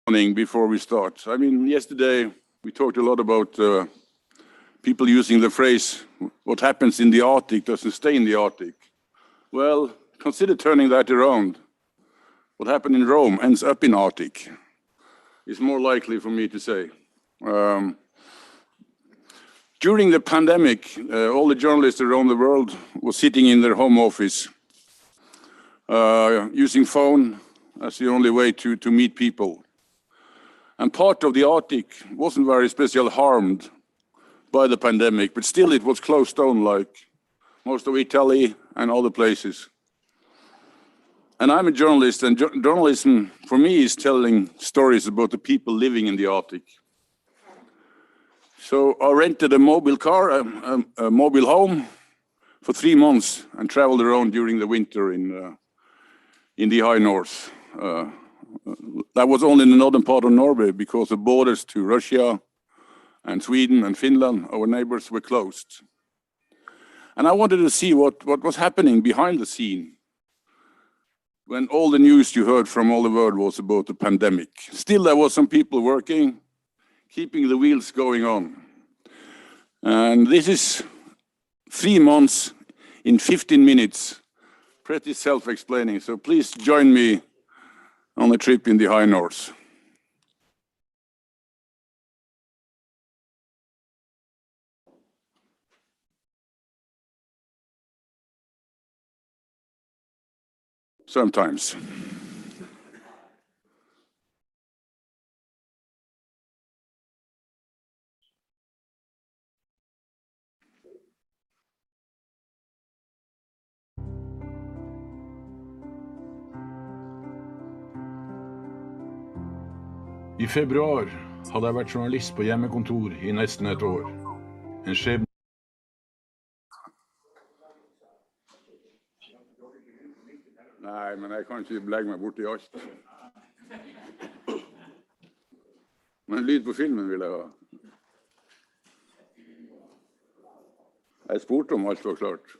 Morning before we start. I mean, yesterday we talked a lot about people using the phrase, what happens in the Arctic doesn't stay in the Arctic. Well, consider turning that around. What happened in Rome ends up in Arctic. It's more likely for me to say. During the pandemic, all the journalists around the world were sitting in their home office, using phone as the only way to meet people. And part of the Arctic wasn't very special harmed by the pandemic, but still it was closed down like most of Italy and other places. And I'm a journalist, and journalism for me is telling stories about the people living in the Arctic. So I rented a mobile car, a mobile home for 3 months and traveled around during the winter in the high north. That was only in the northern part of Norway because the borders to Russia and Sweden and Finland, our neighbors, were closed. And I wanted to see what was happening behind the scene when all the news you heard from all the world was about the pandemic. Still, there was some people working, keeping the wheels going on. And this is 3 months in 15 minutes, pretty self-explaining. So please join me on a trip in the high north. Sometimes. I februar hadde jeg vært journalist på hjemmekontor i nesten et år. En skjebne. Nei, men jeg kan ikke legge meg bort i alt. Men lyd på filmen vil jeg ha. Jeg spurte om alt var klart.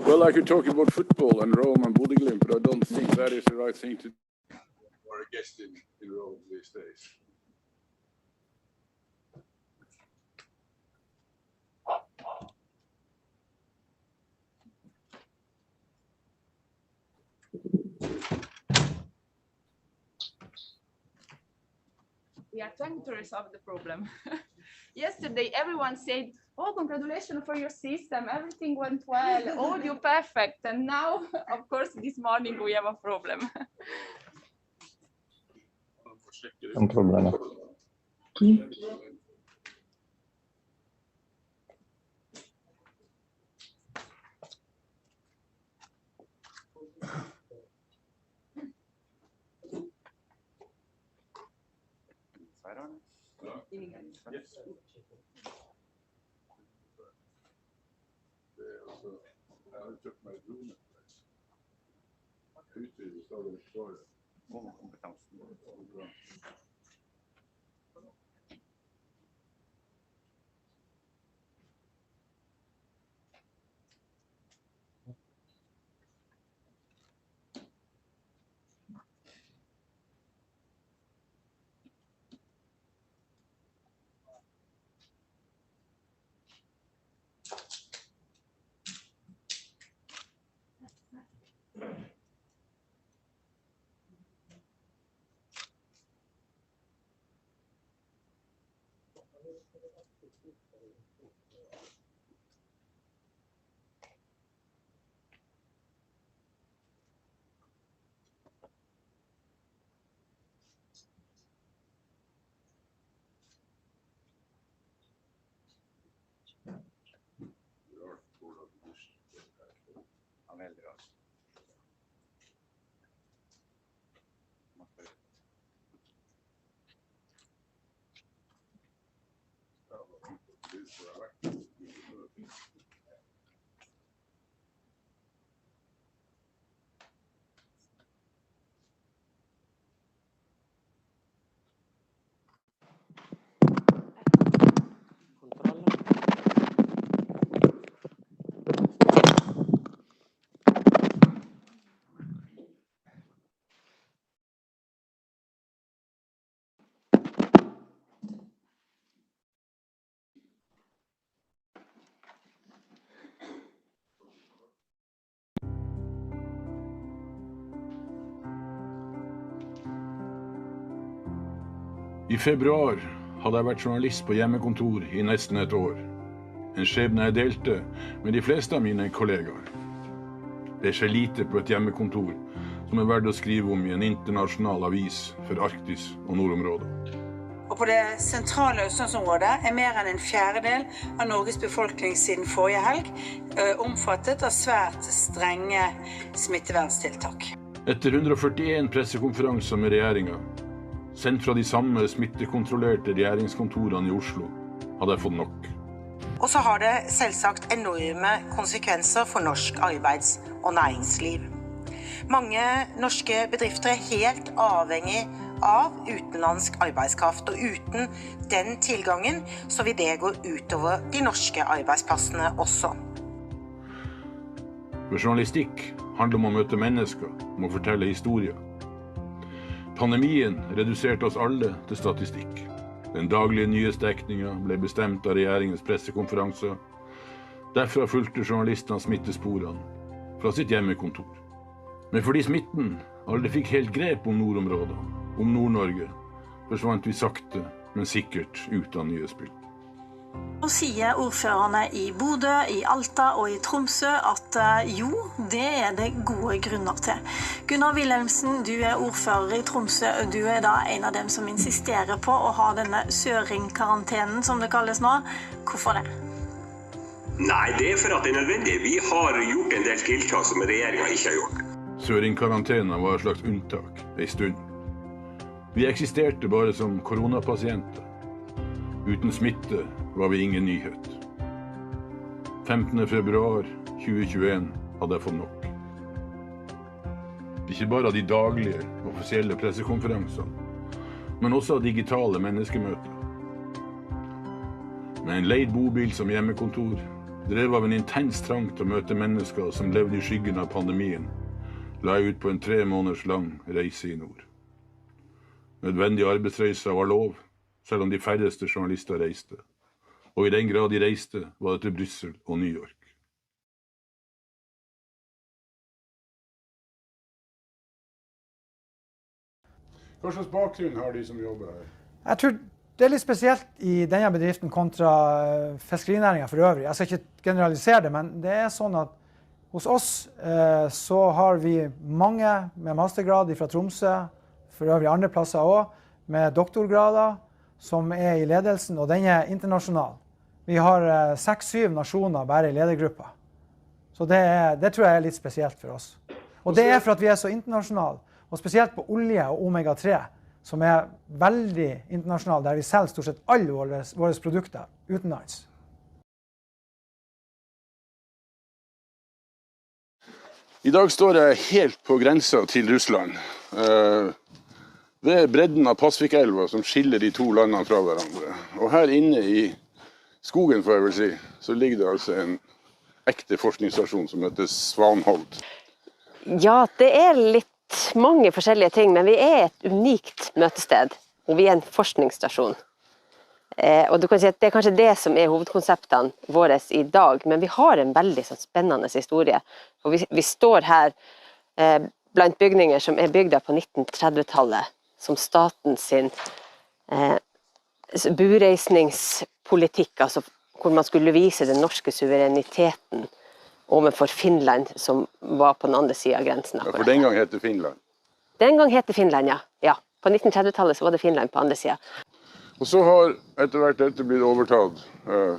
Well, I could talk about football and Rome and Bodø/Glimt, but I don't think that is the right thing to do for a guest in Rome these days. We are trying to resolve the problem. Yesterday, everyone said, oh, congratulations for your system. Everything went well. Audio perfect. And now, of course, this morning we have a problem. Un problema. Yes. I took my room. I februar hadde jeg vært journalist på hjemmekontor I nesten et år. En skjebne jeg delte med de fleste av mine kollegaer. Det skjer lite på et hjemmekontor som verdt å skrive om I en internasjonal avis for Arktis og nordområdet. Og på det sentrale østlandsområdet mer enn en fjerdedel av Norges befolkning siden forrige helg omfattet av svært strenge smitteverntiltak. Etter 141 pressekonferanser med regjeringen, sendt fra de samme smittekontrollerte regjeringskontorene I Oslo, hadde jeg fått nok. Og så har det selvsagt enorme konsekvenser for norsk arbeids- og næringsliv. Mange norske bedrifter helt avhengig av utenlandsk arbeidskraft, og uten den tilgangen så vil det gå utover de norske arbeidsplassene også. For journalistikk handler om å møte mennesker, om å fortelle historier. Pandemien reduserte oss alle til statistikk. Den daglige nyhetsdekningen ble bestemt av regjeringens pressekonferanser. Derfra fulgte journalistene smittesporene fra sitt hjemmekontor. Men fordi smitten aldri fikk helt grep om nordområdene, om Nord-Norge, forsvant vi sakte, men sikkert ut av nyhetsbildet. Og sier ordførerne I Bodø, I Alta og I Tromsø at jo, det det gode grunner til. Gunnar Wilhelmsen, du ordfører I Tromsø, og du da en av dem som insisterer på å ha denne søringkarantenen, som det kalles nå. Hvorfor det? Nei, det for at det nødvendig. Vi har gjort en del tiltak som regjeringen ikke har gjort. Søringkarantenen var et slags unntak, en stund. Vi eksisterte bare som koronapasienter. Uten smitte var vi ingen nyhet. 15. februar 2021 hadde jeg fått nok. Ikke bare av de daglige, offisielle pressekonferansene, men også av digitale menneskemøter. Med en leid bobil som hjemmekontor, drev av en intens trang til å møte mennesker som levde I skyggen av pandemien, la jeg ut på en 3 måneders lang reise I nord. Nødvendige arbeidsreiser var lov, selv om de færreste journalister reiste. Og I den grad de reiste, var det til Brussel og New York. Hva slags bakgrunn har de som jobber her? Jeg tror det litt spesielt I denne bedriften kontra fiskerinæringen for øvrig. Jeg skal ikke generalisere det, men det sånn at hos oss så har vi mange med mastergrad fra Tromsø, for øvrig andre plasser også, med doktorgrader som I ledelsen, og den internasjonal. Vi har 6-7 nasjoner bare I ledergruppa. Så det tror jeg litt spesielt for oss. Og det for at vi så internasjonale, og spesielt på olje og omega-3, som veldig internasjonal, der vi selger stort sett alle våre produkter utenlands. I dag står jeg helt på grensa til Russland. Ved bredden av Pasvikelva som skiller de to landene fra hverandre. Og her inne I skogen, får jeg vel si, så ligger det altså en ekte forskningsstasjon som heter Svanholt. Ja, det litt mange forskjellige ting, men vi et unikt møtested, og vi en forskningsstasjon. Og du kan si at det kanskje det som hovedkonseptene våre I dag, men vi har en veldig sånn spennende historie. Og vi står her blant bygninger som bygd på 1930-tallet, som staten sin bureisningspolitikk, altså hvor man skulle vise den norske suvereniteten overfor Finland, som var på den andre siden av grensen. Ja, for den gang het det Finland. Den gang het det Finland, ja. Ja. På 1930-tallet så var det Finland på andre siden. Og så har etter hvert dette blitt overtatt.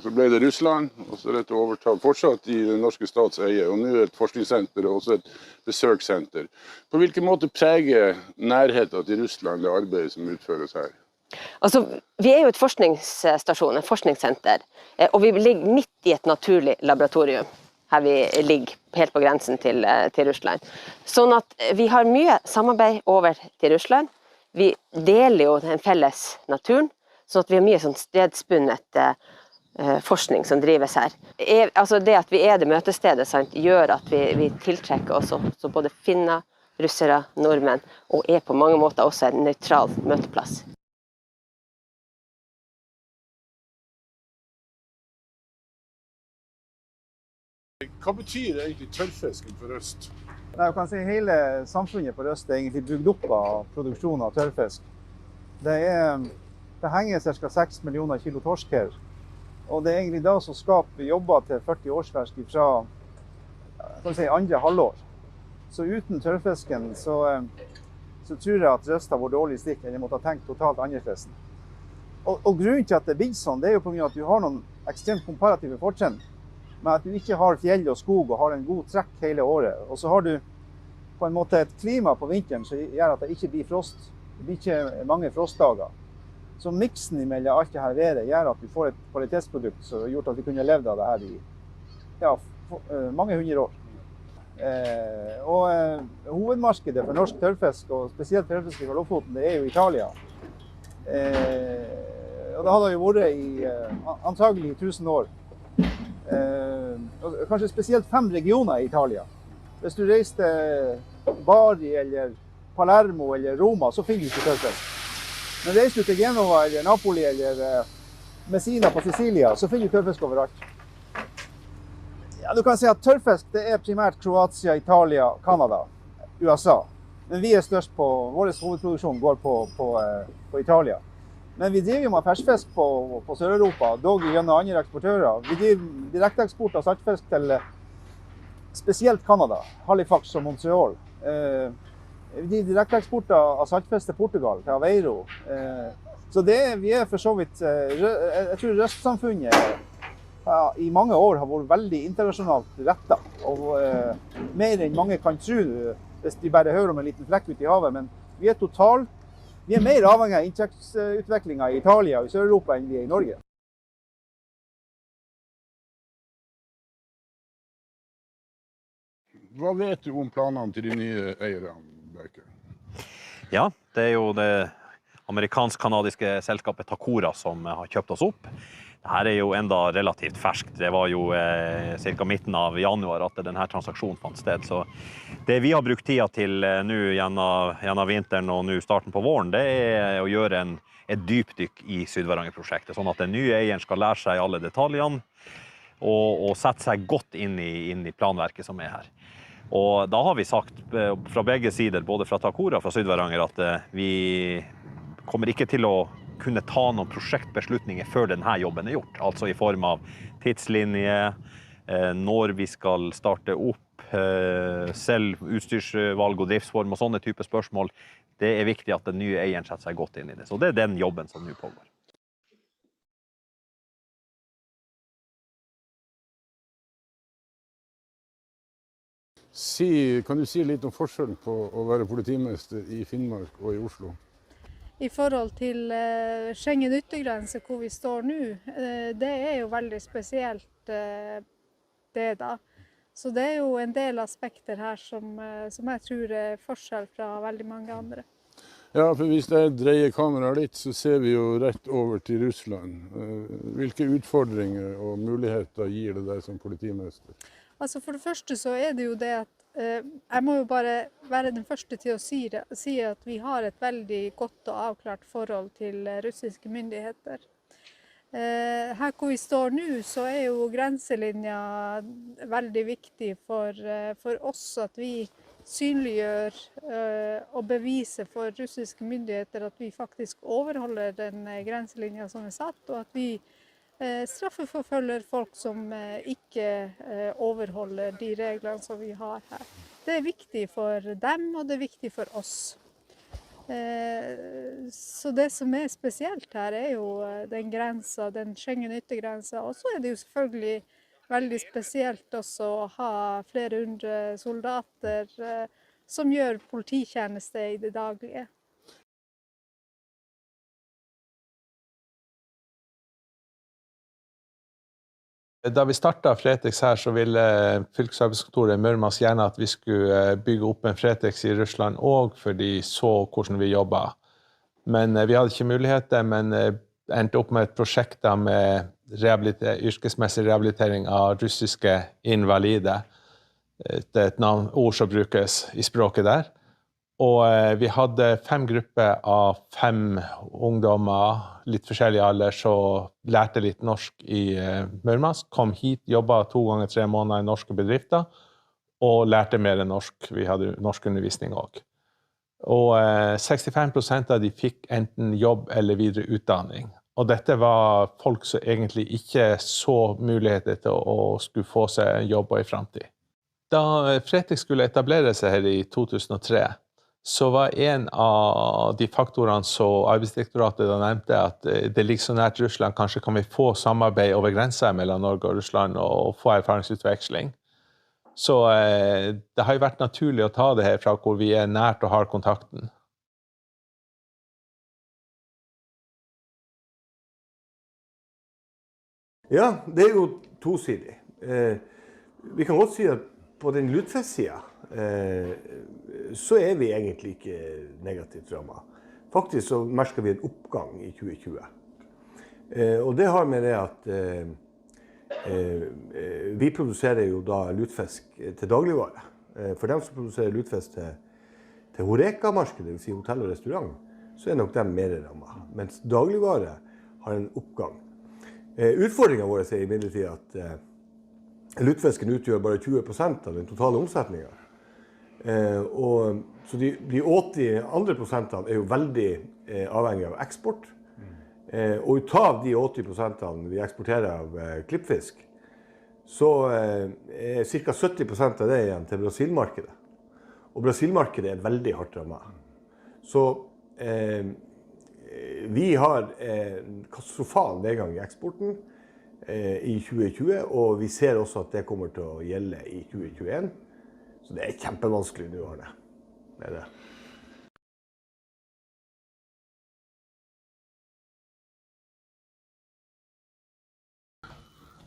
Så ble det Russland, og så dette overtatt fortsatt I den norske stats eie, og nå et forskningssenter og også et besøkssenter. På hvilken måte preger nærheten til Russland det arbeidet som utføres her? Altså, vi jo et forskningsstasjon, et forskningssenter, og vi ligger midt I et naturlig laboratorium. Her vi ligger helt på grensen til Russland. Sånn at vi har mye samarbeid over til Russland. Vi deler jo den felles naturen, sånn at vi har mye sånn stedsbundet forskning som drives her. Altså det at vi det møtestedet, sant, gjør at vi tiltrekker oss så både finner, russere, nordmenn, og på mange måter også en nøytral møteplass. Hva betyr egentlig tørrfisken for Øst? Jeg kan si hele samfunnet på Øst egentlig bygd opp av produksjon av tørrfisk. Det Det henger ca. 6 millioner kilo torsk her. Og det egentlig da som skaper jobber til 40 årsverk fra andre halvår. Så uten tørrfisken så tror jeg at Røst har vært dårlig stikk, eller måtte ha tenkt totalt annerledes. Og grunnen til at det blir sånn, det er jo på grunn av at du har noen ekstremt komparative fortrinn, med at du ikke har fjell og skog og har en god trekk hele året. Og så har du på en måte et klima på vinteren som gjør at det ikke blir frost. Det blir ikke mange frostdager. Så miksen mellom alt det her været gjør at du får et kvalitetsprodukt som har gjort at vi kunne levd av det her i mange hundre år. Og hovedmarkedet for norsk tørrfisk, og spesielt tørrfisk fra Lofoten, det er jo Italia. Og det hadde jo vært i antagelig 1000 år. Kanskje spesielt 5 regioner i Italia. Hvis du reiser til Bari eller Palermo eller Roma, så finner du ikke tørrfisk. Men reiser du til Genova eller Napoli eller Messina på Sicilia, så finner du tørrfisk overalt. Ja, du kan si at tørrfisk det er primært Kroatia, Italia, Kanada, USA. Men vi er størst på, vår hovedproduksjon går på Italia. Men vi driver jo med ferskfisk på Sør-Europa, dog gjennom andre eksportører. Vi driver direkteeksport av saltfisk til spesielt Kanada, Halifax og Montreal. Vi driver direkteeksport av saltfisk til Portugal, til Aveiro. Så vi er for så vidt, jeg tror Røstsamfunnet i mange år har vært veldig internasjonalt rettet. Og mer enn mange kan tro, hvis de bare hører om en liten flekk ute i havet. Men vi er mer avhengig av inntektsutviklingen i Italia og i Sør-Europa enn vi er i Norge. Hva vet du om planene til de nye eierne, Bjerke? Ja, det er jo det amerikansk-kanadiske selskapet Takora som har kjøpt oss opp. Dette er jo enda relativt ferskt. Det var jo cirka midten av januar at denne transaksjonen fant sted. Så det vi har brukt tida til nå gjennom vinteren og nå starten på våren, det er å gjøre et dypdykk i Sydvaranger-prosjektet, sånn at den nye eieren skal lære seg alle detaljene og sette seg godt inn i planverket som er her. Og da har vi sagt fra begge sider, både fra Takora og fra Sydvaranger, at vi kommer ikke til å kunne ta noen prosjektbeslutninger før denne jobben er gjort. Altså i form av tidslinje, når vi skal starte opp, selv utstyrsvalg og driftsform og sånne type spørsmål. Det er viktig at den nye eieren setter seg godt inn i det. Så det er den jobben som nå pågår. Kan du si litt om forskjellen på å være politimester i Finnmark og i Oslo? I forhold til Schengen yttergrense, hvor vi står nå, det er jo veldig spesielt det da. Så det er jo en del aspekter her som jeg tror er forskjell fra veldig mange andre. Ja, for hvis jeg dreier kameraet litt, så ser vi jo rett over til Russland. Hvilke utfordringer og muligheter gir det deg som politimester? Altså for det første så er det jo det at jeg må jo bare være den første til å si at vi har et veldig godt og avklart forhold til russiske myndigheter. Her hvor vi står nå, så er jo grenselinja veldig viktig for oss at vi synliggjør og beviser for russiske myndigheter at vi faktisk overholder den grenselinja som er satt, og at vi straffeforfølger folk som ikke overholder de reglene som vi har her. Det er viktig for dem, og det er viktig for oss. Så det som er spesielt her er jo den grensa, den Schengen-yttergrensa, og så er det jo selvfølgelig veldig spesielt også å ha flere hundre soldater som gjør polititjeneste i det daglige. Da vi startet Fretex her, så ville fylkesarbeidskontoret Murmansk gjerne at vi skulle bygge opp en Fretex i Russland også, for de så hvordan vi jobbet. Men vi hadde ikke muligheter, men endte opp med et prosjekt med yrkesmessig rehabilitering av russiske invalide. Det er et ord som brukes i språket der. Og vi hadde 5 grupper av 5 ungdommer, litt forskjellig alder, som lærte litt norsk i Murmansk, kom hit, jobbet 2 ganger 3 måneder i norske bedrifter, og lærte mer enn norsk. Vi hadde norskundervisning også. Og 65% av de fikk enten jobb eller videre utdanning. Og dette var folk som egentlig ikke så muligheter til å skulle få seg en jobb i fremtid. Da Fretex skulle etablere seg her i 2003, så var en av de faktorene som Arbeidsdirektoratet da nevnte at det ligger så nært Russland, kanskje kan vi få samarbeid over grensen mellom Norge og Russland og få erfaringsutveksling. Så det har jo vært naturlig å ta det her fra hvor vi nært og har kontakten. Ja, det jo tosidig. Vi kan godt si at på den lutefisk-siden så vi egentlig ikke negativt rammet. Faktisk så merker vi en oppgang i 2020. Og det har med det at vi produserer jo da lutefisk til dagligvare. For dem som produserer lutefisk til Horeca-markedet, det vil si hotell og restaurant, så nok de mer rammet. Mens dagligvare har en oppgang. Utfordringen vår imidlertid at lutefisken utgjør bare 20% av den totale omsetningen. Så de 80% jo veldig avhengig av eksport. Og ut av de 80% vi eksporterer av klippfisk, så ca. 70% av det igjen til Brasil-markedet. Og Brasil-markedet veldig hardt rammet. Så vi har en katastrofal nedgang i eksporten i 2020, og vi ser også at det kommer til å gjelde i 2021. Så det kjempevanskelig nå, Arne. Det det.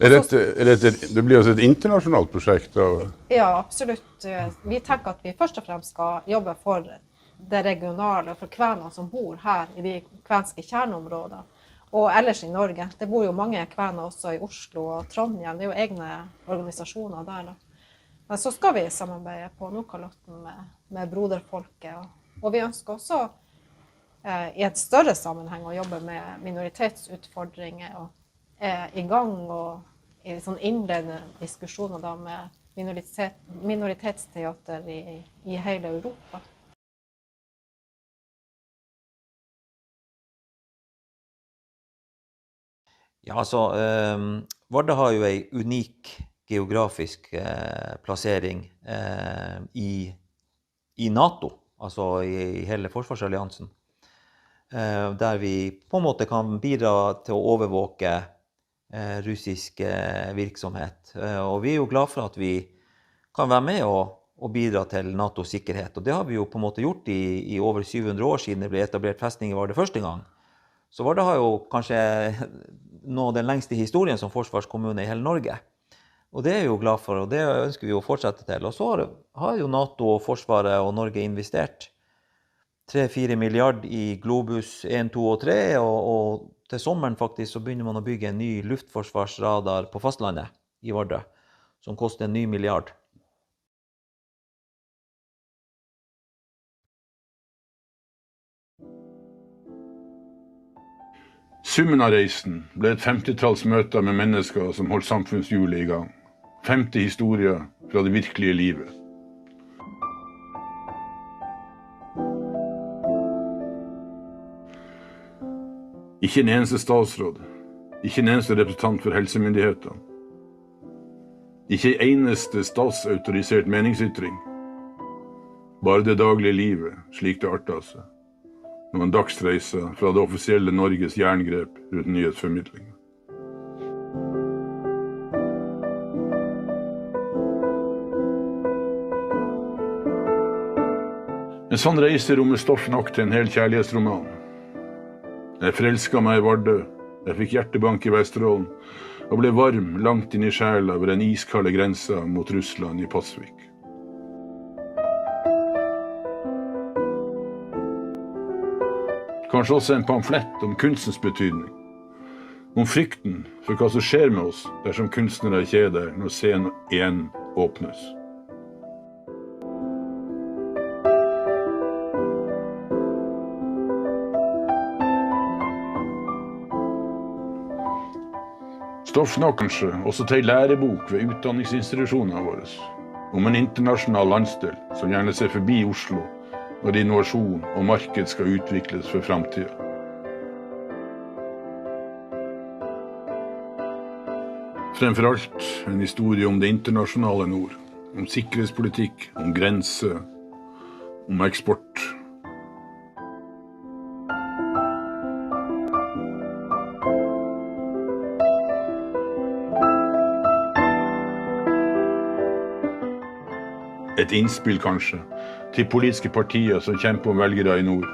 Det blir også et internasjonalt prosjekt? Ja, absolutt. Vi tenker at vi først og fremst skal jobbe for det regionale, for kvenene som bor her i de kvenske kjerneområdene. Og ellers i Norge. Det bor jo mange kvener også i Oslo og Trondheim. Det jo egne organisasjoner der. Men så skal vi samarbeide på Nordkalotten med broderfolket. Og vi ønsker også i et større sammenheng å jobbe med minoritetsutfordringer. Og i gang og i sånn innledende diskusjoner da med minoritetsteater i hele Europa. Ja, altså, Vardø har jo en unik geografisk plassering i NATO, altså i hele forsvarsalliansen, der vi på en måte kan bidra til å overvåke russisk virksomhet. Og vi jo glad for at vi kan være med og bidra til NATOs sikkerhet. Og det har vi jo på en måte gjort i over 700 år siden det ble etablert festning i Vardø første gang. Så Vardø har jo kanskje nå den lengste historien som forsvarskommune i hele Norge. Og det jo glad for, og det ønsker vi å fortsette til. Og så har jo NATO og Forsvaret og Norge investert 3-4 milliarder i Globus 1, 2 og 3, og til sommeren faktisk så begynner man å bygge en ny luftforsvarsradar på fastlandet i Vardø, som koster 1 milliard. Summen av reisen ble et 50-talls møter med mennesker som holdt samfunnshjulet i gang. 50 historier fra det virkelige livet. Ikke en eneste statsråd, ikke en eneste representant for helsemyndighetene. Ikke en eneste statsautorisert meningsytring. Bare det daglige livet, slik det artet seg. Noen dagsreiser fra det offisielle Norges jerngrep rundt nyhetsformidlingen. En sånn reise rommer stoff nok til en hel kjærlighetsroman. Jeg forelsket meg i Vardø, jeg fikk hjertebank i Vesterålen, og ble varm langt inn i sjela ved den iskalde grensa mot Russland i Pasvik. Kanskje også en pamflett om kunstens betydning. Om frykten for hva som skjer med oss dersom kunstnere kjeder når scenen igjen åpnes. Stoff nok kanskje også til en lærebok ved utdanningsinstitusjonene våre. Om en internasjonal landsdel som gjerne ser forbi Oslo når innovasjon og marked skal utvikles for framtida. Fremfor alt en historie om det internasjonale nord, om sikkerhetspolitikk, om grenser, om eksport. Et innspill kanskje til politiske partier som kjemper om velgere i nord.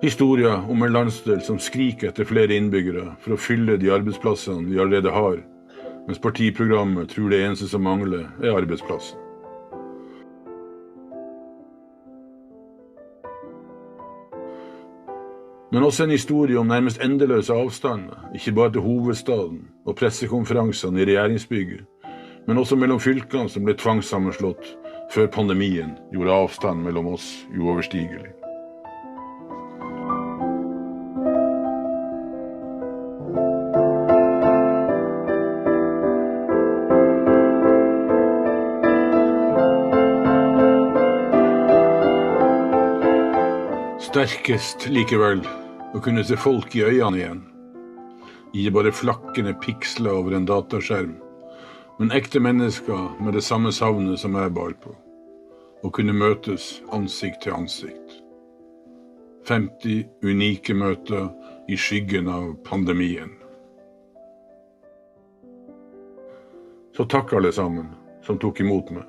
Historier om en landsdel som skriker etter flere innbyggere for å fylle de arbeidsplassene vi allerede har, mens partiprogrammet tror det eneste som mangler er arbeidsplasser. Men også en historie om nærmest endeløse avstander, ikke bare til hovedstaden og pressekonferansene i regjeringsbygget, men også mellom fylkene som ble tvangssammenslått før pandemien gjorde avstanden mellom oss uoverstigelig. Sterkest likevel å kunne se folk i øynene igjen. Ikke bare flakkende piksler over en dataskjerm, men ekte mennesker med det samme savnet som jeg bar på. Å kunne møtes ansikt til ansikt. 50 unike møter i skyggen av pandemien. Så takk alle sammen som tok imot meg.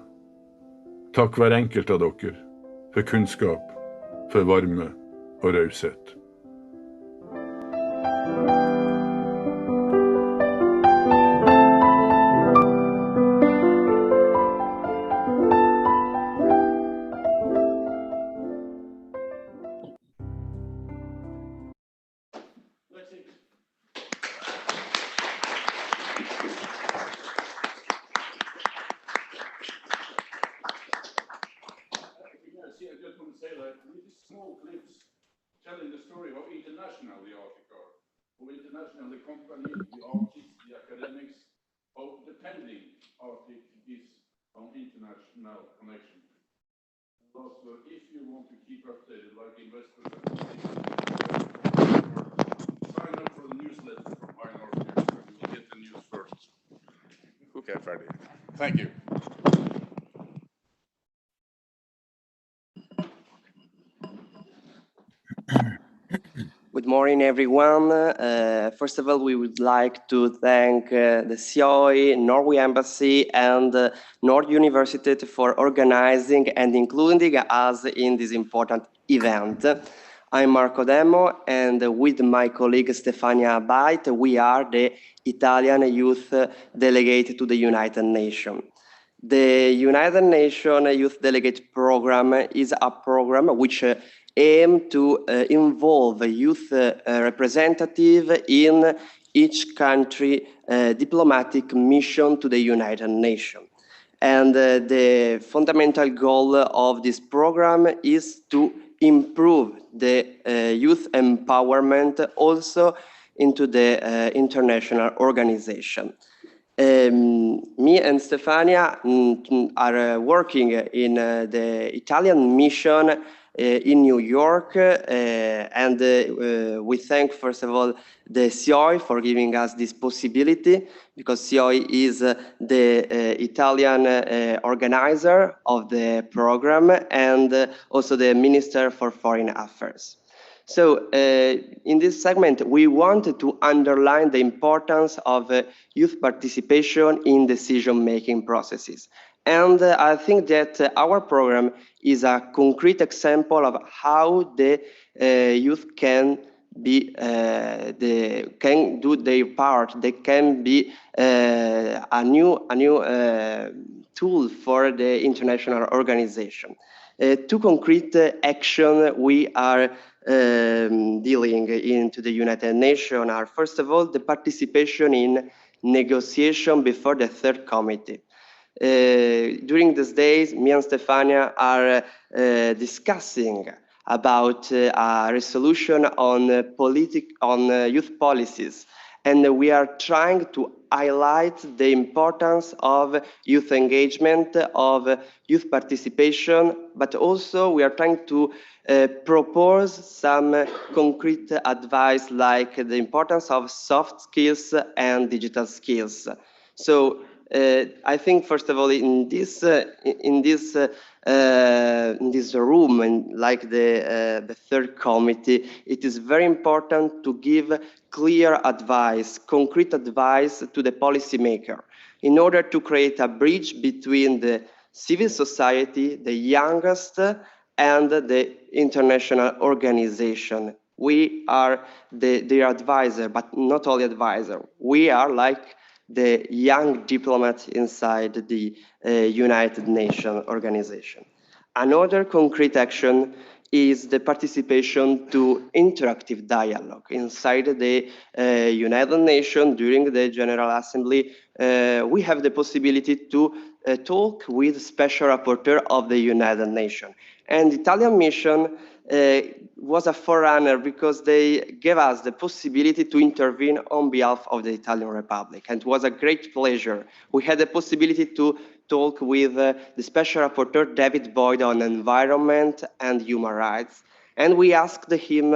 Takk hver enkelt av dere for kunnskap, for varme og raushet. Telling the story of how international the Arctic are, how international the company, the artists, the academics, how depending Arctic is on international connection. Also, if you want to keep updated like investors, sign up for the newsletter from High North News, and you will get the news first. Okay, Freddie. Thank you. Good morning, everyone. First of all, we would like to thank the CIOI, Norway Embassy, and Nord University for organizing and including us in this important event. I'm Marco Demo, and with my colleague Stefania Abait, we are the Italian youth delegate to the United Nations. The United Nations Youth Delegate Program is a program which aim to involve youth representative in each country diplomatic mission to the United Nations. And the fundamental goal of this program is to improve the youth empowerment also into the international organization. Me and Stefania are working in the Italian mission in New York, and we thank, first of all, the CIOI for giving us this possibility, because CIOI is the Italian organizer of the program and also the Minister for Foreign Affairs. So in this segment, we wanted to underline the importance of youth participation in decision-making processes. And I think that our program is a concrete example of how the youth can be, can do their part. They can be a new tool for the international organization. Two concrete actions we are dealing into the United Nations are, first of all, the participation in negotiation before the third committee. During these days, me and Stefania are discussing about a resolution on youth policies, And we are trying to highlight the importance of youth engagement, of youth participation, but also we are trying to propose some concrete advice like the importance of soft skills and digital skills. So I think, first of all, in this room, and like the third committee, it is very important to give clear advice, concrete advice to the policymaker in order to create a bridge between the civil society, the youngest, and the international organization. We are their advisor, but not only advisor. We are like the young diplomat inside the United Nations organization. Another concrete action is the participation to interactive dialogue inside the United Nations. During the General Assembly, we have the possibility to talk with Special Rapporteur of the United Nations. And the Italian mission was a forerunner because they gave us the possibility to intervene on behalf of the Italian Republic. And it was a great pleasure. We had the possibility to talk with the Special Rapporteur David Boyd on environment and human rights. And we asked him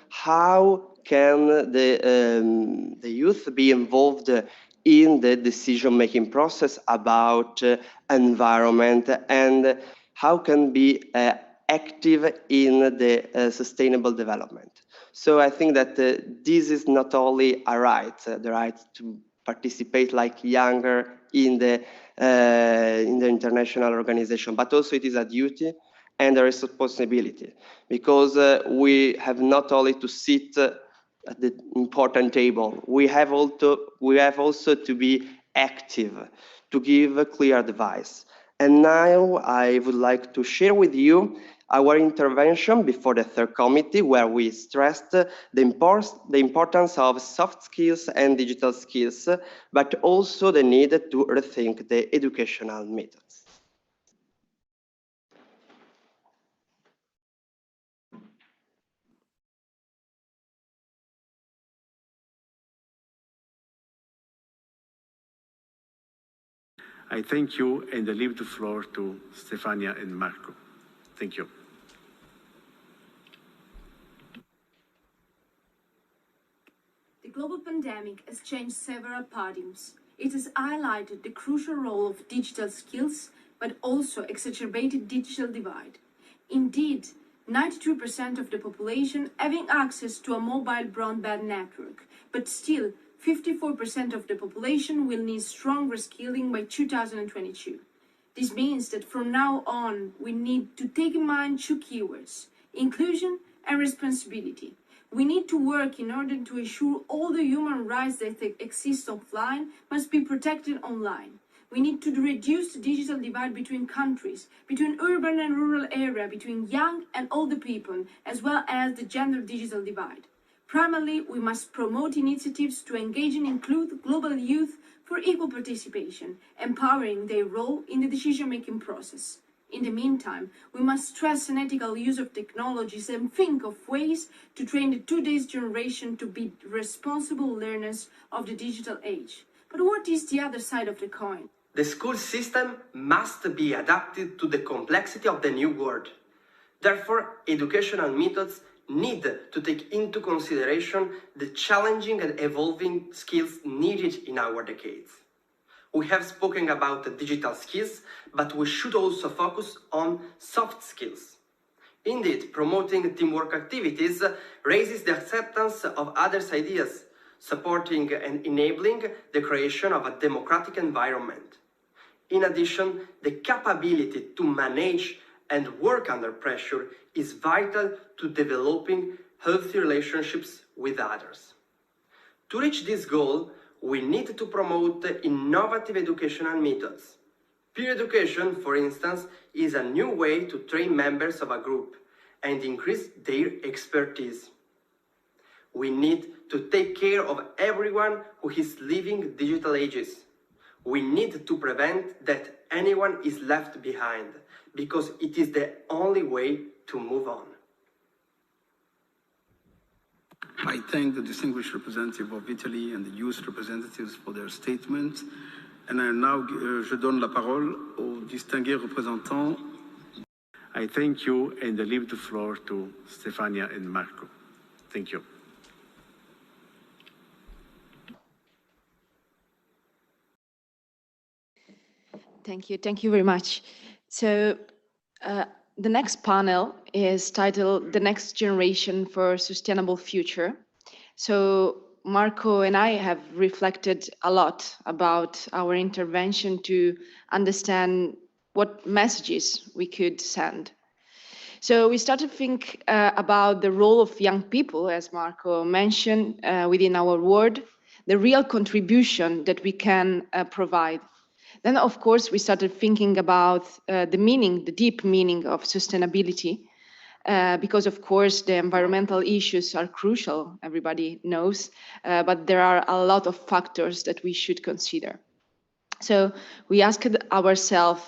how can the youth be involved in the decision-making process about environment, and how can be active in the sustainable development. So I think that this is not only a right, the right to participate like younger in the international organization, but also it is a duty and a responsibility, because we have not only to sit at the important table, we have also to be active, to give clear advice. And now I would like to share with you our intervention before the third committee, where we stressed the importance of soft skills and digital skills, but also the need to rethink the educational methods. I thank you, and I leave the floor to Stefania and Marco. Thank you. The global pandemic has changed several paradigms. It has highlighted the crucial role of digital skills, but also exacerbated digital divide. Indeed, 92% of the population having access to a mobile broadband network, but still 54% of the population will need strong reskilling by 2022. This means that from now on, we need to take in mind two keywords: inclusion and responsibility. We need to work in order to ensure all the human rights that exist offline must be protected online. We need to reduce the digital divide between countries, between urban and rural areas, between young and older people, as well as the gender digital divide. Primarily, we must promote initiatives to engage and include global youth for equal participation, empowering their role in the decision-making process. In the meantime, we must stress an ethical use of technologies and think of ways to train the today's generation to be responsible learners of the digital age. But what is the other side of the coin? The school system must be adapted to the complexity of the new world. Therefore, educational methods need to take into consideration the challenging and evolving skills needed in our decades. We have spoken about digital skills, but we should also focus on soft skills. Indeed, promoting teamwork activities raises the acceptance of others' ideas, supporting and enabling the creation of a democratic environment. In addition, the capability to manage and work under pressure is vital to developing healthy relationships with others. To reach this goal, we need to promote innovative educational methods. Peer education, for instance, is a new way to train members of a group and increase their expertise. We need to take care of everyone who is living digital ages. We need to prevent that anyone is left behind, because it is the only way to move on. I thank the distinguished representative of Italy and the youth representatives for their statement. And now, je donne la parole au distingué représentant. I thank you and I leave the floor to Stefania and Marco. Thank you. Thank you very much. So the next panel is titled The Next Generation for Sustainable Future. So Marco and I have reflected a lot about our intervention to understand what messages we could send. So we started to think about the role of young people, as Marco mentioned, within our world, the real contribution that we can provide. Then, of course, we started thinking about the meaning, the deep meaning of sustainability, because, of course, the environmental issues are crucial, everybody knows, but there are a lot of factors that we should consider. So we asked ourselves,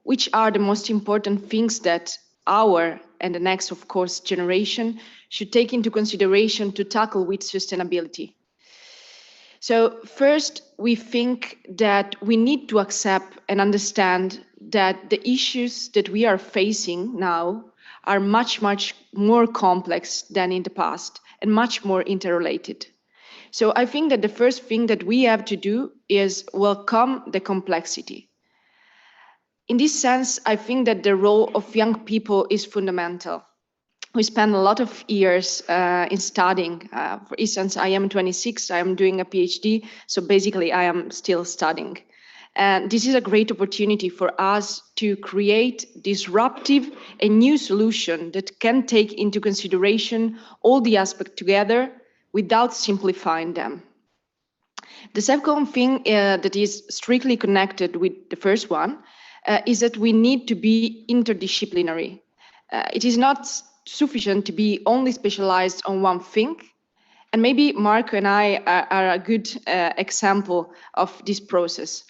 which are the most important things that our and the next, of course, generation should take into consideration to tackle with sustainability? So first, we think that we need to accept and understand that the issues that we are facing now are much, much more complex than in the past and much more interrelated. So I think that the first thing that we have to do is welcome the complexity. In this sense, I think that the role of young people is fundamental. We spend a lot of years in studying. For instance, I am 26, I am doing a PhD, so basically I am still studying. And this is a great opportunity for us to create disruptive and new solution that can take into consideration all the aspects together without simplifying them. The second thing that is strictly connected with the first one is that we need to be interdisciplinary. It is not sufficient to be only specialized on one thing. And maybe Marco and I are a good example of this process.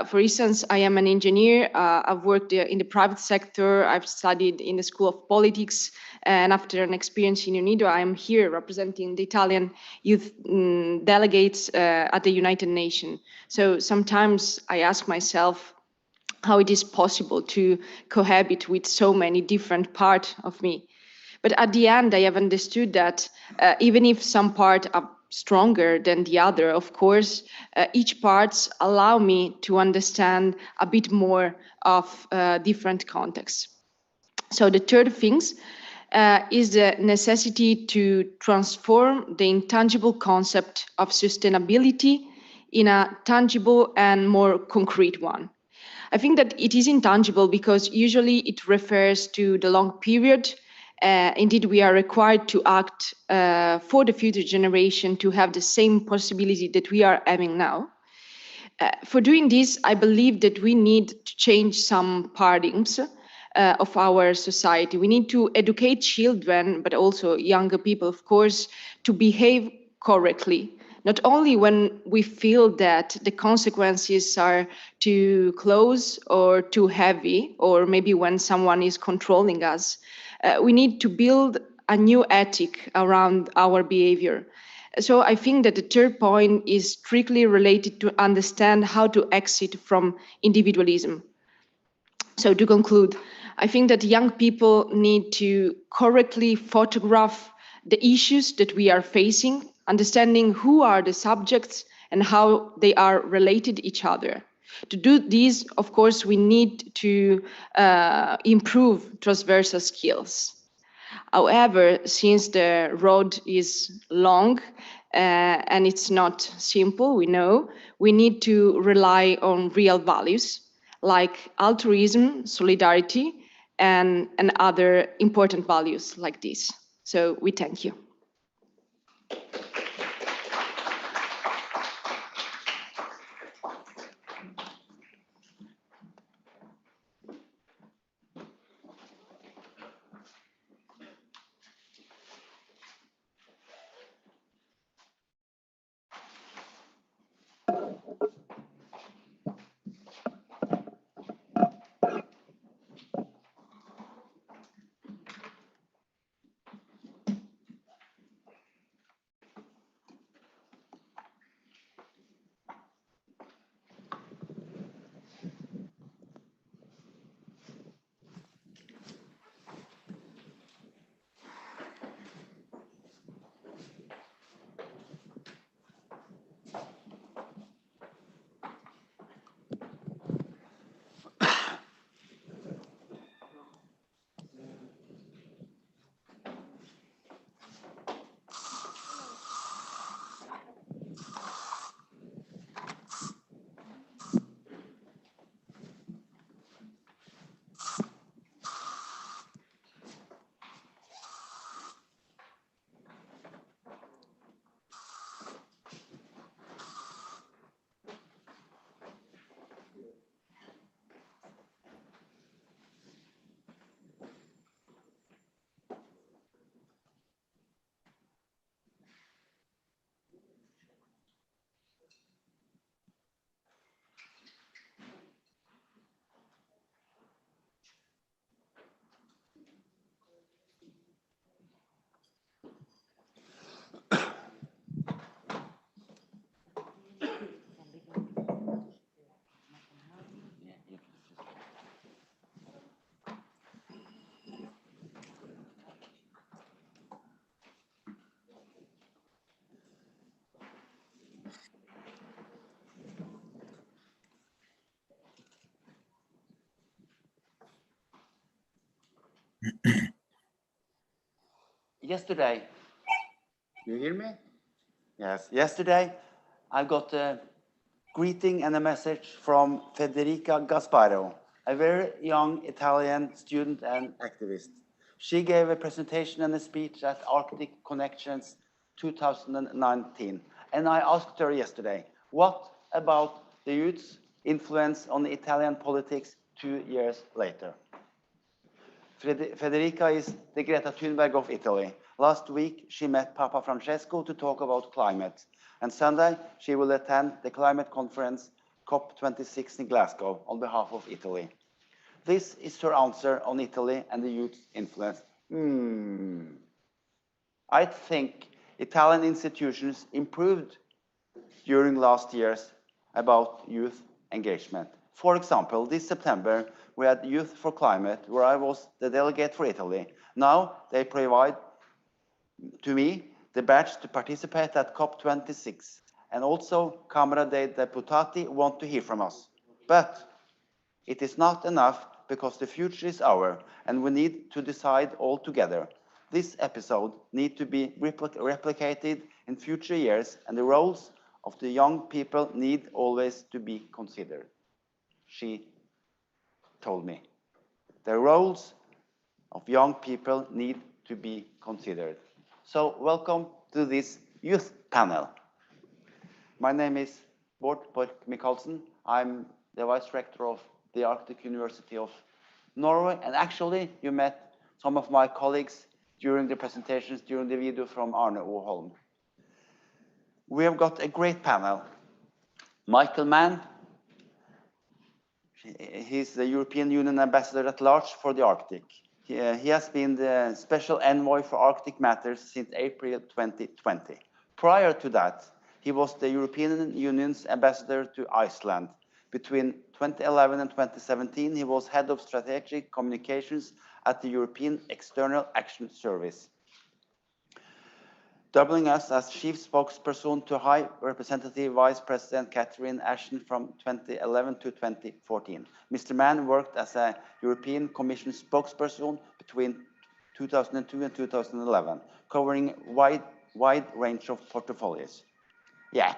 For instance, I am an engineer. I've worked in the private sector. I've studied in the School of Politics. And after an experience in UNIDO, I am here representing the Italian youth delegates at the United Nations. So sometimes I ask myself how it is possible to cohabit with so many different parts of me. But at the end, I have understood that even if some parts are stronger than the other, of course, each parts allow me to understand a bit more of different contexts. So the third thing is the necessity to transform the intangible concept of sustainability in a tangible and more concrete one. I think that it is intangible because usually it refers to the long period. Indeed, we are required to act for the future generation to have the same possibility that we are having now. For doing this, I believe that we need to change some paradigms of our society. We need to educate children, but also younger people, of course, to behave correctly. Not only when we feel that the consequences are too close or too heavy, or maybe when someone is controlling us. We need to build a new ethic around our behavior. So I think that the third point is strictly related to understand how to exit from individualism. So to conclude, I think that young people need to correctly photograph the issues that we are facing, understanding who are the subjects and how they are related to each other. To do this, of course, we need to improve transversal skills. However, since the road is long and it's not simple, we know, we need to rely on real values like altruism, solidarity, and other important values like this. So we thank you. Yesterday, you hear me? Yes, yesterday I got a greeting and a message from Federica Gasparo, a very young Italian student and activist. She gave a presentation and a speech at Arctic Connections 2019. And I asked her yesterday, what about the youth's influence on the Italian politics 2 years later? Federica is the Greta Thunberg of Italy. Last week, she met Papa Francesco to talk about climate. And Sunday, she will attend the climate conference COP26 in Glasgow on behalf of Italy. This is her answer on Italy and the youth's influence. I think Italian institutions improved during last years about youth engagement. For example, this September, we had Youth for Climate, where I was the delegate for Italy. Now they provide to me the badge to participate at COP26. And also, Camera dei Deputati want to hear from us. But it is not enough because the future is ours, and we need to decide all together. This episode needs to be replicated in future years, and the roles of the young people need always to be considered. She told me. The roles of young people need to be considered. So welcome to this youth panel. My name is Bård Borch Michaelsen. I'm the Vice Rector of the Arctic University of Norway, and actually you met some of my colleagues during the presentations, during the video from Arne O. Holm. We have got a great panel. Michael Mann, he's the European Union Ambassador at Large for the Arctic. He has been the Special Envoy for Arctic Matters since April 2020. Prior to that, he was the European Union's Ambassador to Iceland. Between 2011 and 2017, he was Head of Strategic Communications at the European External Action Service, doubling us as Chief Spokesperson to High Representative Vice President Catherine Ashton from 2011 to 2014. Mr. Mann worked as a European Commission spokesperson between 2002 and 2011, covering a wide range of portfolios. Yeah.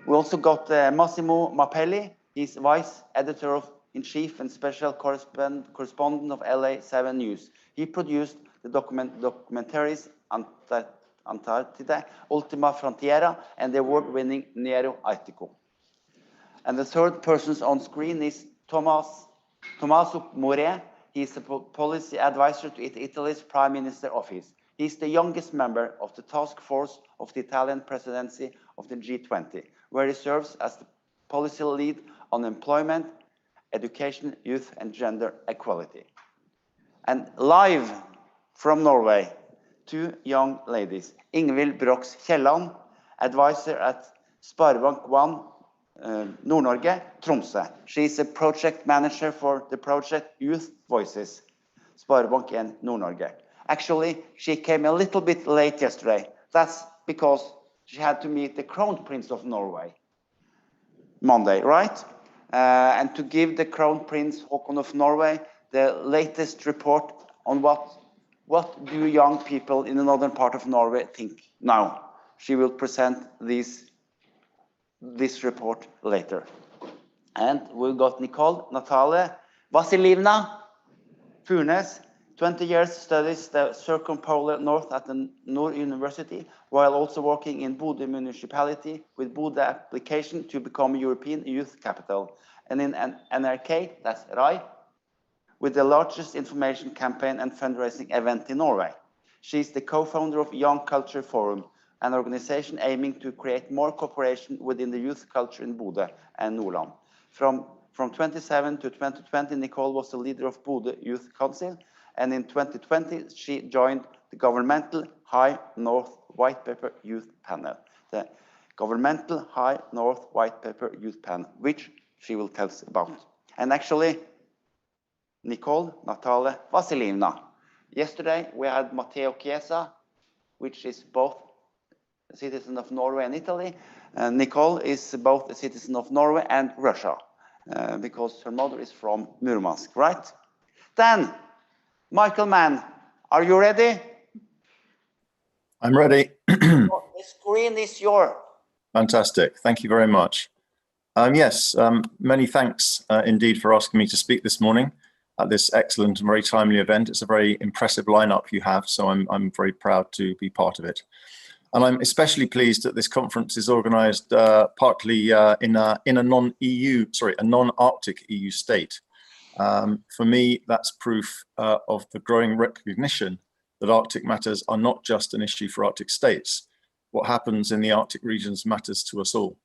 We also got Massimo Mappelli. He's Vice Editor-in-Chief and Special Correspondent of LA7 News. He produced the documentaries Antarctica, Ultima Frontiera, and the award-winning Nero Artico. And the third person on screen is Tommaso More. He's a policy advisor to Italy's Prime Minister Office. He's the youngest member of the task force of the Italian presidency of the G20, where he serves as the policy lead on employment, education, youth, and gender equality. And live from Norway, two young ladies, Ingvild Brox Kielland, advisor at Sparebank 1 Nord-Norge, Tromsø. She's a project manager for the project Youth Voices, Sparebank 1 Nord-Norge. Actually, she came a little bit late yesterday. That's because she had to meet the Crown Prince of Norway Monday, right? And to give the Crown Prince Haakon of Norway the latest report on what do young people in the northern part of Norway think now. She will present this report later. And we've got Natalie Vasilievna Furnes, 20 years studies the circumpolar north at the Nord University, while also working in Bodø municipality with Bodø application to become a European youth capital. And in NRK, that's RAI, with the largest information campaign and fundraising event in Norway. She's the co-founder of Young Culture Forum, an organization aiming to create more cooperation within the youth culture in Bodø and Nordland. From 2007 to 2020, Nicole was the leader of Bodø Youth Council, and in 2020, she joined the Governmental High North White Paper Youth Panel, the Governmental High North White Paper Youth Panel, which she will tell us about. And actually, Natalie Vasilievna. Yesterday, we had Matteo Chiesa, which is both a citizen of Norway and Italy. And Nicole is both a citizen of Norway and Russia, because her mother is from Murmansk, right? Then, Michael Mann, are you ready? I'm ready. The screen is yours. Fantastic. Thank you very much. Yes, many thanks indeed for asking me to speak this morning at this excellent and very timely event. It's a very impressive lineup you have, so I'm very proud to be part of it. And I'm especially pleased that this conference is organised partly in a non-Arctic EU state. For me, that's proof of the growing recognition that Arctic matters are not just an issue for Arctic states. What happens in the Arctic regions matters to us all.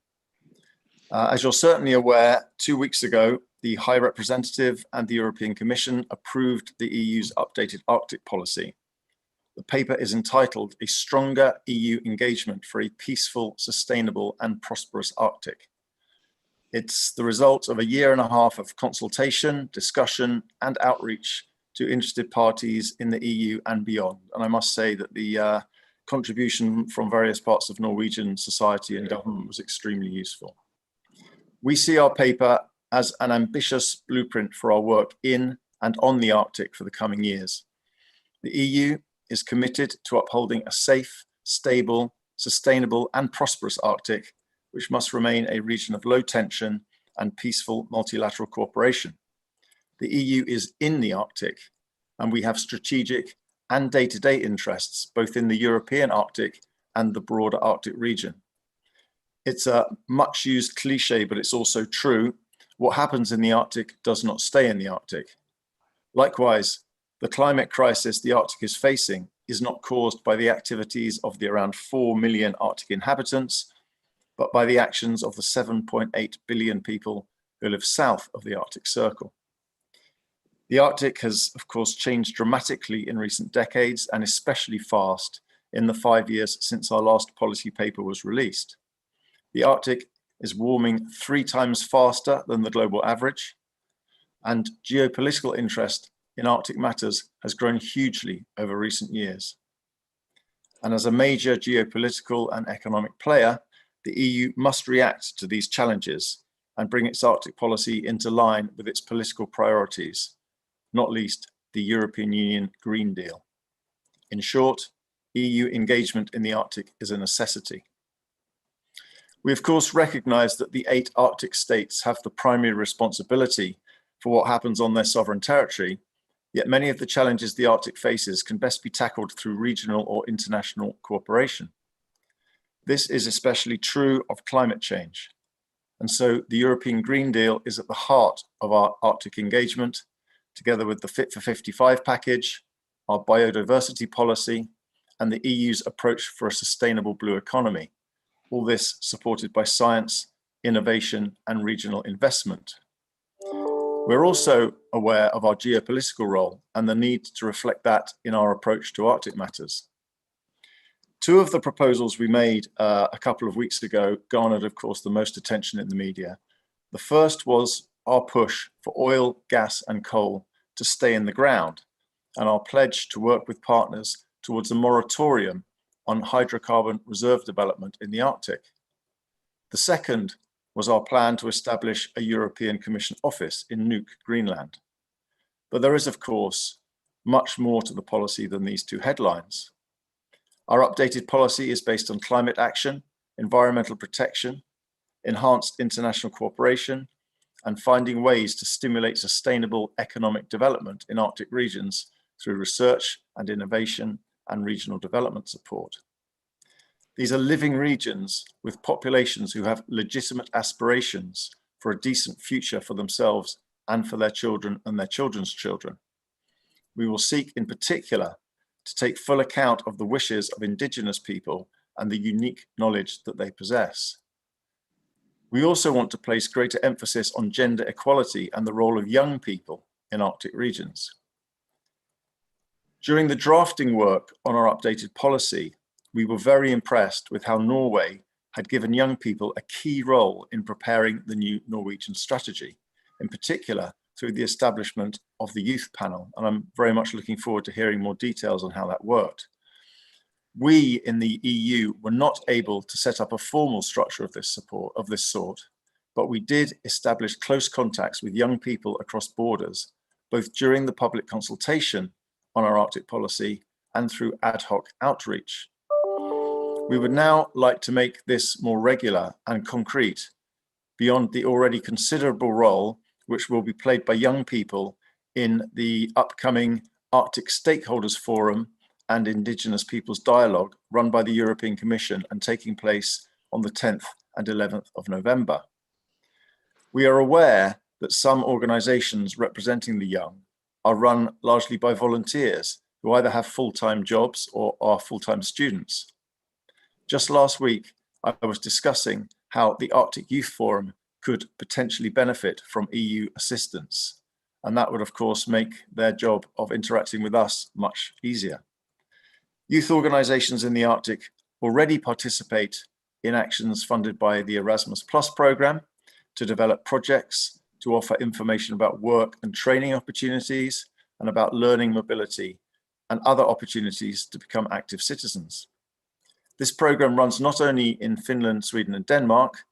As you're certainly aware, 2 weeks ago, the High Representative and the European Commission approved the EU's updated Arctic policy. The paper is entitled A Stronger EU Engagement for a Peaceful, Sustainable and Prosperous Arctic. It's the result of a year and a half of consultation, discussion and outreach to interested parties in the EU and beyond. And I must say that the contribution from various parts of Norwegian society and government was extremely useful. We see our paper as an ambitious blueprint for our work in and on the Arctic for the coming years. The EU is committed to upholding a safe, stable, sustainable and prosperous Arctic, which must remain a region of low tension and peaceful multilateral cooperation. The EU is in the Arctic, and we have strategic and day-to-day interests, both in the European Arctic and the broader Arctic region. It's a much used cliche, but it's also true. What happens in the Arctic does not stay in the Arctic. Likewise, the climate crisis the Arctic is facing is not caused by the activities of the around 4 million Arctic inhabitants, but by the actions of the 7.8 billion people who live south of the Arctic Circle. The Arctic has, of course, changed dramatically in recent decades, and especially fast in the 5 years since our last policy paper was released. The Arctic is warming 3 times faster than the global average, and geopolitical interest in Arctic matters has grown hugely over recent years. And as a major geopolitical and economic player, the EU must react to these challenges and bring its Arctic policy into line with its political priorities, not least the European Union Green Deal. In short, EU engagement in the Arctic is a necessity. We of course recognise that the 8 Arctic states have the primary responsibility for what happens on their sovereign territory, yet many of the challenges the Arctic faces can best be tackled through regional or international cooperation. This is especially true of climate change. And so the European Green Deal is at the heart of our Arctic engagement, together with the Fit for 55 package, our biodiversity policy, and the EU's approach for a sustainable blue economy. All this supported by science, innovation, and regional investment. We're also aware of our geopolitical role and the need to reflect that in our approach to Arctic matters. 2 of the proposals we made a couple of weeks ago garnered, of course, the most attention in the media. The first was our push for oil, gas, and coal to stay in the ground, and our pledge to work with partners towards a moratorium on hydrocarbon reserve development in the Arctic. The second was our plan to establish a European Commission office in Nuuk, Greenland. But there is, of course, much more to the policy than these 2 headlines. Our updated policy is based on climate action, environmental protection, enhanced international cooperation, and finding ways to stimulate sustainable economic development in Arctic regions through research and innovation and regional development support. These are living regions with populations who have legitimate aspirations for a decent future for themselves and for their children and their children's children. We will seek in particular to take full account of the wishes of Indigenous people and the unique knowledge that they possess. We also want to place greater emphasis on gender equality and the role of young people in Arctic regions. During the drafting work on our updated policy, we were very impressed with how Norway had given young people a key role in preparing the new Norwegian strategy, in particular through the establishment of the youth panel. And I'm very much looking forward to hearing more details on how that worked. We in the EU were not able to set up a formal structure of this sort, but we did establish close contacts with young people across borders, both during the public consultation on our Arctic policy and through ad hoc outreach. We would now like to make this more regular and concrete beyond the already considerable role which will be played by young people in the upcoming Arctic Stakeholders Forum and Indigenous Peoples Dialogue run by the European Commission and taking place on the 10th and 11th of November. We are aware that some organizations representing the young are run largely by volunteers who either have full-time jobs or are full-time students. Just last week, I was discussing how the Arctic Youth Forum could potentially benefit from EU assistance. And that would, of course, make their job of interacting with us much easier. Youth organizations in the Arctic already participate in actions funded by the Erasmus Plus program to develop projects, to offer information about work and training opportunities, and about learning mobility and other opportunities to become active citizens. This program runs not only in Finland, Sweden, and Denmark,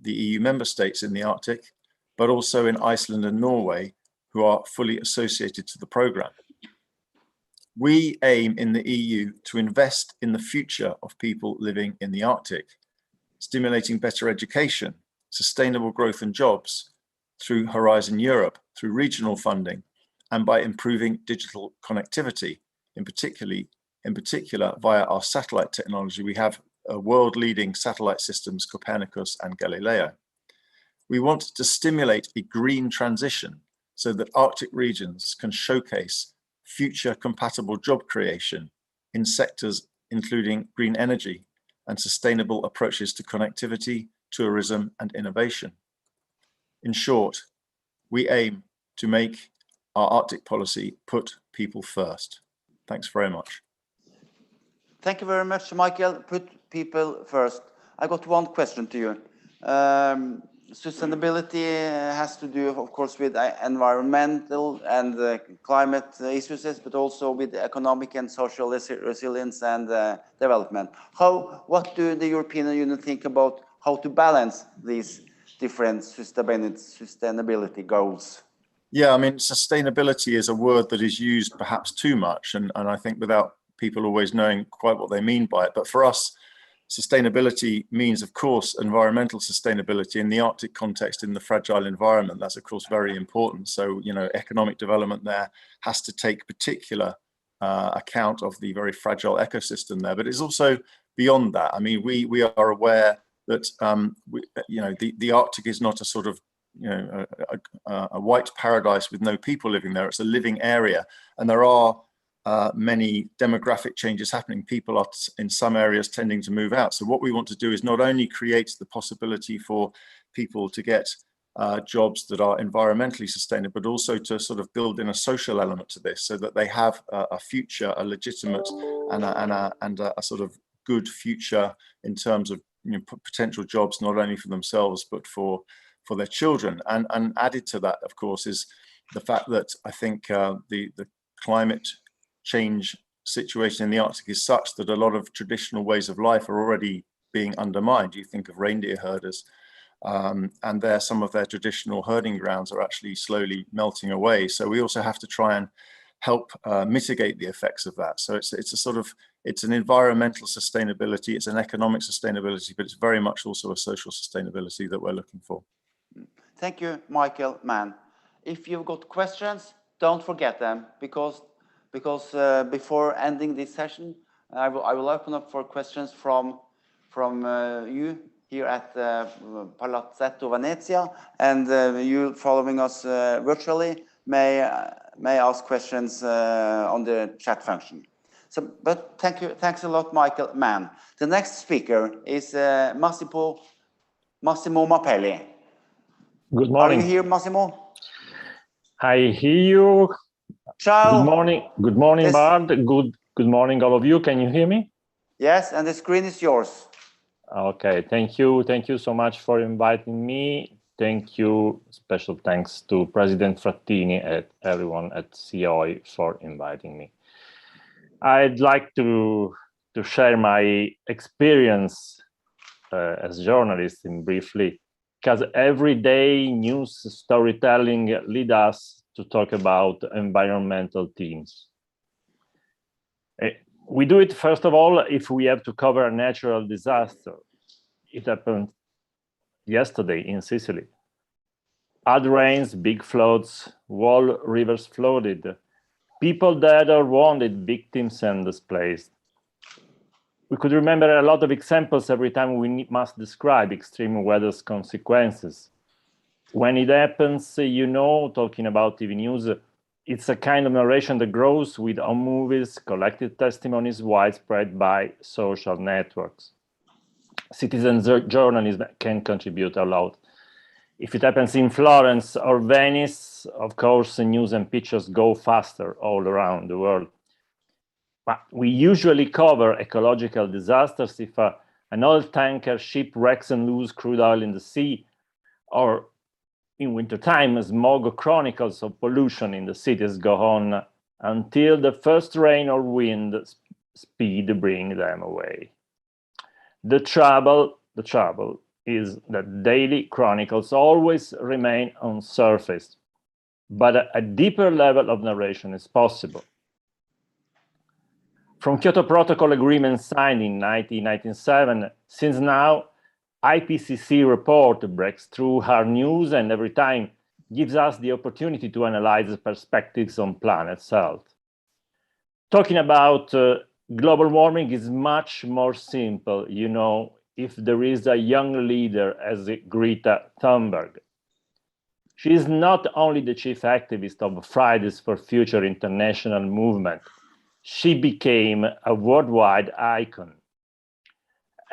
the EU member states in the Arctic, but also in Iceland and Norway, who are fully associated to the program. We aim in the EU to invest in the future of people living in the Arctic, stimulating better education, sustainable growth and jobs through Horizon Europe, through regional funding, and by improving digital connectivity, in particular via our satellite technology. We have world-leading satellite systems, Copernicus and Galileo. We want to stimulate a green transition so that Arctic regions can showcase future compatible job creation in sectors including green energy and sustainable approaches to connectivity, tourism, and innovation. In short, we aim to make our Arctic policy put people first. Thanks very much. Thank you very much, Michael. Put people first. I got one question to you. Sustainability has to do, of course, with environmental and climate issues, but also with economic and social resilience and development. What do the European Union think about how to balance these different sustainability goals? Yeah, I mean, sustainability is a word that is used perhaps too much, and I think without people always knowing quite what they mean by it. But for us, sustainability means, of course, environmental sustainability in the Arctic context, in the fragile environment. That's, of course, very important. So, you know, economic development there has to take particular account of the very fragile ecosystem there. But it's also beyond that. I mean, we are aware that, the Arctic is not a sort of, a white paradise with no people living there. It's a living area. And there are many demographic changes happening. People are in some areas tending to move out. So what we want to do is not only create the possibility for people to get jobs that are environmentally sustainable, but also to sort of build in a social element to this so that they have a future, a legitimate and a sort of good future in terms of potential jobs, not only for themselves, but for their children. And added to that, of course, is the fact that I think the climate change situation in the Arctic is such that a lot of traditional ways of life are already being undermined. You think of reindeer herders, and some of their traditional herding grounds are actually slowly melting away. So we also have to try and help mitigate the effects of that. So it's an environmental sustainability, it's an economic sustainability, but it's very much also a social sustainability that we're looking for. Thank you, Michael Mann. If you've got questions, don't forget them, because before ending this session, I will open up for questions from you here at Palazzetto Venezia, and you following us virtually may ask questions on the chat function. So, but thanks a lot, Michael Mann. The next speaker is Massimo Mappelli. Good morning. Are you here, Massimo? I hear you. Ciao. Good morning. Good morning, Bard. Good morning, all of you. Can you hear me? Yes, and the screen is yours. Okay, thank you. Thank you so much for inviting me. Thank you. Special thanks to President Frattini and everyone at COI for inviting me. I'd like to share my experience as a journalist briefly, because everyday news storytelling leads us to talk about environmental themes. We do it, first of all, if we have to cover a natural disaster. It happened yesterday in Sicily. Hard rains, big floods, whole rivers flooded. People dead or wounded, victims and displaced. We could remember a lot of examples every time we must describe extreme weather's consequences. When it happens, you know, talking about TV news, it's a kind of narration that grows with home movies, collected testimonies, widespread by social networks. Citizen journalism can contribute a lot. If it happens in Florence or Venice, of course, the news and pictures go faster all around the world. But we usually cover ecological disasters if an oil tanker ship wrecks and loses crude oil in the sea, or in wintertime, smog chronicles of pollution in the cities go on until the first rain or wind speed bring them away. The trouble is that daily chronicles always remain on surface, but a deeper level of narration is possible. From Kyoto Protocol Agreement signed in 1997, since now, IPCC report breaks through hard news and every time gives us the opportunity to analyze the perspectives on planet's health. Talking about global warming is much more simple, you know, if there is a young leader as Greta Thunberg. She is not only the chief activist of Fridays for Future international movement, she became a worldwide icon.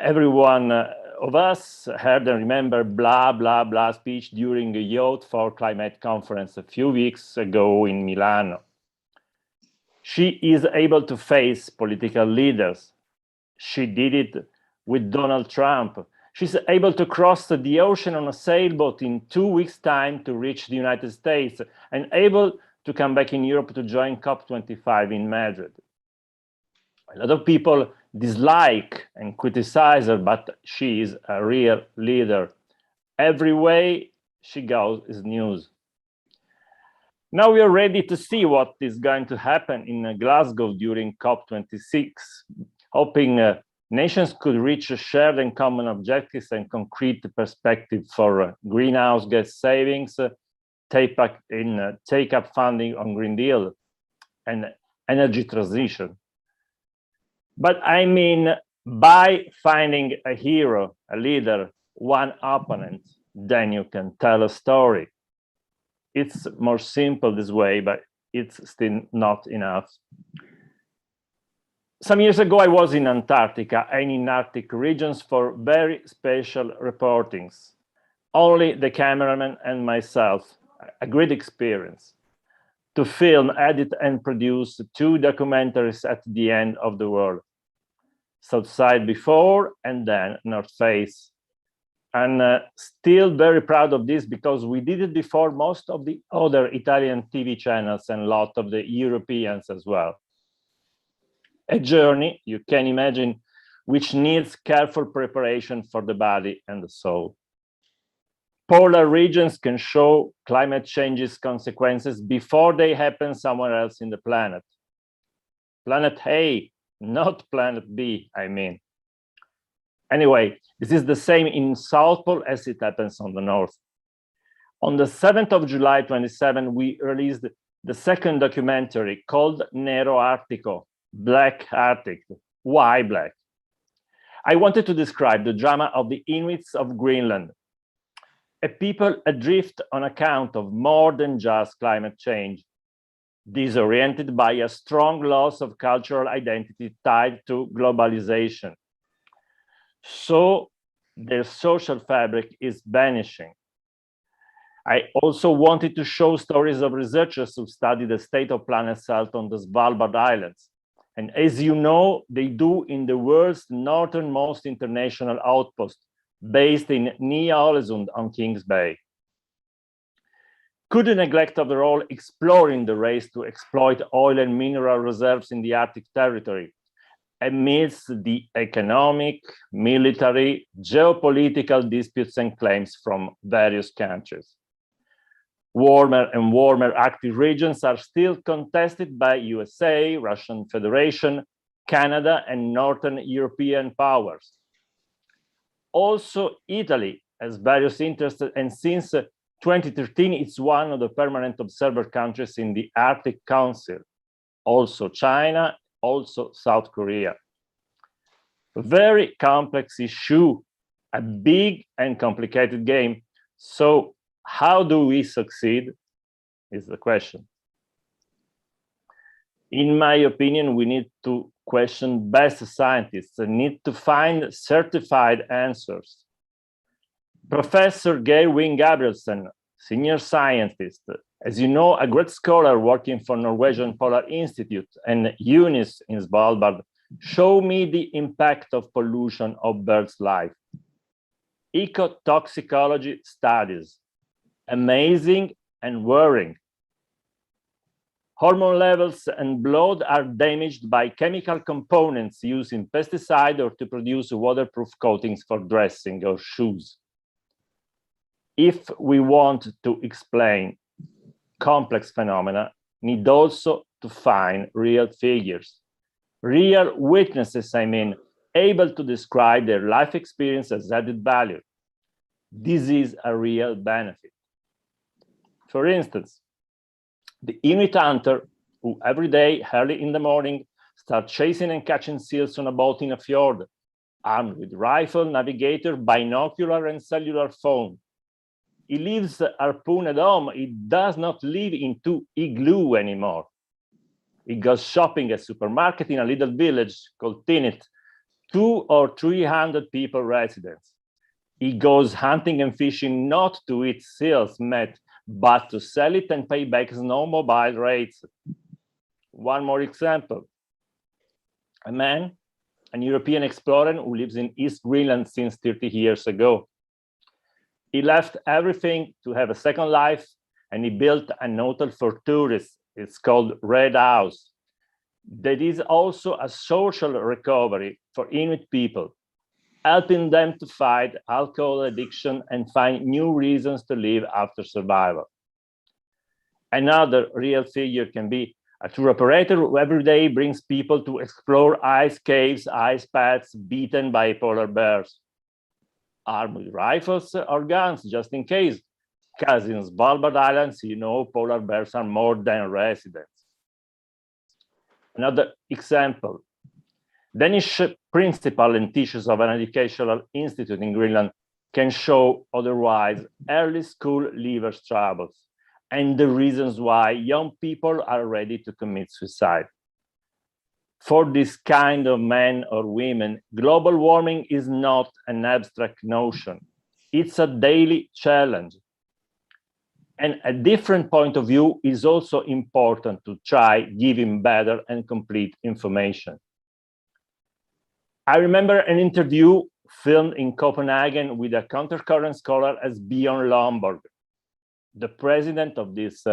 Everyone of us heard and remember blah, blah, blah speech during a Youth for Climate conference a few weeks ago in Milano. She is able to face political leaders. She did it with Donald Trump. She's able to cross the ocean on a sailboat in 2 weeks' time to reach the United States and able to come back in Europe to join COP25 in Madrid. A lot of people dislike and criticize her, but she is a real leader. Every way she goes is news. Now we are ready to see what is going to happen in Glasgow during COP26, hoping nations could reach shared and common objectives and concrete perspective for greenhouse gas savings, take up funding on Green Deal, and energy transition. But I mean, by finding a hero, a leader, one opponent, then you can tell a story. It's more simple this way, but it's still not enough. Some years ago, I was in Antarctica and in Arctic regions for very special reportings. Only the cameraman and myself, a great experience. To film, edit, and produce 2 documentaries at the end of the world. South Side before and then North Face. And still very proud of this because we did it before most of the other Italian TV channels and a lot of the Europeans as well. A journey, you can imagine, which needs careful preparation for the body and the soul. Polar regions can show climate change's consequences before they happen somewhere else in the planet. Planet A, not Planet B, I mean. Anyway, this is the same in South Pole as it happens on the North. On the 7th of July 27, we released the second documentary called Nero Artico, Black Arctic. Why black? I wanted to describe the drama of the Inuits of Greenland, a people adrift on account of more than just climate change, disoriented by a strong loss of cultural identity tied to globalization. So their social fabric is vanishing. I also wanted to show stories of researchers who study the state of planet health on the Svalbard Islands. And as you know, they do in the world's northernmost international outpost, based in Ny-Ålesund on Kings Bay. Could the neglect of the role exploring the race to exploit oil and mineral reserves in the Arctic territory amidst the economic, military, geopolitical disputes and claims from various countries? Warmer and warmer Arctic regions are still contested by USA, Russian Federation, Canada, and Northern European powers. Also, Italy has various interests, and since 2013, it's one of the permanent observer countries in the Arctic Council. Also China, also South Korea. A very complex issue, a big and complicated game. So how do we succeed is the question. In my opinion, we need to question best scientists and need to find certified answers. Professor Geir Gabrielsen, senior scientist, as you know, a great scholar working for Norwegian Polar Institute and UNIS in Svalbard, show me the impact of pollution of birds' life. Ecotoxicology studies, amazing and worrying. Hormone levels and blood are damaged by chemical components used in pesticide or to produce waterproof coatings for dressing or shoes. If we want to explain complex phenomena, need also to find real figures, real witnesses, I mean, able to describe their life experience as added value. This is a real benefit. For instance, the Inuit hunter who every day, early in the morning, start chasing and catching seals on a boat in a fjord, armed with rifle, navigator, binocular, and cellular phone. He leaves the harpoon at home. He does not live into igloo anymore. He goes shopping at a supermarket in a little village called Tinit, 200 or 300 people residents. He goes hunting and fishing not to eat seals meat, but to sell it and pay back snowmobile rates. One more example. A man, an European explorer who lives in East Greenland since 30 years ago. He left everything to have a second life, and he built an hotel for tourists. It's called Red House. That is also a social recovery for Inuit people, helping them to fight alcohol addiction and find new reasons to live after survival. Another real figure can be a tour operator who every day brings people to explore ice caves, ice paths beaten by polar bears, armed with rifles or guns, just in case, because in Svalbard Islands, you know, polar bears are more than residents. Another example, Danish principal and teachers of an educational institute in Greenland can show otherwise early school leavers troubles and the reasons why young people are ready to commit suicide. For this kind of men or women, global warming is not an abstract notion. It's a daily challenge. And a different point of view is also important to try giving better and complete information. I remember an interview filmed in Copenhagen with a countercurrent scholar as Bjørn Lomborg, the president of this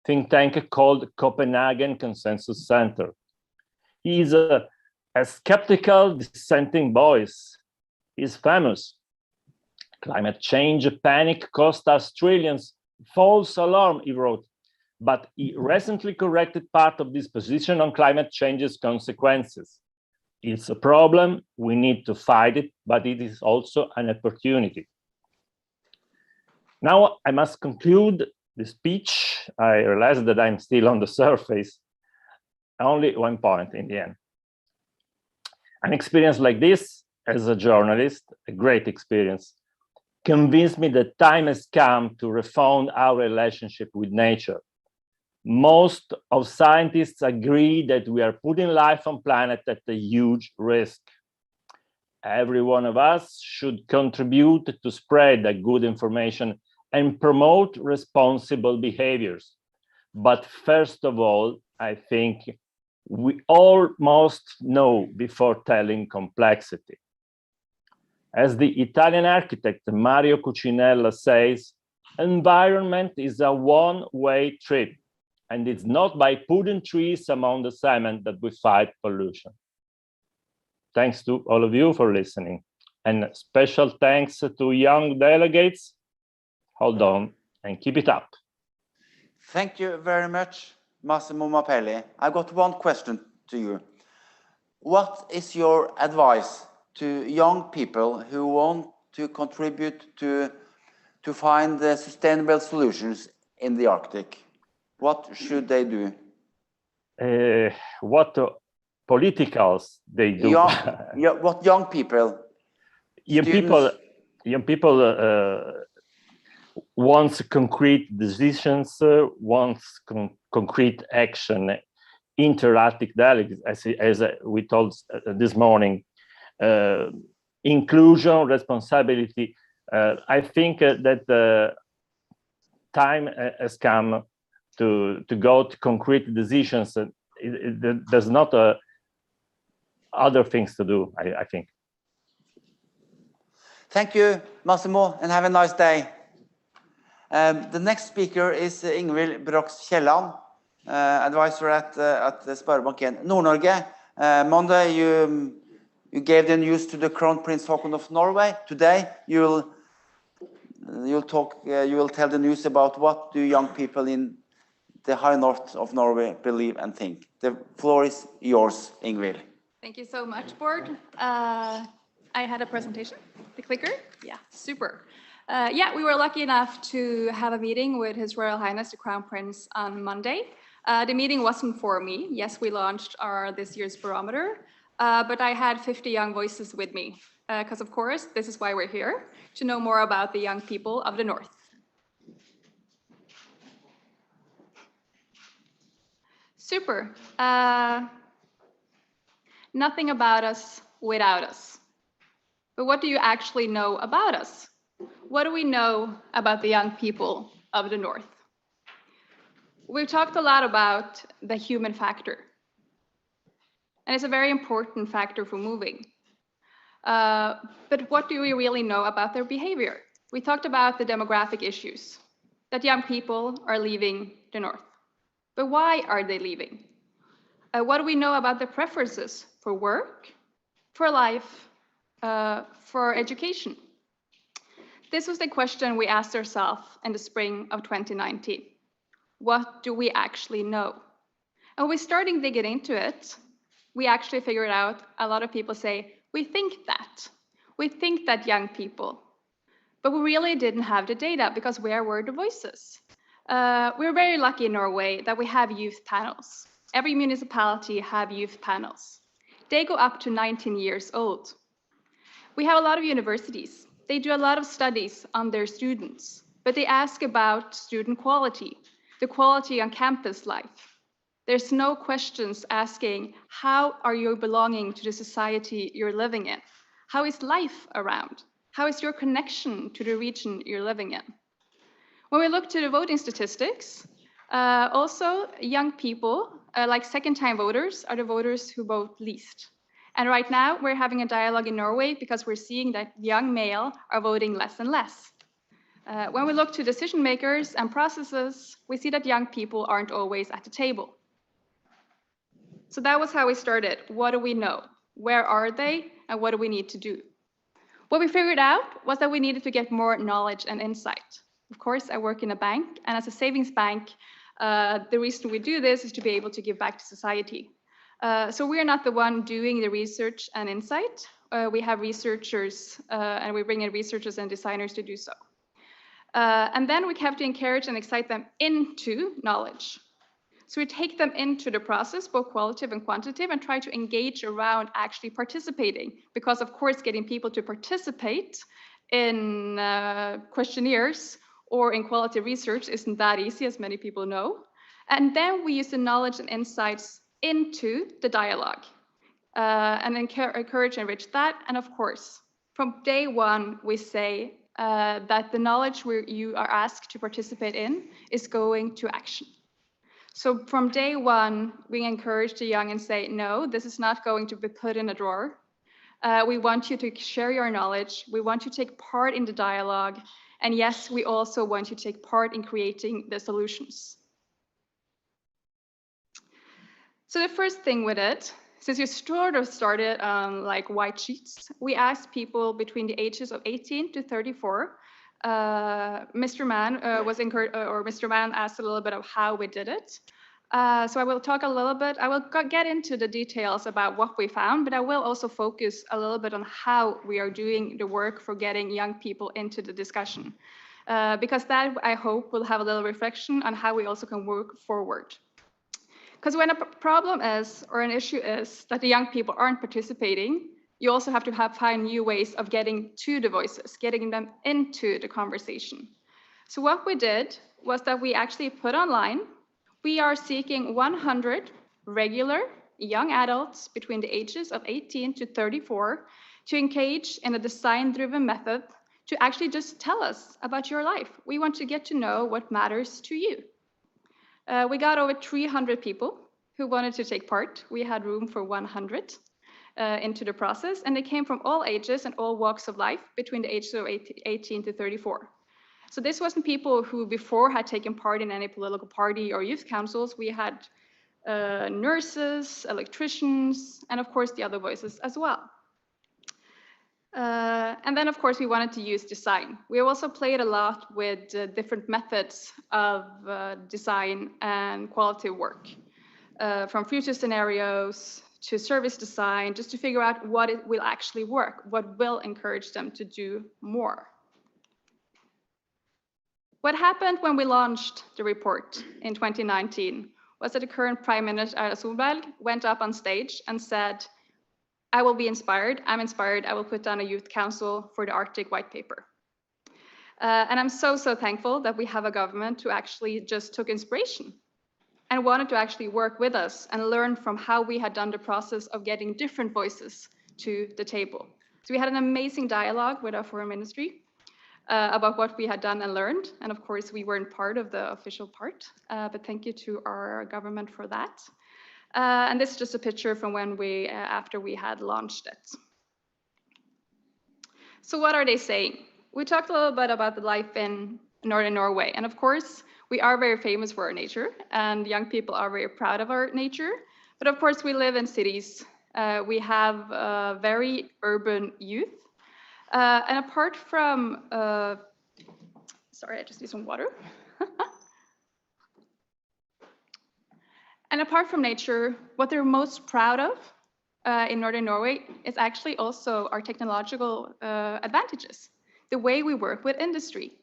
think tank called Copenhagen Consensus Center. He is a skeptical, dissenting voice. He's famous. Climate change panic cost Australians false alarm, he wrote, but he recently corrected part of this position on climate change's consequences. It's a problem, we need to fight it, but it is also an opportunity. Now I must conclude the speech. I realize that I'm still on the surface. Only one point in the end. An experience like this, as a journalist, a great experience, convinced me that time has come to refound our relationship with nature. Most of scientists agree that we are putting life on planet at a huge risk. Every one of us should contribute to spread the good information and promote responsible behaviors. But first of all, I think we all must know before telling complexity. As the Italian architect Mario Cucinella says, environment is a one-way trip, and it's not by putting trees among the cement that we fight pollution. Thanks to all of you for listening, and special thanks to young delegates. Hold on and keep it up. Thank you very much, Massimo Mappelli. I've got one question to you. what is your advice to young people who want to contribute to find the sustainable solutions in the Arctic? What should they do? What politicals they do? What young people? Young people wants concrete decisions, wants concrete action, interactive dialogue, as we told this morning, inclusion, responsibility. I think that the time has come to go to concrete decisions. There's not other things to do, I think. Thank you, Massimo, and have a nice day. The next speaker is Ingvild Brox Kielland, advisor at Sparebank 1 Nord-Norge. Monday, you gave the news to the Crown Prince Haakon of Norway. Today, you will tell the news about what do young people in the high north of Norway believe and think. The floor is yours, Ingvild. Thank you so much, Bård. I had a presentation. The clicker? Yeah, super. Yeah, we were lucky enough to have a meeting with His Royal Highness the Crown Prince on Monday. The meeting wasn't for me. Yes, we launched this year's barometer, but I had 50 young voices with me because, of course, this is why we're here, to know more about the young people of the North. Super. Nothing about us without us. But what do you actually know about us? What do we know about the young people of the North? We've talked a lot about the human factor. And it's a very important factor for moving. But what do we really know about their behavior? We talked about the demographic issues, that young people are leaving the North. But why are they leaving? What do we know about their preferences for work, for life, for education? This was the question we asked ourselves in the spring of 2019. What do we actually know? And when we started digging into it, we actually figured out a lot of people say, we think that young people, but we really didn't have the data because where were the voices? We're very lucky in Norway that we have youth panels. Every municipality have youth panels. They go up to 19 years old. We have a lot of universities. They do a lot of studies on their students, but they ask about student quality, the quality on campus life. There's no questions asking, how are you belonging to the society you're living in? How is life around? How is your connection to the region you're living in? When we look to the voting statistics, also young people, like second-time voters, are the voters who vote least. And right now, we're having a dialogue in Norway because we're seeing that young male are voting less and less. When we look to decision makers and processes, we see that young people aren't always at the table. So that was how we started. What do we know? Where are they? And what do we need to do? What we figured out was that we needed to get more knowledge and insight. Of course, I work in a bank, and as a savings bank, the reason we do this is to be able to give back to society. So we are not the one doing the research and insight. We have researchers, and we bring in researchers and designers to do so. And then we have to encourage and excite them into knowledge. So we take them into the process, both qualitative and quantitative, and try to engage around actually participating. Because of course, getting people to participate in questionnaires or in qualitative research isn't that easy, as many people know. And then we use the knowledge and insights into the dialogue and encourage and enrich that. And of course, from day one, we say that the knowledge you are asked to participate in is going to action. So from day one, we encourage the young and say, no, this is not going to be put in a drawer. We want you to share your knowledge. We want you to take part in the dialogue. And yes, we also want you to take part in creating the solutions. So the first thing with it, since you sort of started on like white sheets, we asked people between the ages of 18 to 34. Mr. Mann was encouraged, or Mr. Mann asked a little bit of how we did it. So I will talk a little bit, I will get into the details about what we found, but I will also focus a little bit on how we are doing the work for getting young people into the discussion. Because that, I hope, will have a little reflection on how we also can work forward. Because when a problem is, or an issue is, that the young people aren't participating, you also have to find new ways of getting to the voices, getting them into the conversation. So what we did was that we actually put online, we are seeking 100 regular young adults between the ages of 18 to 34 to engage in a design-driven method to actually just tell us about your life. We want to get to know what matters to you. We got over 300 people who wanted to take part. We had room for 100 into the process, and they came from all ages and all walks of life between the ages of 18 to 34. So this wasn't people who before had taken part in any political party or youth councils. We had nurses, electricians, and of course the other voices as well. And then of course we wanted to use design. We also played a lot with different methods of design and quality work, from future scenarios to service design, just to figure out what it will actually work, what will encourage them to do more. What happened when we launched the report in 2019 was that the current Prime Minister Erna Solberg went up on stage and said, I will be inspired, I'm inspired, I will put down a youth council for the Arctic White Paper. And I'm so thankful that we have a government who actually just took inspiration and wanted to actually work with us and learn from how we had done the process of getting different voices to the table. So we had an amazing dialogue with our foreign ministry about what we had done and learned. And of course, we weren't part of the official part, but thank you to our government for that. And this is just a picture from when we, after we had launched it. So what are they saying? We talked a little bit about the life in Northern Norway. And of course, we are very famous for our nature, and young people are very proud of our nature. But of course, we live in cities. We have very urban youth. And apart from, sorry, I just need some water. And apart from nature, what they're most proud of in Northern Norway is actually also our technological advantages, the way we work with industry.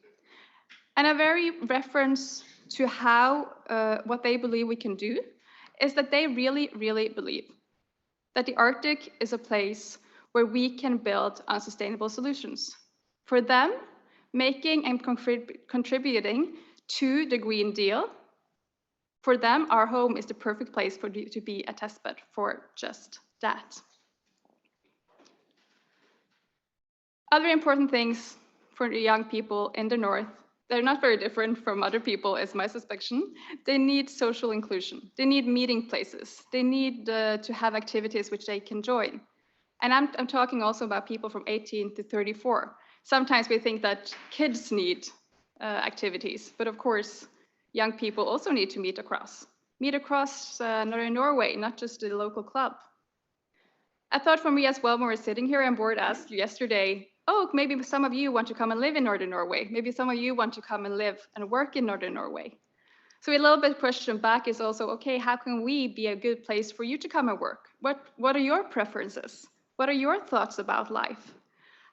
And a very reference to how, what they believe we can do is that they really believe that the Arctic is a place where we can build on sustainable solutions. For them, making and contributing to the Green Deal, for them, our home is the perfect place to be a testbed for just that. Other important things for the young people in the North, they're not very different from other people, is my suspicion. They need social inclusion. They need meeting places. They need to have activities which they can join. And I'm talking also about people from 18 to 34. Sometimes we think that kids need activities, but of course, young people also need to meet across Northern Norway, not just the local club. I thought for me as well, when we're sitting here, and Board asked you yesterday, oh, maybe some of you want to come and live in Northern Norway. Maybe some of you want to come and live and work in Northern Norway. So a little bit question back is also, okay, how can we be a good place for you to come and work? What are your preferences? What are your thoughts about life?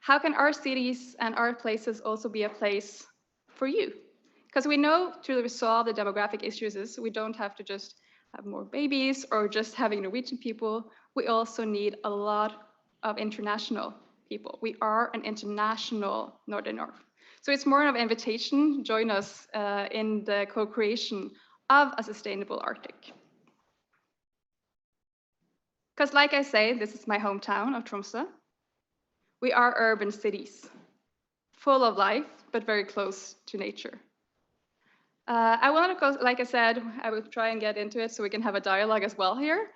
How can our cities and our places also be a place for you? Because we know to resolve the demographic issues is we don't have to just have more babies or just having Norwegian people. We also need a lot of international people. We are an international Northern North. So it's more of an invitation, join us in the co-creation of a sustainable Arctic. Because like I say, this is my hometown of Tromsø. We are urban cities, full of life, but very close to nature. I want to go, like I said, I will try and get into it so we can have a dialogue as well here.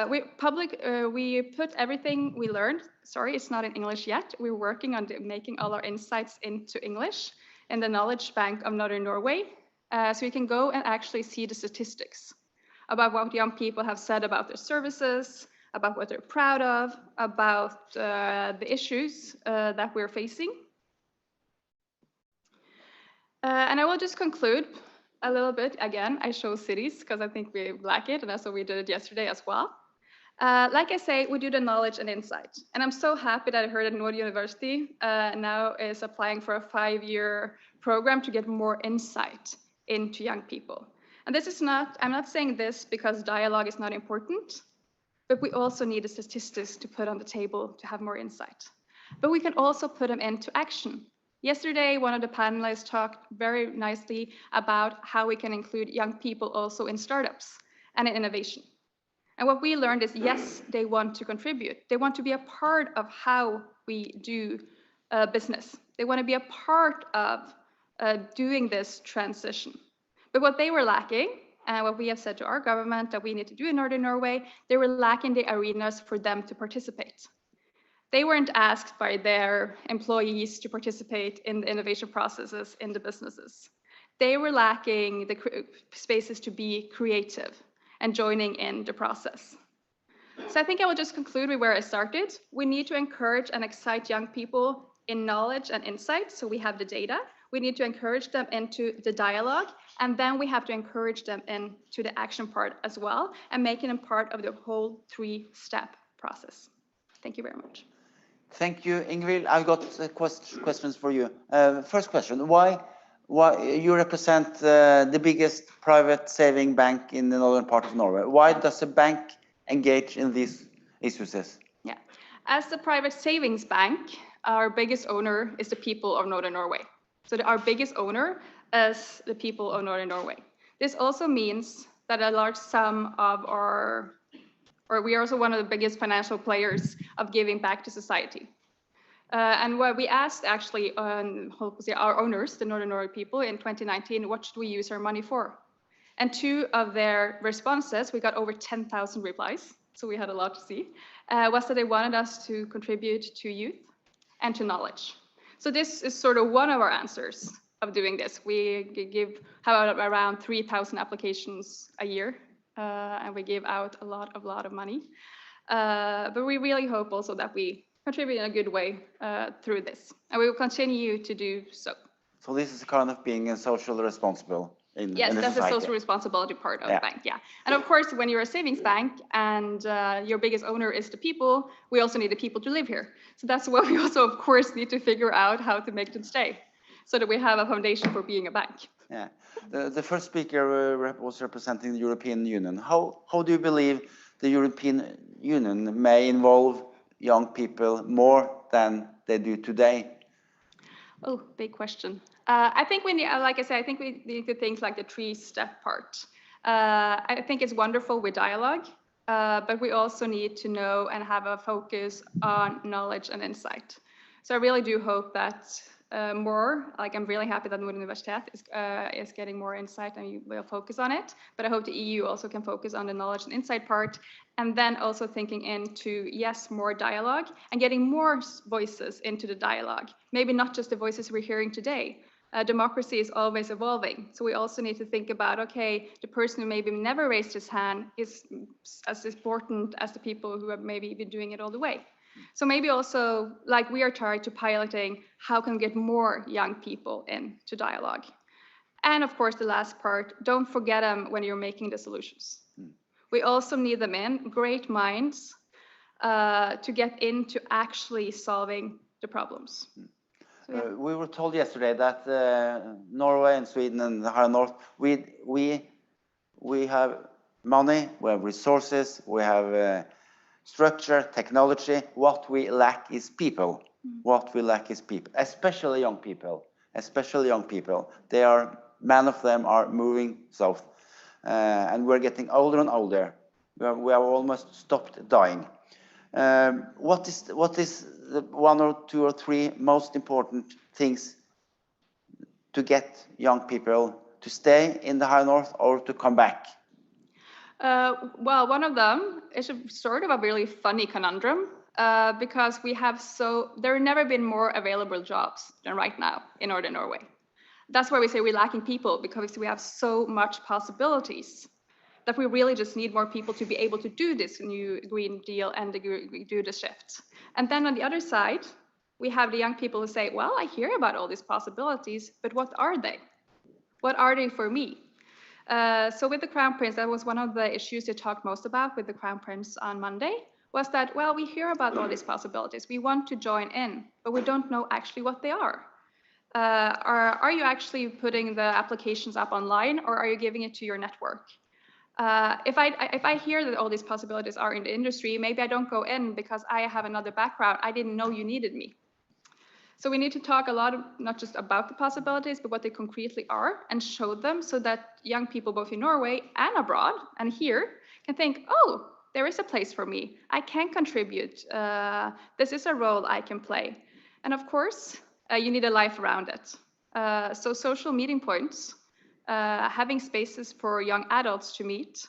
We put everything we learned, sorry, it's not in English yet. We're working on making all our insights into English in the Knowledge Bank of Northern Norway. So you can go and actually see the statistics about what young people have said about their services, about what they're proud of, about the issues that we're facing. And I will just conclude a little bit. Again, I show cities because I think we lack it, and that's what we did yesterday as well. Like I say, we do the knowledge and insight. And I'm so happy that I heard that Nord University now is applying for a 5-year program to get more insight into young people. And this is not, I'm not saying this because dialogue is not important, but we also need the statistics to put on the table to have more insight. But we can also put them into action. Yesterday, one of the panelists talked very nicely about how we can include young people also in startups and in innovation. And what we learned is, yes, they want to contribute. They want to be a part of how we do business. They want to be a part of doing this transition. But what they were lacking, and what we have said to our government that we need to do in Northern Norway, they were lacking the arenas for them to participate. They weren't asked by their employees to participate in the innovation processes in the businesses. They were lacking the spaces to be creative and joining in the process. So I think I will just conclude with where I started. We need to encourage and excite young people in knowledge and insight, so we have the data. We need to encourage them into the dialogue, and then we have to encourage them into the action part as well, and making them part of the whole 3-step process. Thank you very much. Thank you, Ingvild. I've got questions for you. First question, why you represent the biggest private saving bank in the northern part of Norway? Why does a bank engage in these issues? Yeah, as the private savings bank, our biggest owner is the people of Northern Norway. So our biggest owner is the people of Northern Norway. This also means that a large sum of we are also one of the biggest financial players of giving back to society. And what we asked actually our owners, the Northern Norway people, in 2019, what should we use our money for? And 2 of their responses, we got over 10,000 replies, so we had a lot to see, was that they wanted us to contribute to youth and to knowledge. So this is sort of one of our answers of doing this. We have around 3,000 applications a year, and we give out a lot of money. But we really hope also that we contribute in a good way through this, and we will continue to do so. So this is kind of being a social responsible in yes, the that's society. the social responsibility part of the bank, yeah. And of course, when you're a savings bank and your biggest owner is the people, we also need the people to live here. So that's why we also, of course, need to figure out how to make them stay, so that we have a foundation for being a bank. Yeah, the first speaker was representing the European Union. How do you believe the European Union may involve young people more than they do today? Oh, big question. I think we need, like I said, I think we need to think like the 3-step part. I think it's wonderful with dialogue, but we also need to know and have a focus on knowledge and insight. So I really do hope that I'm really happy that Nord Universitet is getting more insight and will focus on it, but I hope the EU also can focus on the knowledge and insight part, and then also thinking into, yes, more dialogue and getting more voices into the dialogue. Maybe not just the voices we're hearing today. Democracy is always evolving, so we also need to think about, okay, the person who maybe never raised his hand is as important as the people who have maybe been doing it all the way. So maybe also, like we are trying to piloting, how can we get more young people into dialogue? And of course, the last part, don't forget them when you're making the solutions. We also need them in, great minds, to get into actually solving the problems. So, yeah. We were told yesterday that Norway and Sweden and the higher north, we have money, we have resources, we have structure, technology. What we lack is people. What we lack is people, especially young people. Especially young people. Many of them are moving south, and we're getting older and older. We have almost stopped dying. What is the 1 or 2 or 3 most important things to get young people to stay in the high north or to come back? Well, one of them is sort of a really funny conundrum, because there have never been more available jobs than right now in Northern Norway. That's why we say we're lacking people, because we have so much possibilities that we really just need more people to be able to do this new Green Deal and do the shift. And then on the other side, we have the young people who say, well, I hear about all these possibilities, but what are they? What are they for me? So with the Crown Prince, that was one of the issues they talked most about with the Crown Prince on Monday, was that, well, we hear about all these possibilities. We want to join in, but we don't know actually what they are. Are you actually putting the applications up online, or are you giving it to your network? If I hear that all these possibilities are in the industry, maybe I don't go in because I have another background. I didn't know you needed me. So we need to talk a lot, not just about the possibilities, but what they concretely are, and show them so that young people, both in Norway and abroad and here, can think, oh, there is a place for me. I can contribute. This is a role I can play. And of course, you need a life around it. So social meeting points, having spaces for young adults to meet.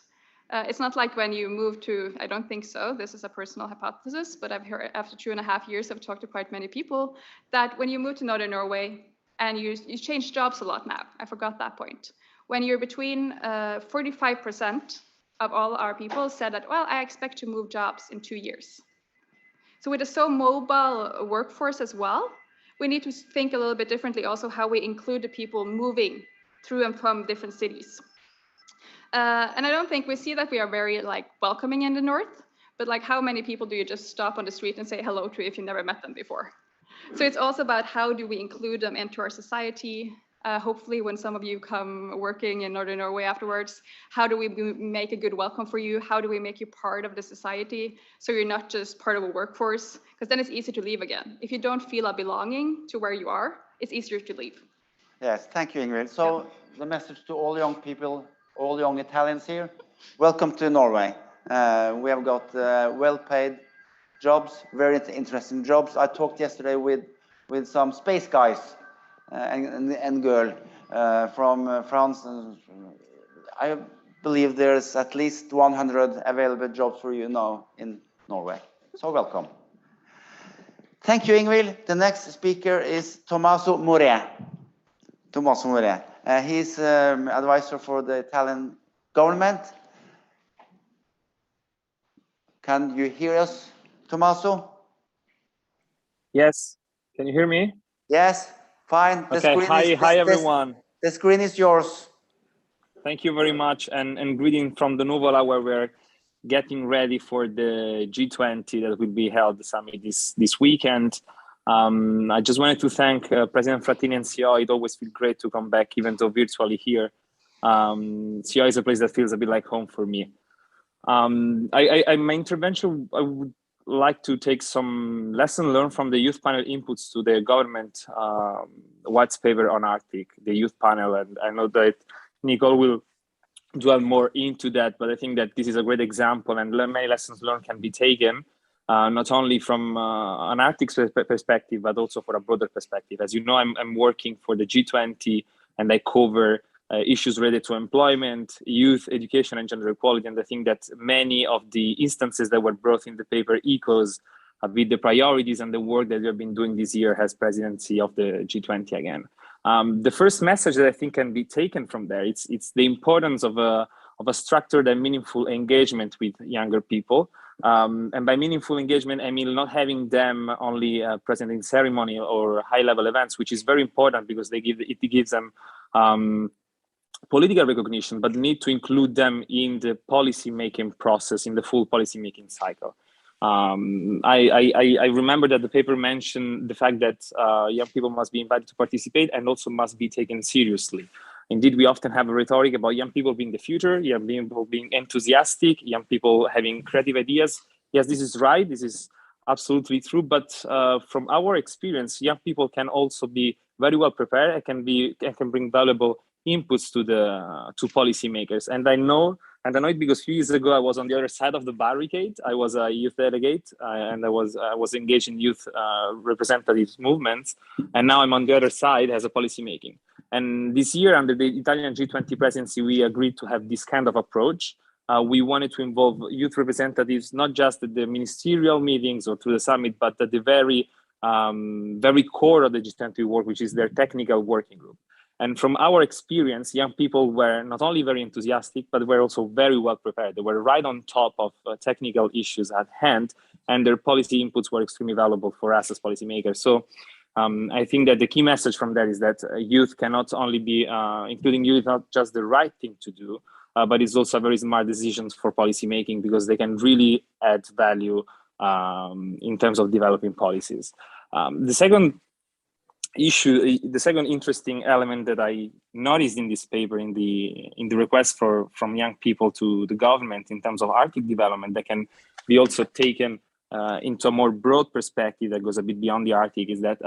It's not like when you move to, I don't think so, this is a personal hypothesis, but I've heard after 2.5 years, I've talked to quite many people, that when you move to Northern Norway, and you change jobs a lot now, I forgot that point. When you're between 45% of all our people said that, well, I expect to move jobs in 2 years. So with a so mobile workforce as well, we need to think a little bit differently also how we include the people moving through and from different cities. And I don't think we see that we are very welcoming in the north, but how many people do you just stop on the street and say hello to if you never met them before? So it's also about how do we include them into our society. Hopefully when some of you come working in Northern Norway afterwards, how do we make a good welcome for you? How do we make you part of the society so you're not just part of a workforce? Because then it's easy to leave again. If you don't feel a belonging to where you are, it's easier to leave. Yes, thank you, Ingrid. So the message to all young people, all young Italians here, welcome to Norway. We have got well-paid jobs, very interesting jobs. I talked yesterday with some space guys and girl from France. And I believe there's at least 100 available jobs for you now in Norway. So welcome. Thank you, Ingrid. The next speaker is Tommaso More. Tommaso More. He's advisor for the Italian government. Can you hear us, Tommaso? Yes. Can you hear me? Yes, fine. Okay. Hi, everyone. The screen is yours. Thank you very much, and greeting from the Nuvola, where we're getting ready for the G20 that will be held the summit this weekend. I just wanted to thank President Frattini and CIO. It always feels great to come back, even though virtually here. CIO is a place that feels a bit like home for me. My intervention, I would like to take some lesson learned from the youth panel inputs to the government white paper on Arctic, the youth panel, and I know that Nicole will dwell more into that, but I think that this is a great example, and many lessons learned can be taken, not only from an Arctic perspective, but also for a broader perspective. As you know, I'm working for the G20, and I cover issues related to employment, youth, education, and gender equality. And I think that many of the instances that were brought in the paper echoes with the priorities and the work that we have been doing this year as presidency of the G20 again. The first message that I think can be taken from there, it's the importance of a structured and meaningful engagement with younger people. And by meaningful engagement, I mean not having them only present in ceremony or high-level events, which is very important because it gives them political recognition, but need to include them in the policy-making process, in the full policy-making cycle. I remember that the paper mentioned the fact that young people must be invited to participate and also must be taken seriously. Indeed, we often have a rhetoric about young people being the future, young people being enthusiastic, young people having creative ideas. Yes, this is right. This is absolutely true. But from our experience, young people can also be very well prepared and can bring valuable inputs to policymakers. And I know it because a few years ago I was on the other side of the barricade. I was a youth delegate and I was engaged in youth representative movements. And now I'm on the other side as a policymaking. And this year, under the Italian G20 presidency, we agreed to have this kind of approach. We wanted to involve youth representatives, not just at the ministerial meetings or through the summit, but at the very core of the G20 work, which is their technical working group. And from our experience, young people were not only very enthusiastic, but were also very well prepared. They were right on top of technical issues at hand, and their policy inputs were extremely valuable for us as policymakers. So I think that the key message from that is that youth cannot only be, including youth, not just the right thing to do, but it's also very smart decisions for policy making, because they can really add value in terms of developing policies. The second interesting element that I noticed in this paper, in the request from young people to the government in terms of Arctic development, that can be also taken into a more broad perspective that goes a bit beyond the Arctic, is that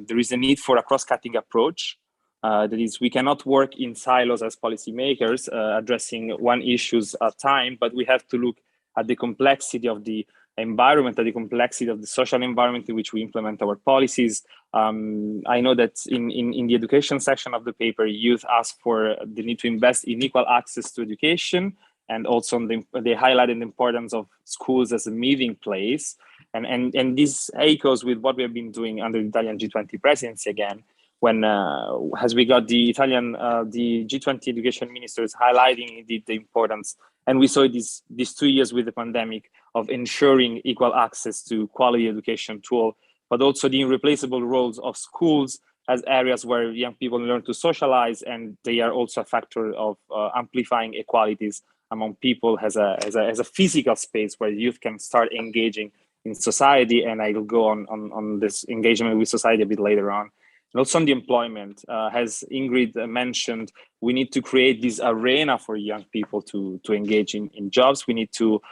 there is a need for a cross-cutting approach. That is, we cannot work in silos as policymakers, addressing one issue at a time, but we have to look at the complexity of the environment, at the complexity of the social environment in which we implement our policies. I know that in the education section of the paper, youth ask for the need to invest in equal access to education, and also they highlighted the importance of schools as a meeting place. And this echoes with what we have been doing under the Italian G20 presidency again, when as we got the Italian, the G20 education ministers highlighting indeed the importance. And we saw these 2 years with the pandemic of ensuring equal access to quality education tool, but also the irreplaceable roles of schools as areas where young people learn to socialize, and they are also a factor of amplifying inequalities among people as a physical space where youth can start engaging in society. And I will go on this engagement with society a bit later on. And also on the employment, as Ingrid mentioned, we need to create this arena for young people to engage in jobs. We need to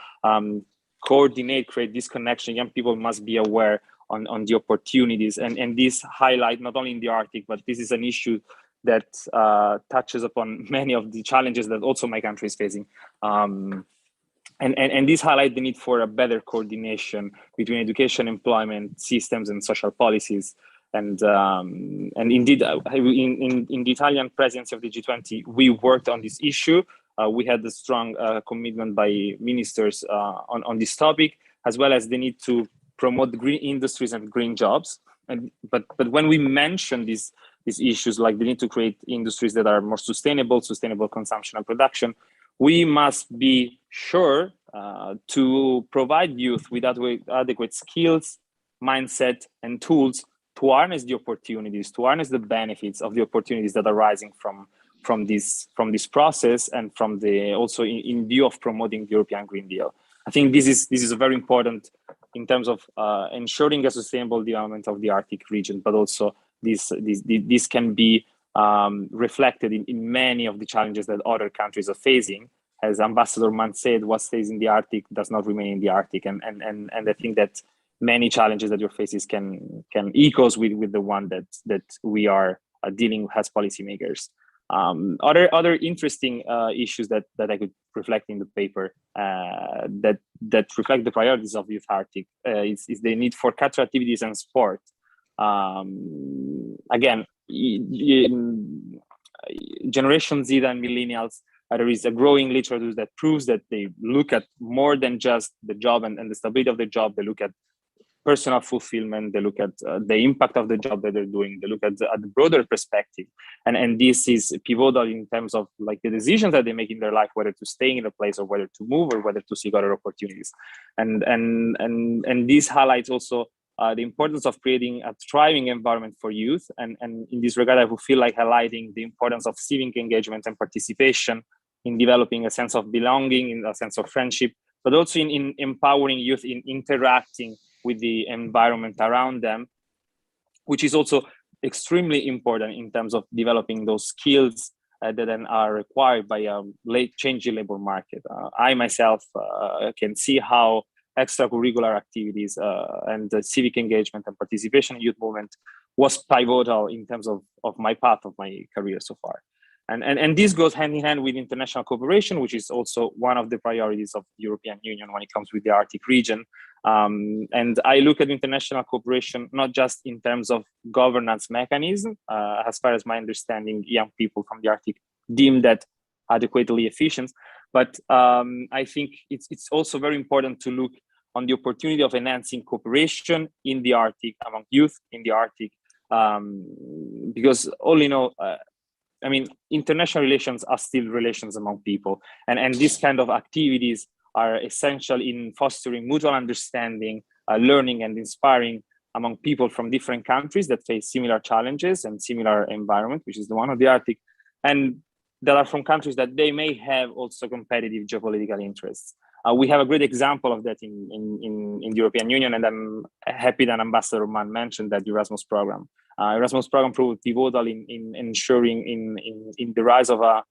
coordinate, create this connection. Young people must be aware on the opportunities. And this highlight not only in the Arctic, but this is an issue that touches upon many of the challenges that also my country is facing. And this highlight the need for a better coordination between education, employment systems, and social policies. And indeed, in the Italian presidency of the G20, we worked on this issue. We had a strong commitment by ministers on this topic, as well as the need to promote green industries and green jobs. But when we mention these issues, like the need to create industries that are more sustainable consumption and production, we must be sure to provide youth with adequate skills, mindset, and tools to harness the opportunities, to harness the benefits of the opportunities that are arising from this process, and from the also in view of promoting the European Green Deal. I think this is very important in terms of ensuring a sustainable development of the Arctic region, but also this can be reflected in many of the challenges that other countries are facing. As Ambassador Mann said, what stays in the Arctic does not remain in the Arctic, and I think that many challenges that your faces can echoes with the one that we are dealing with as policymakers. Other interesting issues that I could reflect in the paper that reflect the priorities of Youth Arctic is the need for cultural activities and sport. Again, Generation Z and millennials, there is a growing literature that proves that they look at more than just the job and the stability of the job. They look at personal fulfillment, they look at the impact of the job that they're doing, they look at the broader perspective. And this is pivotal in terms of like the decisions that they make in their life, whether to stay in a place or whether to move or whether to seek other opportunities. And this highlights also the importance of creating a thriving environment for youth. And in this regard, I would feel like highlighting the importance of civic engagement and participation in developing a sense of belonging, in a sense of friendship, but also in empowering youth in interacting with the environment around them, which is also extremely important in terms of developing those skills that then are required by a changing labor market. I myself can see how extracurricular activities and civic engagement and participation in youth movement was pivotal in terms of my path of my career so far. And this goes hand in hand with international cooperation, which is also one of the priorities of the European Union when it comes with the Arctic region. And I look at international cooperation not just in terms of governance mechanism, as far as my understanding, young people from the Arctic deem that adequately efficient, but I think it's also very important to look on the opportunity of enhancing cooperation in the Arctic among youth in the Arctic, because all in all, I mean, international relations are still relations among people, and these kind of activities are essential in fostering mutual understanding, learning, and inspiring among people from different countries that face similar challenges and similar environment, which is the one of the Arctic, and that are from countries that they may have also competitive geopolitical interests. We have a great example of that in the European Union, and I'm happy that Ambassador Mann mentioned that Erasmus program. Erasmus program proved pivotal in ensuring in the rise of a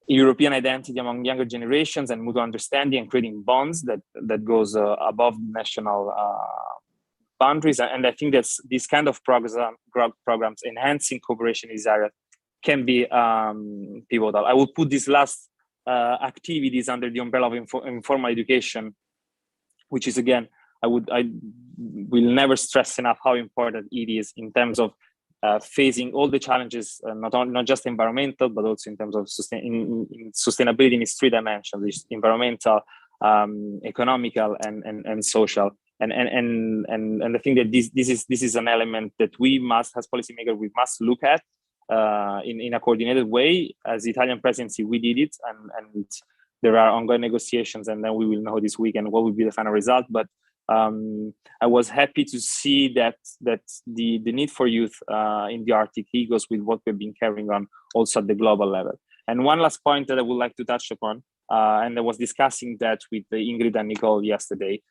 European identity among younger generations and mutual understanding and creating bonds that goes above national boundaries. And I think that these kind of programs enhancing cooperation in this area can be pivotal. I will put these last activities under the umbrella of informal education, which is, again, I will never stress enough how important it is in terms of facing all the challenges, not just environmental, but also in terms of sustainability in its three dimensions: environmental, economical, and social. And I think that this is an element that we must, as policymakers, we must look at in a coordinated way. As the Italian presidency, we did it, and there are ongoing negotiations, and then we will know this weekend what will be the final result. But I was happy to see that the need for youth in the Arctic goes with what we've been carrying on also at the global level. And one last point that I would like to touch upon, and I was discussing that with Ingrid and Nicole yesterday,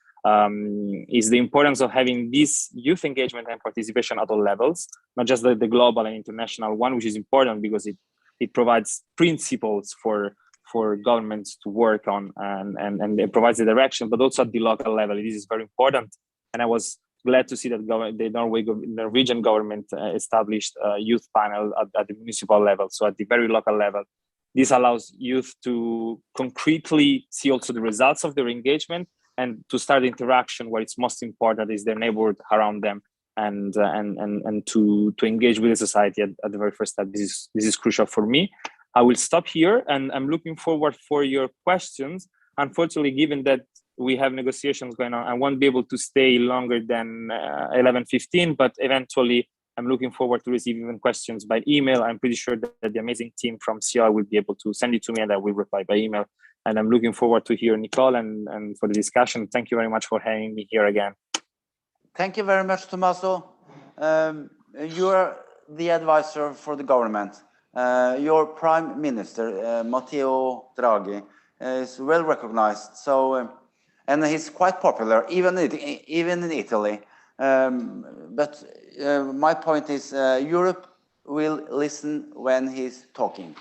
is the importance of having this youth engagement and participation at all levels, not just the global and international one, which is important because it provides principles for governments to work on and it provides the direction, but also at the local level. This is very important. And I was glad to see that the Norwegian government established a youth panel at the municipal level, so at the very local level. This allows youth to concretely see also the results of their engagement and to start interaction where it's most important is their neighborhood around them, and to engage with the society at the very first step. This is crucial for me. I will stop here, and I'm looking forward for your questions. Unfortunately, given that we have negotiations going on, I won't be able to stay longer than 11:15, but eventually I'm looking forward to receiving questions by email. I'm pretty sure that the amazing team from CI will be able to send it to me, and I will reply by email. And I'm looking forward to hear Nicole and for the discussion. Thank you very much for having me here again. Thank you very much, Tommaso. You're the advisor for the government. Your Prime Minister, Matteo Draghi, is well recognized. So, and he's quite popular, even in Italy. But my point is, Europe will listen when he's talking.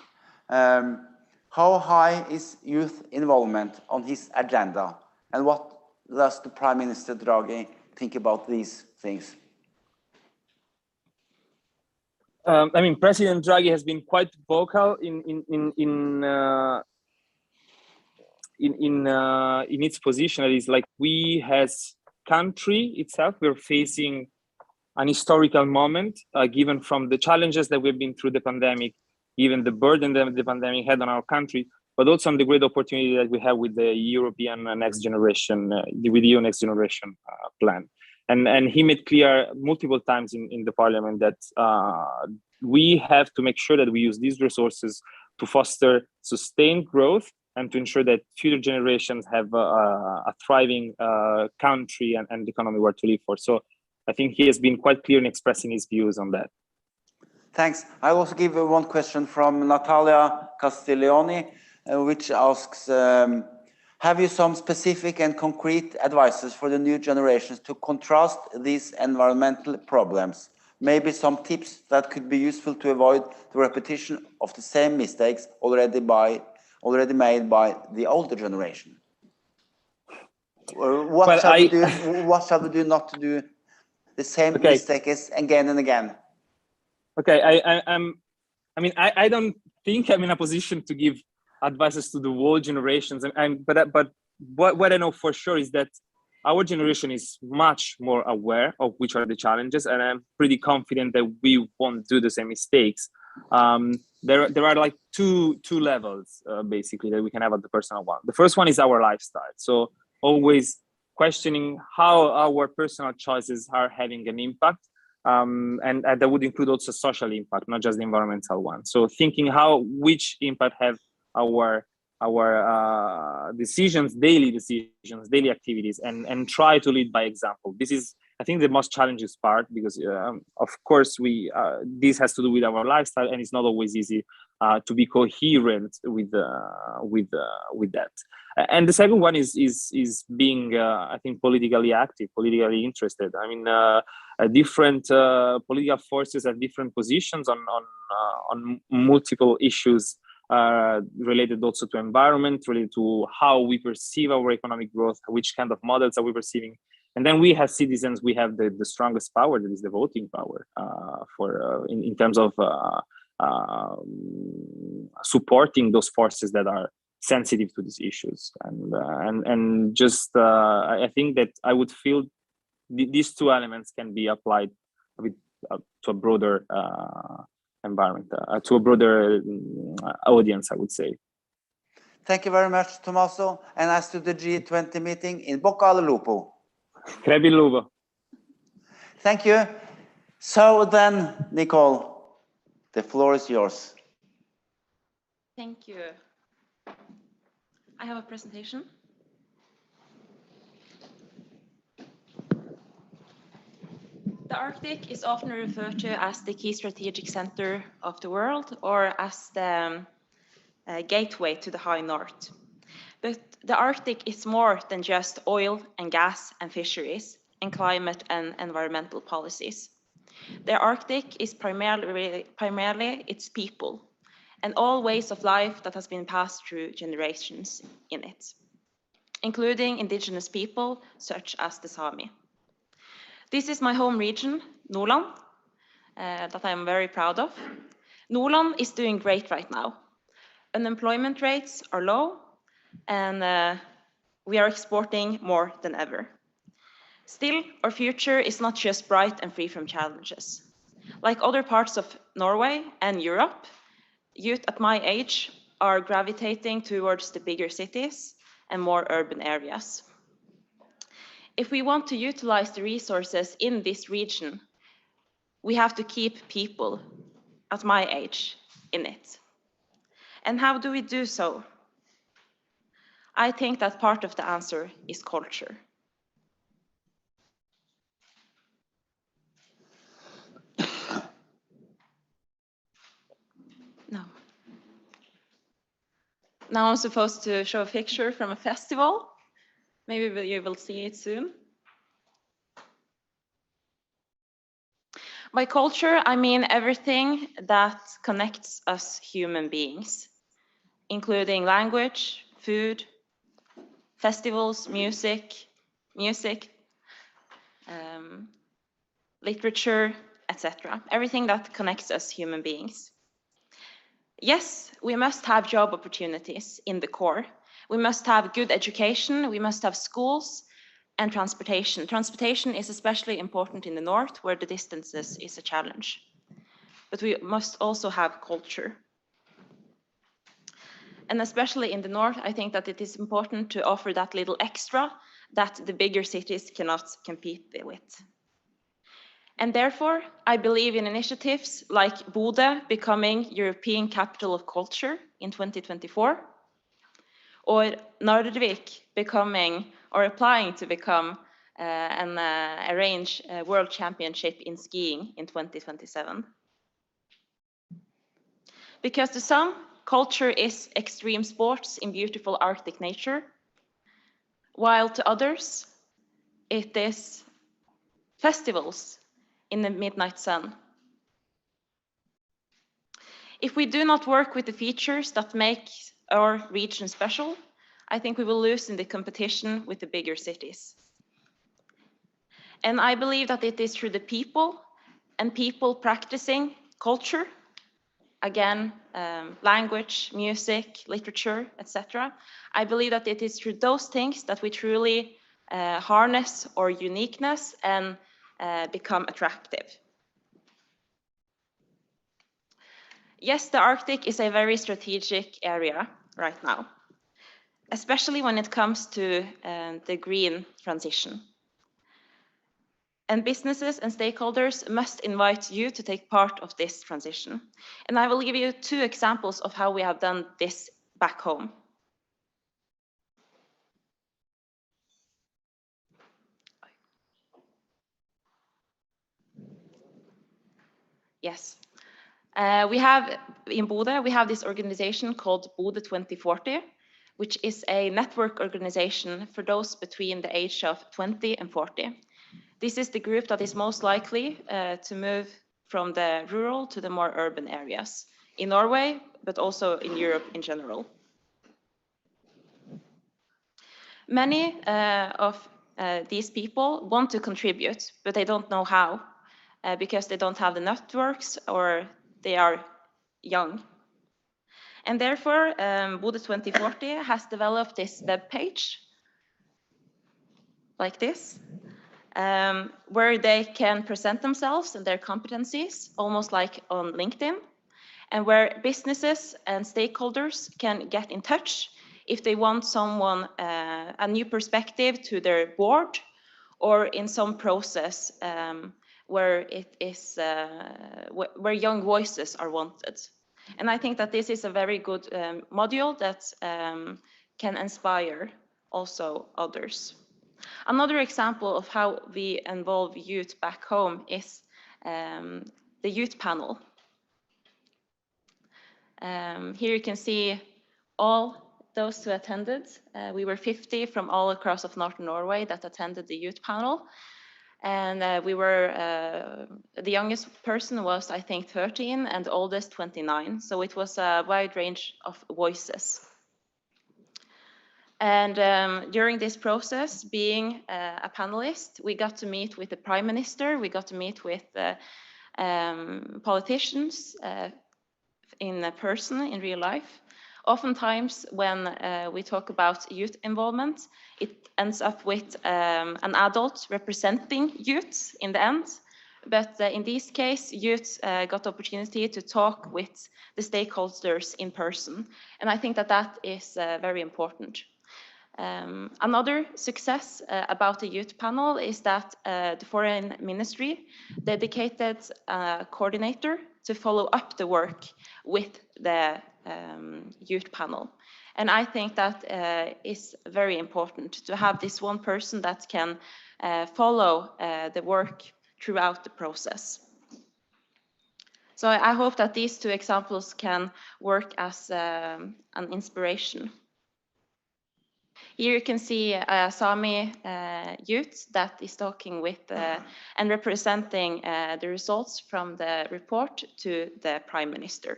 How high is youth involvement on his agenda? And what does the Prime Minister Draghi think about these things? I mean, President Draghi has been quite vocal in its position. It is like we, as country itself, we're facing an historical moment, given from the challenges that we've been through the pandemic, given the burden that the pandemic had on our country, but also on the great opportunity that we have with the European Next Generation, with the EU Next Generation plan. And he made clear multiple times in the parliament that we have to make sure that we use these resources to foster sustained growth and to ensure that future generations have a thriving country and economy where to live for. So I think he has been quite clear in expressing his views on that. Thanks. I also give one question from Natalia Castiglioni, which asks, have you some specific and concrete advices for the new generations to contrast these environmental problems? Maybe some tips that could be useful to avoid the repetition of the same mistakes already made by the older generation. What shall we do not to do the same mistakes again and again? Okay, I don't think I'm in a position to give advices to the whole generations, but what I know for sure is that our generation is much more aware of which are the challenges, and I'm pretty confident that we won't do the same mistakes. There are like two levels basically that we can have at the personal one. The first one is our lifestyle, so always questioning how our personal choices are having an impact, and that would include also social impact, not just the environmental one. So thinking which impact have our decisions, daily activities, and try to lead by example. This is I think the most challenging part, because of course this has to do with our lifestyle, and it's not always easy to be coherent with that. And the second one is being, I think, politically active, politically interested. I mean, different political forces have different positions on multiple issues related also to environment, related to how we perceive our economic growth, which kind of models are we perceiving. And then we, as citizens, we have the strongest power, that is the voting power, in terms of supporting those forces that are sensitive to these issues. And just I think that I would feel these two elements can be applied a bit to a broader environment, to a broader audience, I would say. Thank you very much, Tommaso. And as to the G20 meeting, in bocca al lupo. Crepi il lupo. Thank you. So then, Nicole, the floor is yours. Thank you. I have a presentation. The Arctic is often referred to as the key strategic center of the world, or as the gateway to the high north. But the Arctic is more than just oil and gas and fisheries and climate and environmental policies. The Arctic is primarily its people and all ways of life that has been passed through generations in it, including indigenous people such as the Sami. This is my home region, Nordland, that I am very proud of. Nordland is doing great right now. Unemployment rates are low, and we are exporting more than ever. Still, our future is not just bright and free from challenges. Like other parts of Norway and Europe, youth at my age are gravitating towards the bigger cities and more urban areas. If we want to utilize the resources in this region, we have to keep people at my age in it. And how do we do so? I think that part of the answer is culture. No. Now I'm supposed to show a picture from a festival. Maybe you will see it soon. By culture, I mean everything that connects us human beings, including language, food, festivals, music, literature, etc. Everything that connects us human beings. Yes, we must have job opportunities in the core. We must have good education, we must have schools, and transportation. Transportation is especially important in the north, where the distances is a challenge. But we must also have culture. And especially in the north, I think that it is important to offer that little extra that the bigger cities cannot compete with. And therefore, I believe in initiatives like Bodø becoming European Capital of Culture in 2024, or Narvik becoming, or applying to become and arrange a world championship in skiing in 2027. Because to some, culture is extreme sports in beautiful Arctic nature, while to others, it is festivals in the midnight sun. If we do not work with the features that make our region special, I think we will lose in the competition with the bigger cities. And I believe that it is through the people and people practicing culture, again, language, music, literature, etc. I believe that it is through those things that we truly harness our uniqueness and become attractive. Yes, the Arctic is a very strategic area right now, especially when it comes to the green transition. And businesses and stakeholders must invite you to take part of this transition. And I will give you 2 examples of how we have done this back home. Yes. We have in Bodø, we have this organization called Bodø 2040, which is a network organization for those between the age of 20 and 40. This is the group that is most likely to move from the rural to the more urban areas in Norway, but also in Europe in general. Many of these people want to contribute, but they don't know how because they don't have the networks or they are young. And therefore, Bodø 2040 has developed this web page like this, where they can present themselves and their competencies, almost like on LinkedIn, and where businesses and stakeholders can get in touch if they want someone, a new perspective to their board, or in some process where it is, where young voices are wanted. And I think that this is a very good module that can inspire also others. Another example of how we involve youth back home is the youth panel. Here you can see all those who attended. We were 50 from all across of Northern Norway that attended the youth panel. And we were, the youngest person was, I think, 13 and the oldest 29. So it was a wide range of voices. And during this process, being a panelist, we got to meet with the Prime Minister, we got to meet with politicians in person, in real life. Oftentimes, when we talk about youth involvement, it ends up with an adult representing youth in the end. But in this case, youth got the opportunity to talk with the stakeholders in person. And I think that that is very important. Another success about the youth panel is that the Foreign Ministry dedicated a coordinator to follow up the work with the youth panel. And I think that is very important to have this one person that can follow the work throughout the process. So I hope that these two examples can work as an inspiration. Here you can see a Sami youth that is talking with and representing the results from the report to the Prime Minister.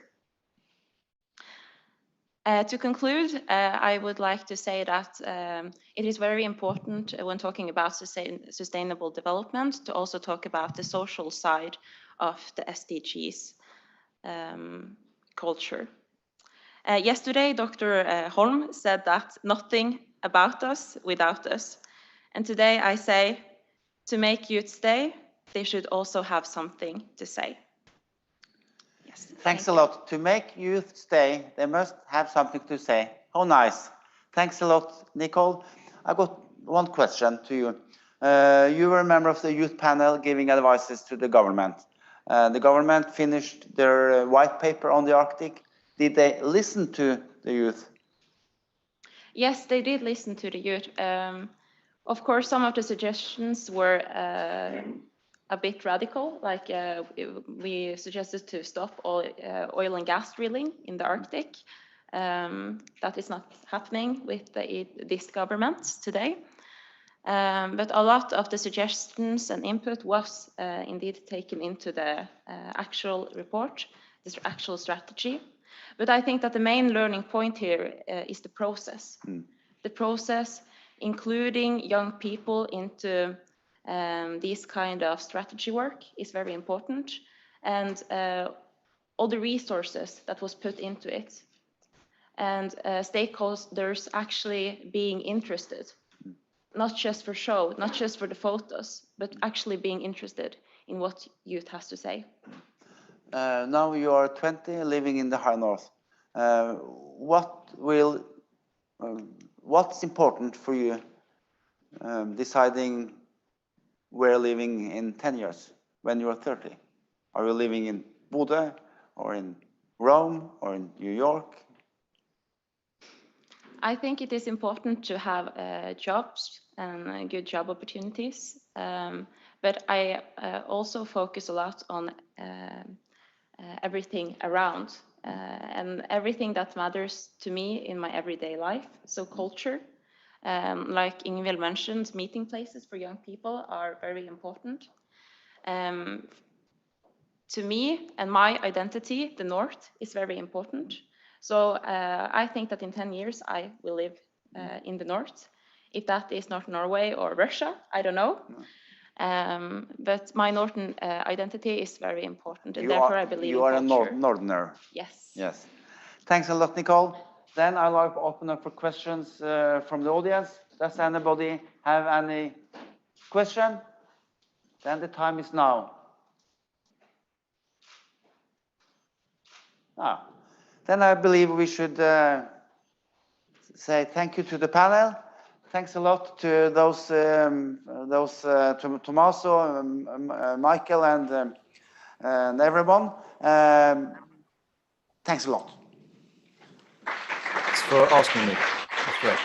To conclude, I would like to say that it is very important when talking about sustainable development to also talk about the social side of the SDGs culture. Yesterday, Dr. Holm said that nothing about us without us. And today I say, to make youth stay, they should also have something to say. Yes. Thanks a lot. To make youth stay, they must have something to say. How nice. Thanks a lot, Nicole. I got one question to you. You were a member of the youth panel giving advices to the government. The government finished their white paper on the Arctic. Did they listen to the youth? Yes, they did listen to the youth. Of course, some of the suggestions were a bit radical, like we suggested to stop all oil and gas drilling in the Arctic. That is not happening with this government today. But a lot of the suggestions and input was indeed taken into the actual report, this actual strategy. But I think that the main learning point here is the process. The process, including young people into this kind of strategy work, is very important. And all the resources that was put into it. And stakeholders actually being interested, not just for show, not just for the photos, but actually being interested in what youth has to say. Now you are 20, living in the high north. What's important for you deciding where living in 10 years when you are 30? Are you living in Bodø or in Rome or in New York? I think it is important to have jobs and good job opportunities. But I also focus a lot on everything around and everything that matters to me in my everyday life. So culture, like Ingvild mentioned, meeting places for young people are very important. To me and my identity, the North is very important. So I think that in 10 years I will live in the North. If that is not Norway or Russia, I don't know. But my Northern identity is very important, and therefore I believe you are in culture. a Northerner. Yes. Yes. Thanks a lot, Nicole. Then I'd like to open up for questions from the audience. Does anybody have any question? Then the time is now. Then I believe we should say thank you to the panel. Thanks a lot to those to Tommaso, Michael, and everyone. Thanks a lot. Thanks for asking me. That's great.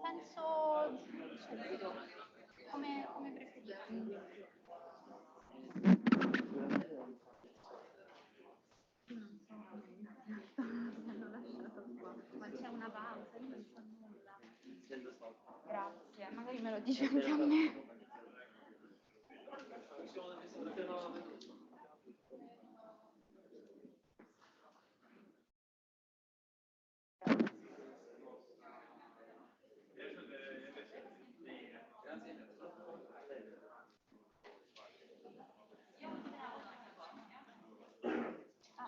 Penso subito, come preferite. Hanno lasciato qua, ma c'è una pausa, io non so nulla. Grazie, magari me lo dici anche a me.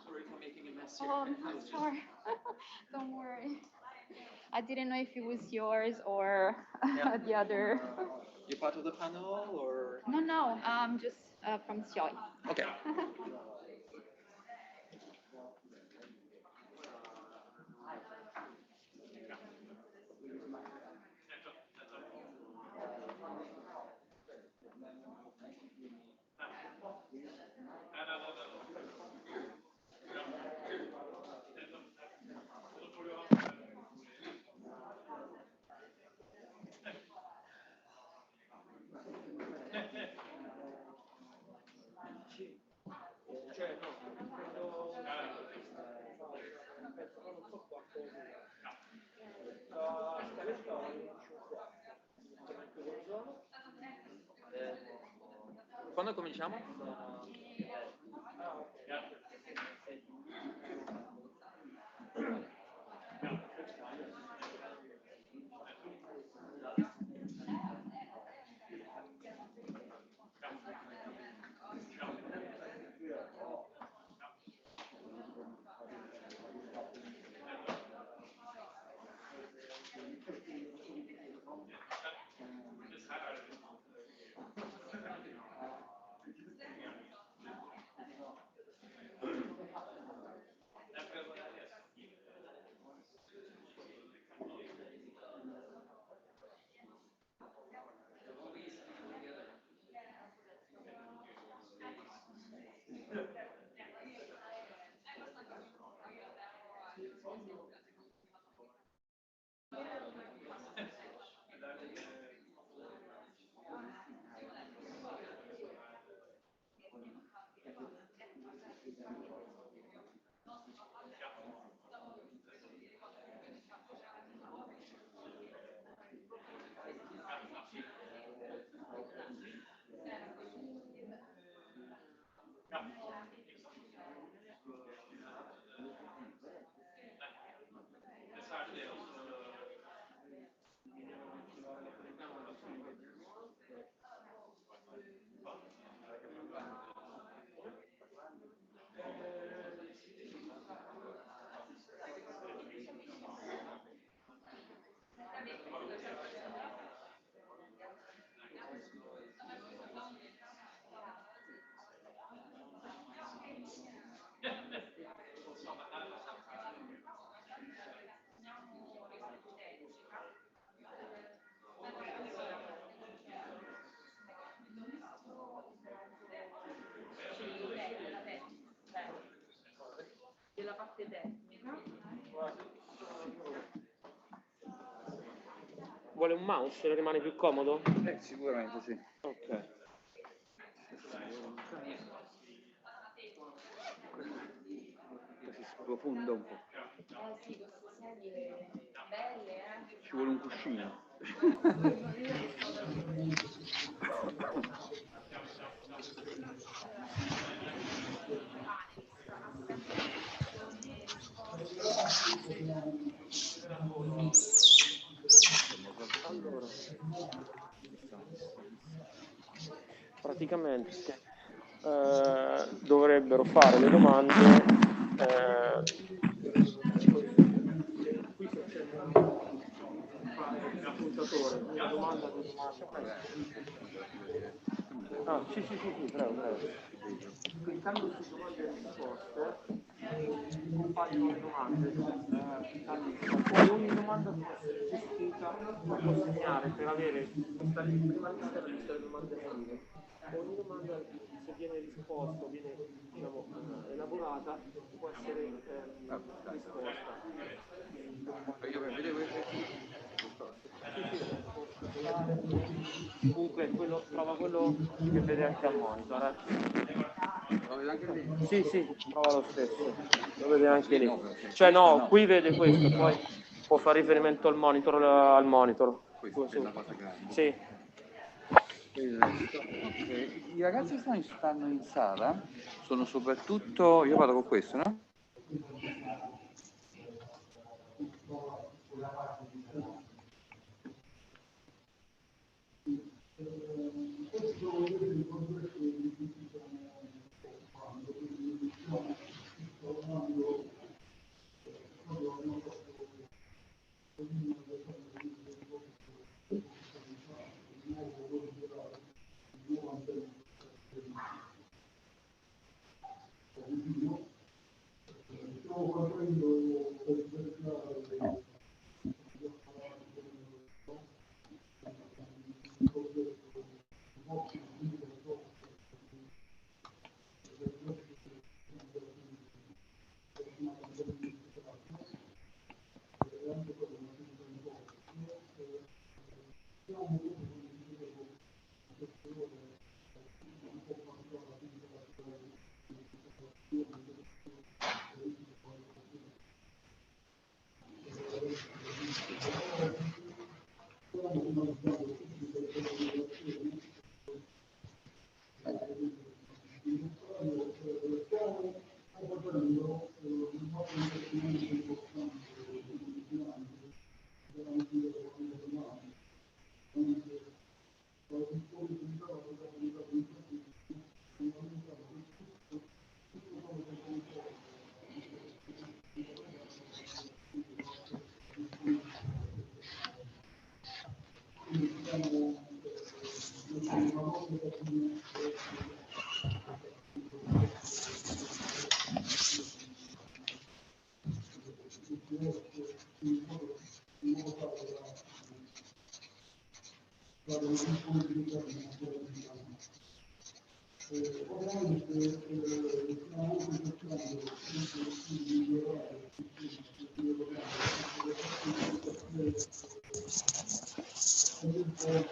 Sorry for making a mess here. Oh, no, sorry. Don't worry. I didn't know if it was yours or the other. You're part of the panel, or? No, just from SIOI. Okay. Quando cominciamo? Della parte tecnica. Vuole un mouse? Le rimane più comodo? Sicuramente sì. Ok. Si sprofonda un po'. Sì, queste sedie belle, Ci vuole un cuscino. Allora, praticamente dovrebbero fare le domande. Qui c'è il puntatore, una domanda di domanda. Ah, sì, prego. Cliccando su domande e risposte, compaiono le domande a lista. Poi ogni domanda può essere gestita, può segnare per avere questa prima lista e la lista delle domande valide. Ogni domanda, se viene risposta, viene diciamo, elaborata, può essere risposta. Io per vedere Comunque trova quello che vede anche al monitor. Lo vedo anche lì? Sì, trova lo stesso. Lo vede anche lì. Cioè no, qui vede questo, poi può fare riferimento al monitor. Questa è la cosa grande. Sì. Okay. I ragazzi che stanno in sala sono soprattutto, io vado con questo, no? Well,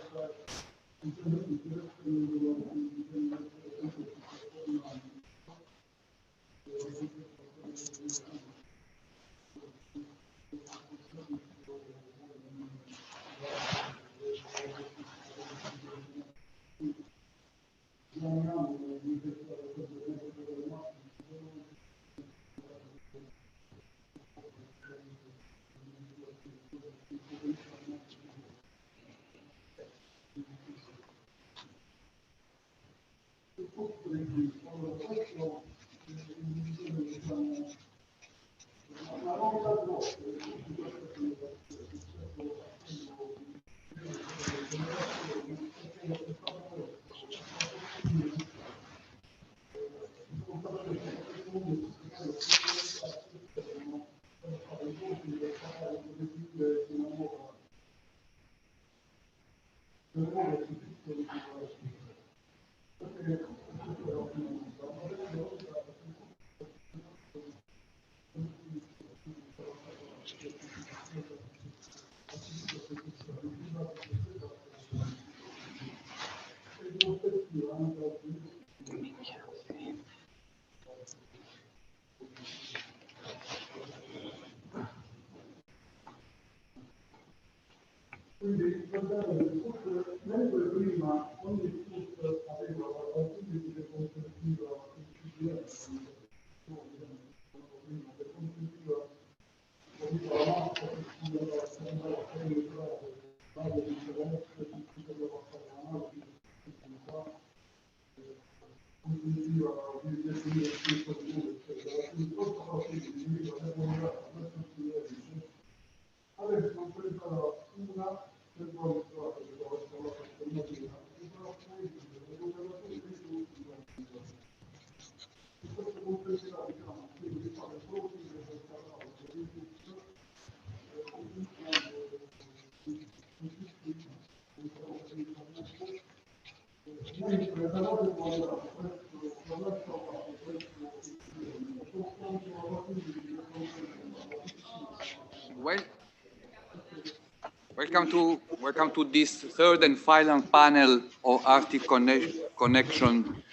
welcome to this third and final panel of Arctic Connection,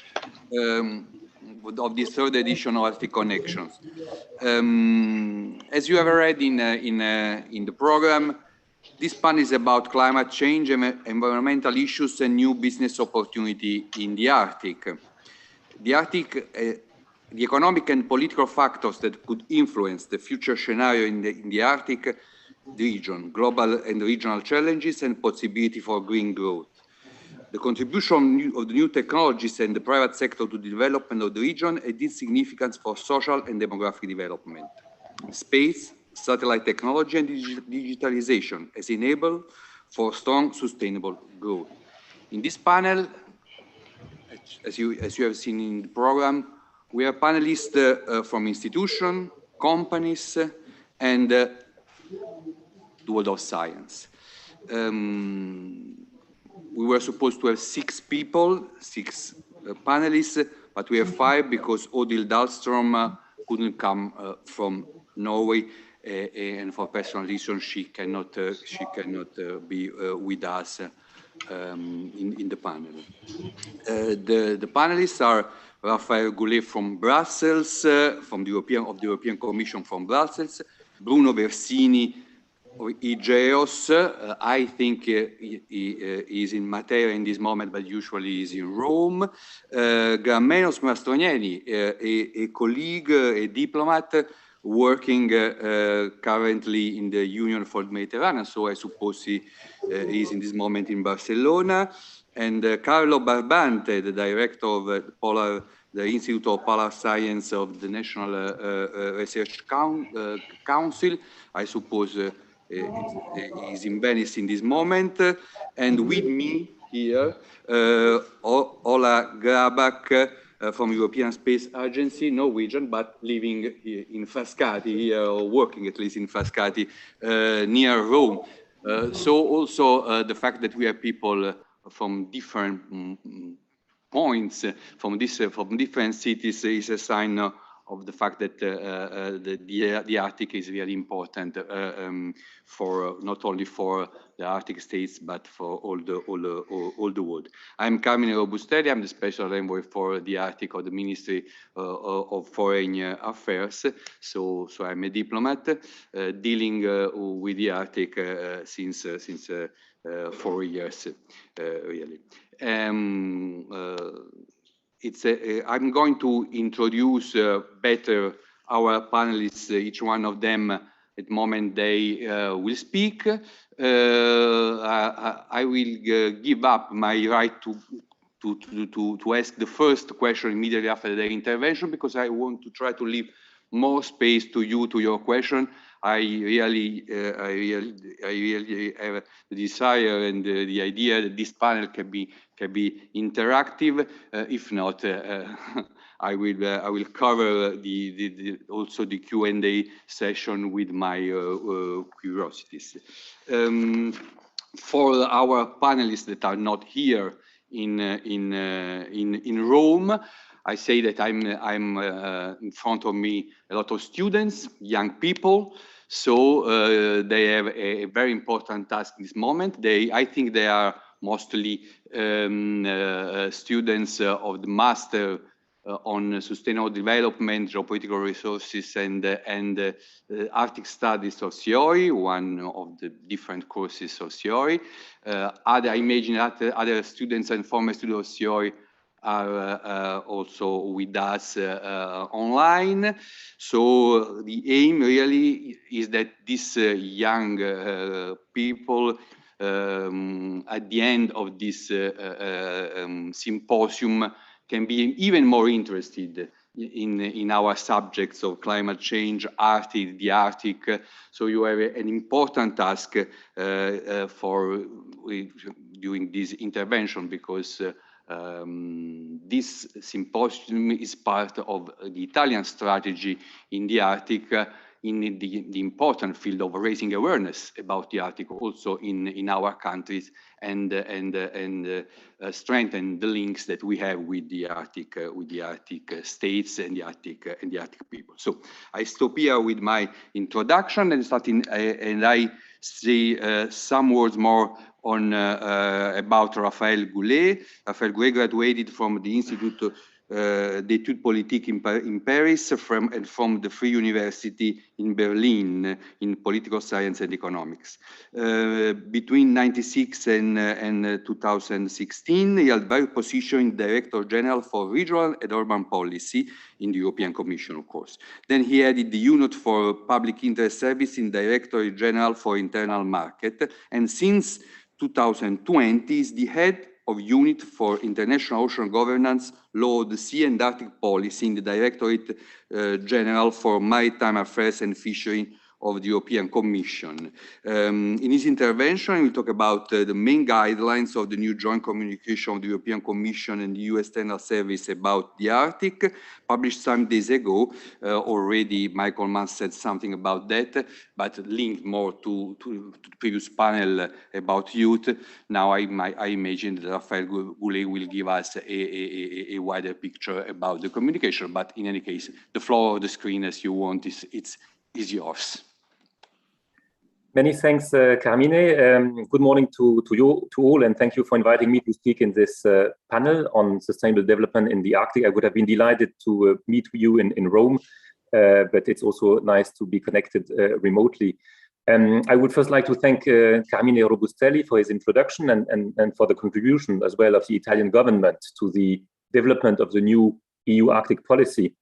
of this third edition of Arctic Connections. As you have read in the program, this panel is about climate change, environmental issues, and new business opportunity in the Arctic. The economic and political factors that could influence the future scenario in the Arctic region, global and regional challenges, and possibility for green growth. The contribution of the new technologies and the private sector to the development of the region and its significance for social and demographic development. Space, satellite technology, and digitalization as enable for strong, sustainable growth. In this panel, as you have seen in the program, we have panelists from institutions, companies, and the world of science. We were supposed to have 6 people, 6 panelists, but we have 5 because Odile Dahlström couldn't come from Norway, and for personal reasons she cannot be with us in the panel. The panelists are Raphael Goulet from Brussels, from the European Commission from Brussels, Bruno Versini of IGEOS. I think he is in Matera in this moment, but usually is in Rome. Grammenos Mastronieri, a colleague, a diplomat, working currently in the Union for the Mediterranean, so I suppose he is in this moment in Barcelona. And Carlo Barbante, the director of the Institute of Polar Science of the National Research Council, I suppose is in Venice in this moment. And with me here, Ola Grabak from European Space Agency, Norwegian, but living here in Frascati, here, or working at least in Frascati, near Rome. So also the fact that we have people from different points, from different cities, is a sign of the fact that the Arctic is really important for not only for the Arctic states but for all the world. I'm Carmine Robustelli. I'm the special envoy for the Arctic of the Ministry of Foreign Affairs. So I'm a diplomat dealing with the Arctic since 4 years, really. I'm going to introduce better our panelists, each one of them at the moment they will speak. I will give up my right to ask the first question immediately after their intervention, because I want to try to leave more space to your question. I really have the desire and the idea that this panel can be interactive. If not, I will cover also the Q&A session with my curiosities. For our panelists that are not here in Rome, I say that I'm in front of me a lot of students, young people. So they have a very important task in this moment. I think they are mostly students of the Master on Sustainable Development, Geopolitical Resources, and Arctic Studies of CIOI, one of the different courses of CIOI. I imagine other students and former students of CIOI are also with us online. So the aim really is that these young people at the end of this symposium can be even more interested in our subjects of climate change, Arctic, the Arctic. So you have an important task during this intervention, because this symposium is part of the Italian strategy in the Arctic, in the important field of raising awareness about the Arctic also in our countries, and strengthen the links that we have with the Arctic states and the Arctic people. So I stop here with my introduction and I say some words more on about Raphaël Goulet. Raphaël Goulet graduated from the Institute d'études politiques in Paris and from the Free University in Berlin in political science and economics. Between 1996 and 2016, he held various positions in Director General for Regional and Urban Policy in the European Commission, of course. Then he headed the unit for Public Interest Service in Directorate General for Internal Market, and since 2020 is the head of Unit for International Ocean Governance, Law, the Sea and Arctic Policy in the Directorate General for Maritime Affairs and Fishery of the European Commission. In his intervention, we'll talk about the main guidelines of the new joint communication of the European Commission and the EU External Service about the Arctic, published some days ago. Already Michael Mann said something about that, but linked more to the previous panel about youth. Now I imagine that Raphaël Goulet will give us a wider picture about the communication, but in any case, the floor of the screen as you want is yours. Many thanks, Carmine. Good morning to you all, and thank you for inviting me to speak in this panel on sustainable development in the Arctic. I would have been delighted to meet you in Rome, but it's also nice to be connected remotely. I would first like to thank Carmine Robustelli for his introduction and for the contribution as well of the Italian government to the development of the new EU Arctic policy.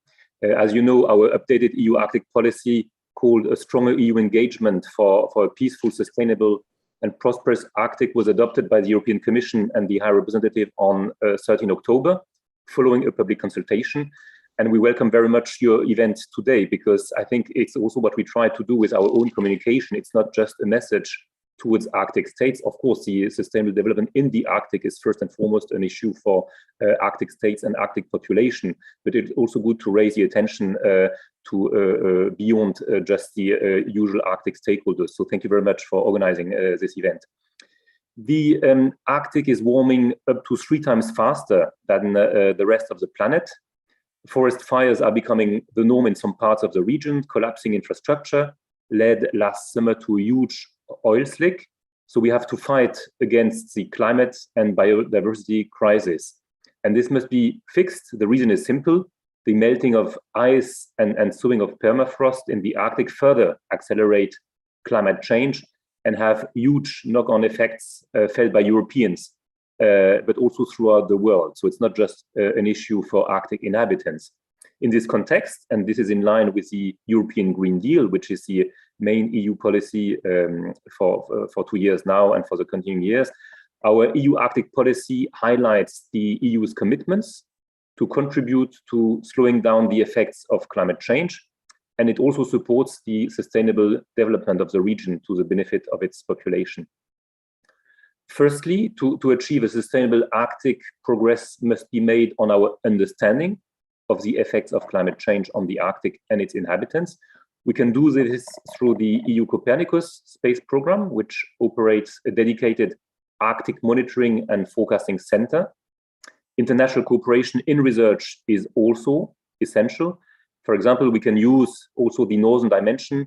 As you know, our updated EU Arctic policy, called A Stronger EU Engagement for a Peaceful, Sustainable and Prosperous Arctic, was adopted by the European Commission and the High Representative on 13 October, following a public consultation. And we welcome very much your event today, because I think it's also what we try to do with our own communication. It's not just a message towards Arctic states. Of course, the sustainable development in the Arctic is first and foremost an issue for Arctic states and Arctic population, but it's also good to raise the attention to beyond just the usual Arctic stakeholders. So thank you very much for organizing this event. The Arctic is warming up to 3 times faster than the rest of the planet. Forest fires are becoming the norm in some parts of the region. Collapsing infrastructure led last summer to a huge oil slick. So we have to fight against the climate and biodiversity crisis. And this must be fixed. The reason is simple. The melting of ice and thawing of permafrost in the Arctic further accelerate climate change and have huge knock-on effects felt by Europeans, but also throughout the world. So it's not just an issue for Arctic inhabitants. In this context, and this is in line with the European Green Deal, which is the main EU policy for 2 years now and for the continuing years, our EU Arctic policy highlights the EU's commitments to contribute to slowing down the effects of climate change. And it also supports the sustainable development of the region to the benefit of its population. Firstly, to achieve a sustainable Arctic, progress must be made on our understanding of the effects of climate change on the Arctic and its inhabitants. We can do this through the EU Copernicus space program, which operates a dedicated Arctic monitoring and forecasting center. International cooperation in research is also essential. For example, we can use also the Northern Dimension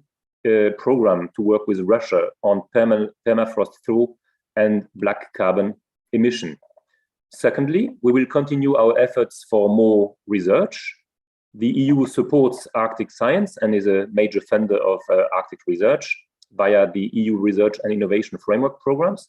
program to work with Russia on permafrost thaw and black carbon emission. Secondly, we will continue our efforts for more research. The EU supports Arctic science and is a major funder of Arctic research via the EU Research and Innovation Framework programs.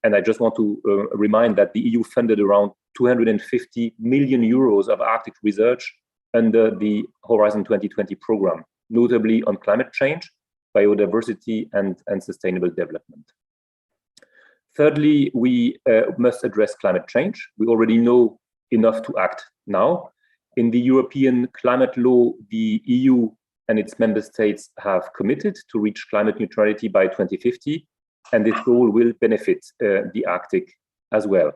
And I just want to remind that the EU funded around 250 million euros of Arctic research under the Horizon 2020 program, notably on climate change, biodiversity, and sustainable development. Thirdly, we must address climate change. We already know enough to act now. In the European climate law, the EU and its member states have committed to reach climate neutrality by 2050, and this goal will benefit the Arctic as well.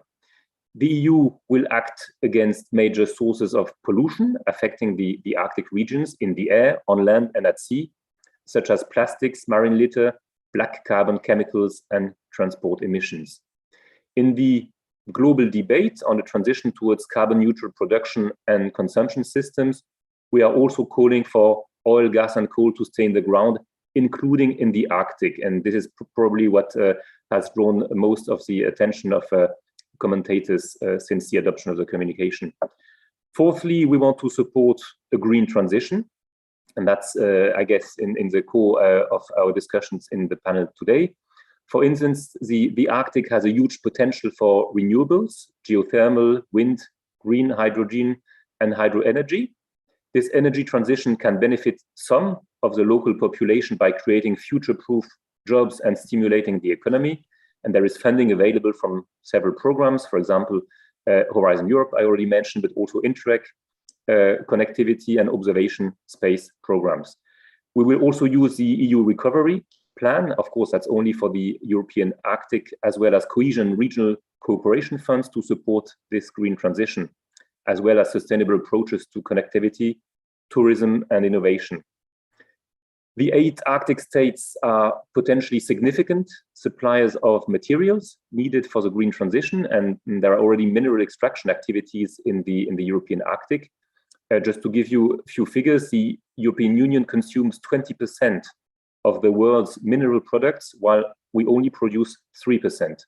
The EU will act against major sources of pollution affecting the Arctic regions in the air, on land, and at sea, such as plastics, marine litter, black carbon chemicals, and transport emissions. In the global debate on the transition towards carbon neutral production and consumption systems, we are also calling for oil, gas, and coal to stay in the ground, including in the Arctic. And this is probably what has drawn most of the attention of commentators since the adoption of the communication. Fourthly, we want to support a green transition. And that's, I guess, in the core of our discussions in the panel today. For instance, the Arctic has a huge potential for renewables, geothermal, wind, green hydrogen, and hydroenergy. This energy transition can benefit some of the local population by creating future-proof jobs and stimulating the economy. And there is funding available from several programs, for example, Horizon Europe, I already mentioned, but also Interreg, connectivity and observation space programs. We will also use the EU recovery plan. Of course, that's only for the European Arctic, as well as cohesion regional cooperation funds to support this green transition, as well as sustainable approaches to connectivity, tourism, and innovation. The 8 Arctic states are potentially significant suppliers of materials needed for the green transition, and there are already mineral extraction activities in the European Arctic. Just to give you a few figures, the European Union consumes 20% of the world's mineral products, while we only produce 3%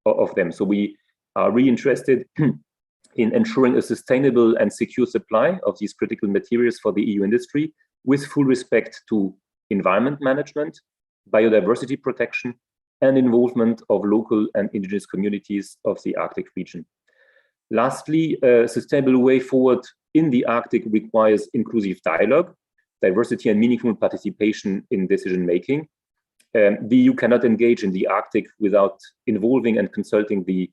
of them. So we are really interested in ensuring a sustainable and secure supply of these critical materials for the EU industry, with full respect to environment management, biodiversity protection, and involvement of local and indigenous communities of the Arctic region. Lastly, a sustainable way forward in the Arctic requires inclusive dialogue, diversity, and meaningful participation in decision-making. The EU cannot engage in the Arctic without involving and consulting the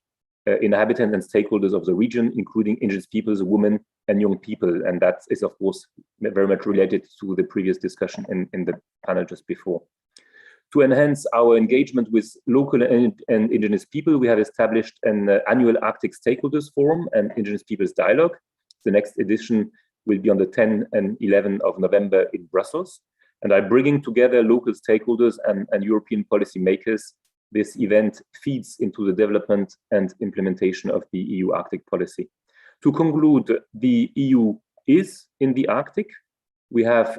inhabitants and stakeholders of the region, including indigenous peoples, women, and young people. And that is, of course, very much related to the previous discussion in the panel just before. To enhance our engagement with local and indigenous people, we have established an annual Arctic Stakeholders Forum and Indigenous Peoples Dialogue. The next edition will be on the 10th and 11th of November in Brussels. And by bringing together local stakeholders and European policymakers, this event feeds into the development and implementation of the EU Arctic policy. To conclude, the EU is in the Arctic. We have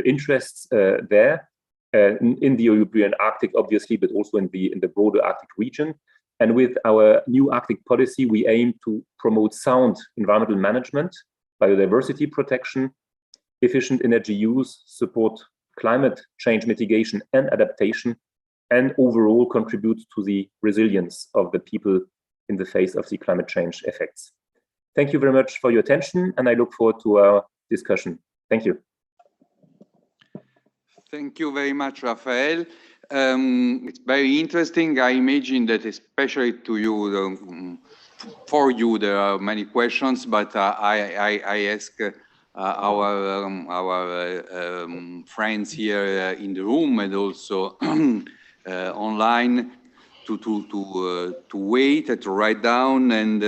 interests there in the European Arctic, obviously, but also in the broader Arctic region. And with our new Arctic policy, we aim to promote sound environmental management, biodiversity protection, efficient energy use, support climate change mitigation and adaptation, and overall contribute to the resilience of the people in the face of the climate change effects. Thank you very much for your attention, and I look forward to our discussion. Thank you. Thank you very much, Raphael. It's very interesting. I imagine that especially to you, for you, there are many questions, but I ask our friends here in the room and also online to wait and to write down, and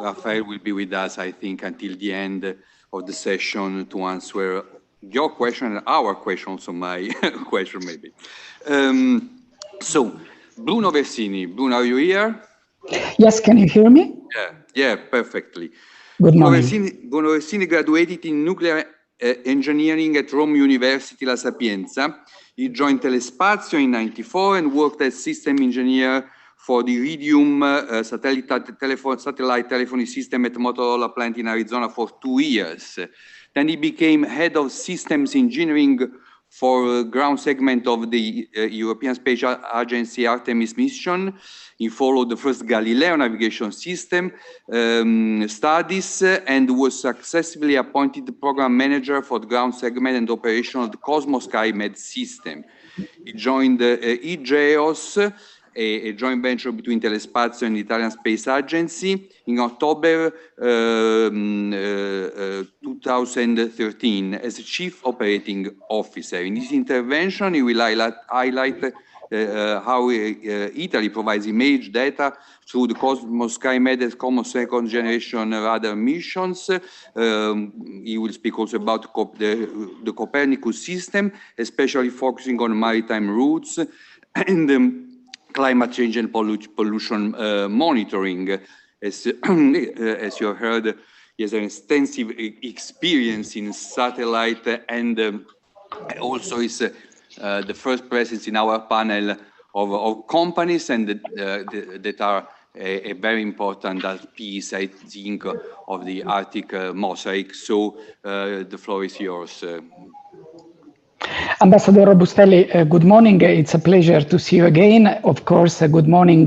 Raphael will be with us, I think, until the end of the session to answer your question and our question, also my question maybe. So, Bruno Versini. Bruno, are you here? Yes, can you hear me? Yeah, perfectly. Good morning. Bruno Versini graduated in nuclear engineering at Rome University La Sapienza. He joined Telespazio in '94 and worked as system engineer for the Iridium satellite telephony system at Motorola plant in Arizona for 2 years. Then he became head of systems engineering for ground segment of the European Space Agency Artemis mission. He followed the first Galileo navigation system studies and was successfully appointed the program manager for the ground segment and operation of the Cosmos SkyMed system. He joined IGEOS, a joint venture between Telespazio and the Italian Space Agency, in October 2013 as Chief Operating Officer. In this intervention, he will highlight how Italy provides image data through the Cosmos SkyMed and Cosmos second generation radar missions. He will speak also about the Copernicus system, especially focusing on maritime routes and climate change and pollution monitoring. As you heard, he has an extensive experience in satellite and also is the first presence in our panel of companies and that are a very important piece, I think, of the Arctic mosaic. So the floor is yours. Ambassador Robustelli, good morning. It's a pleasure to see you again. Of course, good morning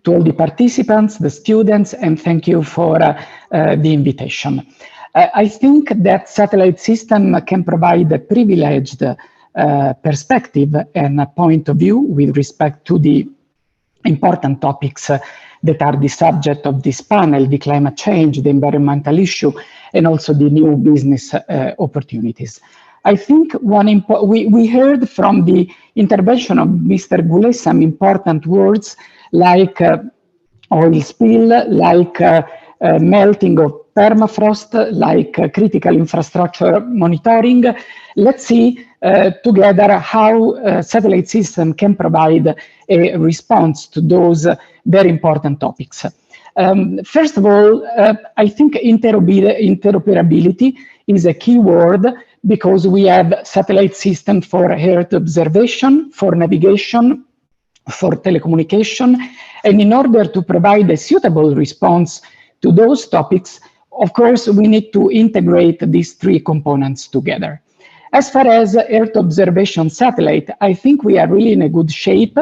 to all the participants, the students, and thank you for the invitation. I think that satellite system can provide a privileged perspective and a point of view with respect to the important topics that are the subject of this panel, the climate change, the environmental issue, and also the new business opportunities. I think we heard from the intervention of Mr. Goulet some important words like oil spill, like melting of permafrost, like critical infrastructure monitoring. Let's see together how satellite system can provide a response to those very important topics. First of all, I think interoperability is a key word, because we have satellite system for Earth observation, for navigation, for telecommunication, and in order to provide a suitable response to those topics, of course, we need to integrate these three components together. As far as Earth observation satellite, I think we are really in a good shape,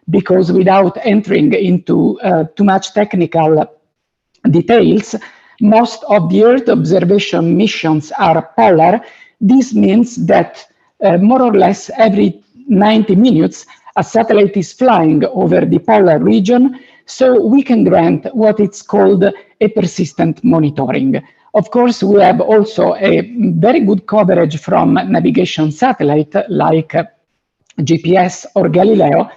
because without entering into too much technical details, most of the Earth observation missions are polar. This means that more or less every 90 minutes, a satellite is flying over the polar region, so we can grant what it's called a persistent monitoring. Of course, we have also a very good coverage from navigation satellite like GPS or Galileo.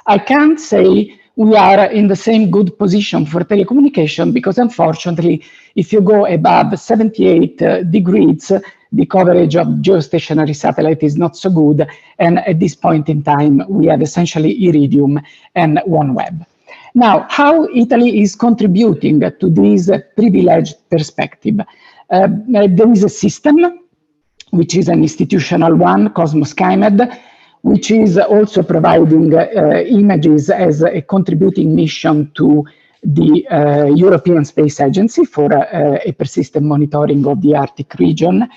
I can't say we are in the same good position for telecommunication, because unfortunately, if you go above 78 degrees, the coverage of geostationary satellite is not so good. And at this point in time, we have essentially Iridium and OneWeb. Now, how Italy is contributing to this privileged perspective? There is a system, which is an institutional one, Cosmos Skymed, which is also providing images as a contributing mission to the European Space Agency for a persistent monitoring of the Arctic region.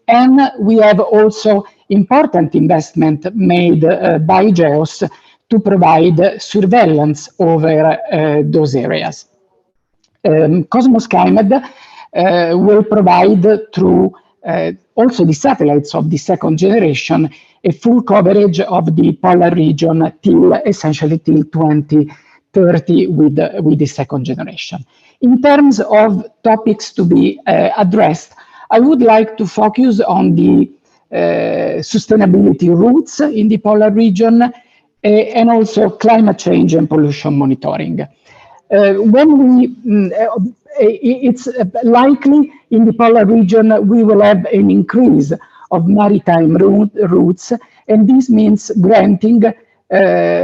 And we have also important investment made by GEOS to provide surveillance over those areas. Cosmos Skymed will provide through also the satellites of the second generation a full coverage of the polar region till essentially till 2030 with the second generation. In terms of topics to be addressed, I would like to focus on the sustainability routes in the polar region and also climate change and pollution monitoring. It's likely in the polar region we will have an increase of maritime routes, and this means granting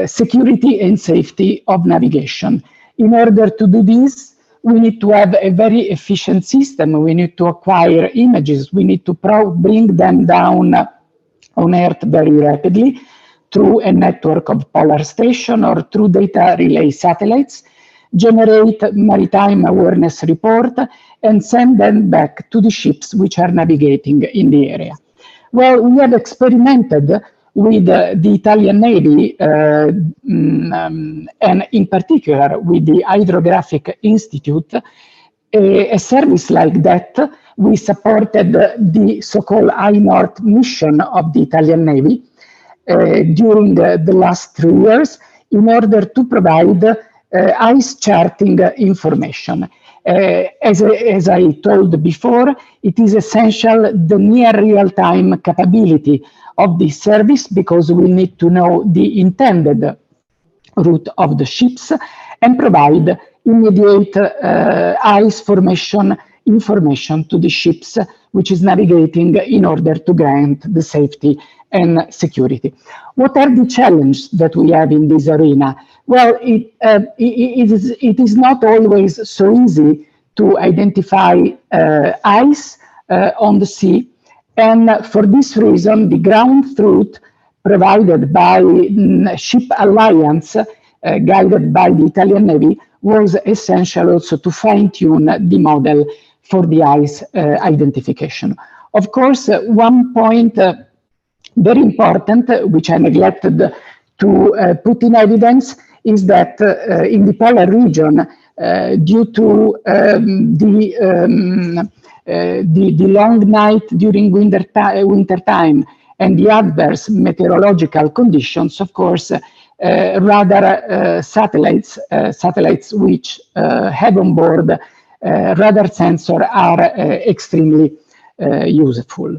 security and safety of navigation. In order to do this, we need to have a very efficient system. We need to acquire images. We need to bring them down on Earth very rapidly through a network of polar station or through data relay satellites, generate maritime awareness report, and send them back to the ships which are navigating in the area. Well, we have experimented with the Italian Navy and in particular with the Hydrographic Institute, a service like that. We supported the so-called I-North mission of the Italian Navy during the last 3 years in order to provide ice charting information. As I told before, it is essential the near real-time capability of this service because we need to know the intended route of the ships and provide immediate ice formation information to the ships which is navigating in order to grant the safety and security. What are the challenges that we have in this arena? Well, it is not always so easy to identify ice on the sea, and for this reason, the ground truth provided by Ship Alliance, guided by the Italian Navy, was essential also to fine-tune the model for the ice identification. Of course, one point very important, which I neglected to put in evidence, is that in the polar region, due to the long night during winter time and the adverse meteorological conditions, of course, radar satellites which have on board radar sensor are extremely useful.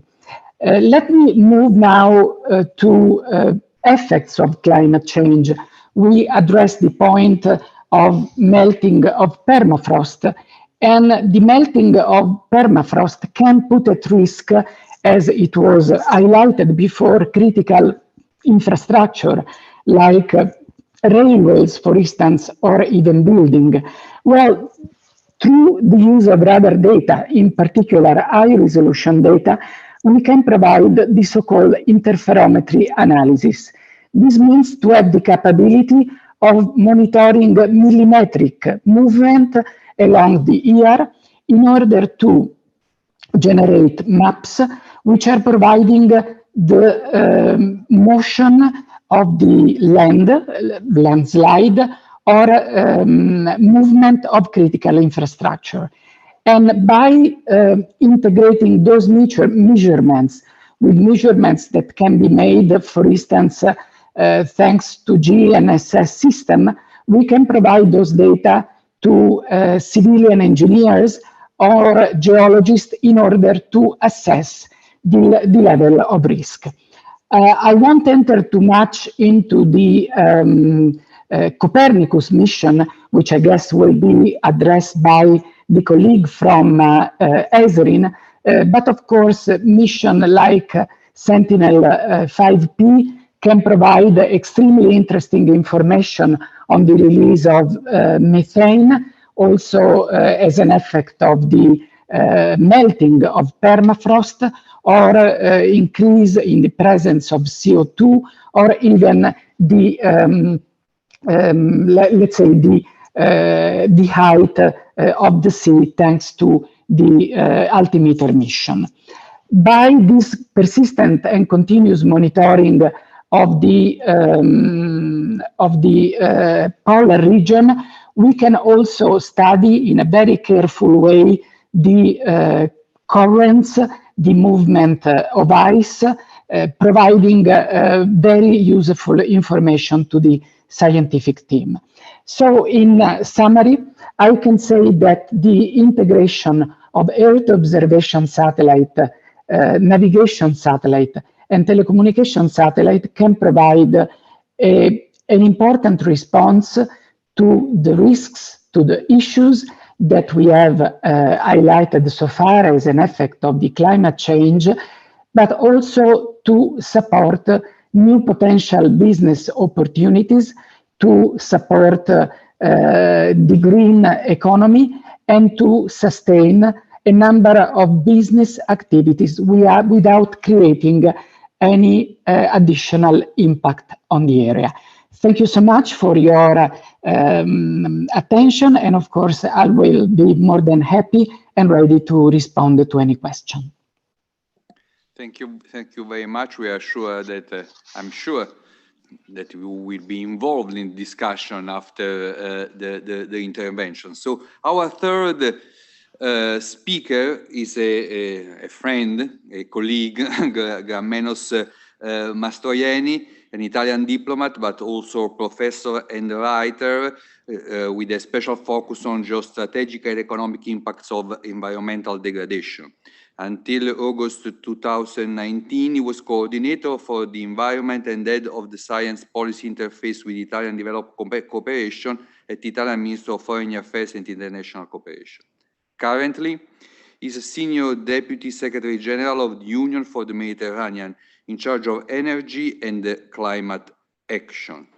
Let me move now to effects of climate change. We address the point of melting of permafrost, and the melting of permafrost can put at risk, as it was highlighted before, critical infrastructure like railways, for instance, or even building. Well, through the use of radar data, in particular high-resolution data, we can provide the so-called interferometry analysis. This means to have the capability of monitoring millimetric movement along the ear in order to generate maps which are providing the motion of the landslide or movement of critical infrastructure. And by integrating those measurements with measurements that can be made, for instance, thanks to GNSS system, we can provide those data to civilian engineers or geologists in order to assess the level of risk. I won't enter too much into the Copernicus mission, which I guess will be addressed by the colleague from ESRIN, but of course, mission like Sentinel-5P can provide extremely interesting information on the release of methane, also as an effect of the melting of permafrost, or increase in the presence of CO2, or even the, let's say, the height of the sea thanks to the altimeter mission. By this persistent and continuous monitoring of the polar region, we can also study in a very careful way the currents, the movement of ice, providing very useful information to the scientific team. So in summary, I can say that the integration of Earth observation satellite, navigation satellite, and telecommunication satellite can provide an important response to the risks, to the issues that we have highlighted so far as an effect of the climate change, but also to support new potential business opportunities, to support the green economy, and to sustain a number of business activities without creating any additional impact on the area. Thank you so much for your attention, and of course I will be more than happy and ready to respond to any question. Thank you very much. We are sure that I'm sure that you will be involved in discussion after the intervention. So our third speaker is a friend, a colleague, Gramenos Mastroianni, an Italian diplomat, but also professor and writer with a special focus on geostrategic and economic impacts of environmental degradation. Until August 2019, he was coordinator for the environment and head of the science policy interface with Italian development cooperation at the Italian Ministry of Foreign Affairs and International Cooperation. Currently, he is a senior deputy secretary general of the Union for the Mediterranean, in charge of energy and climate action.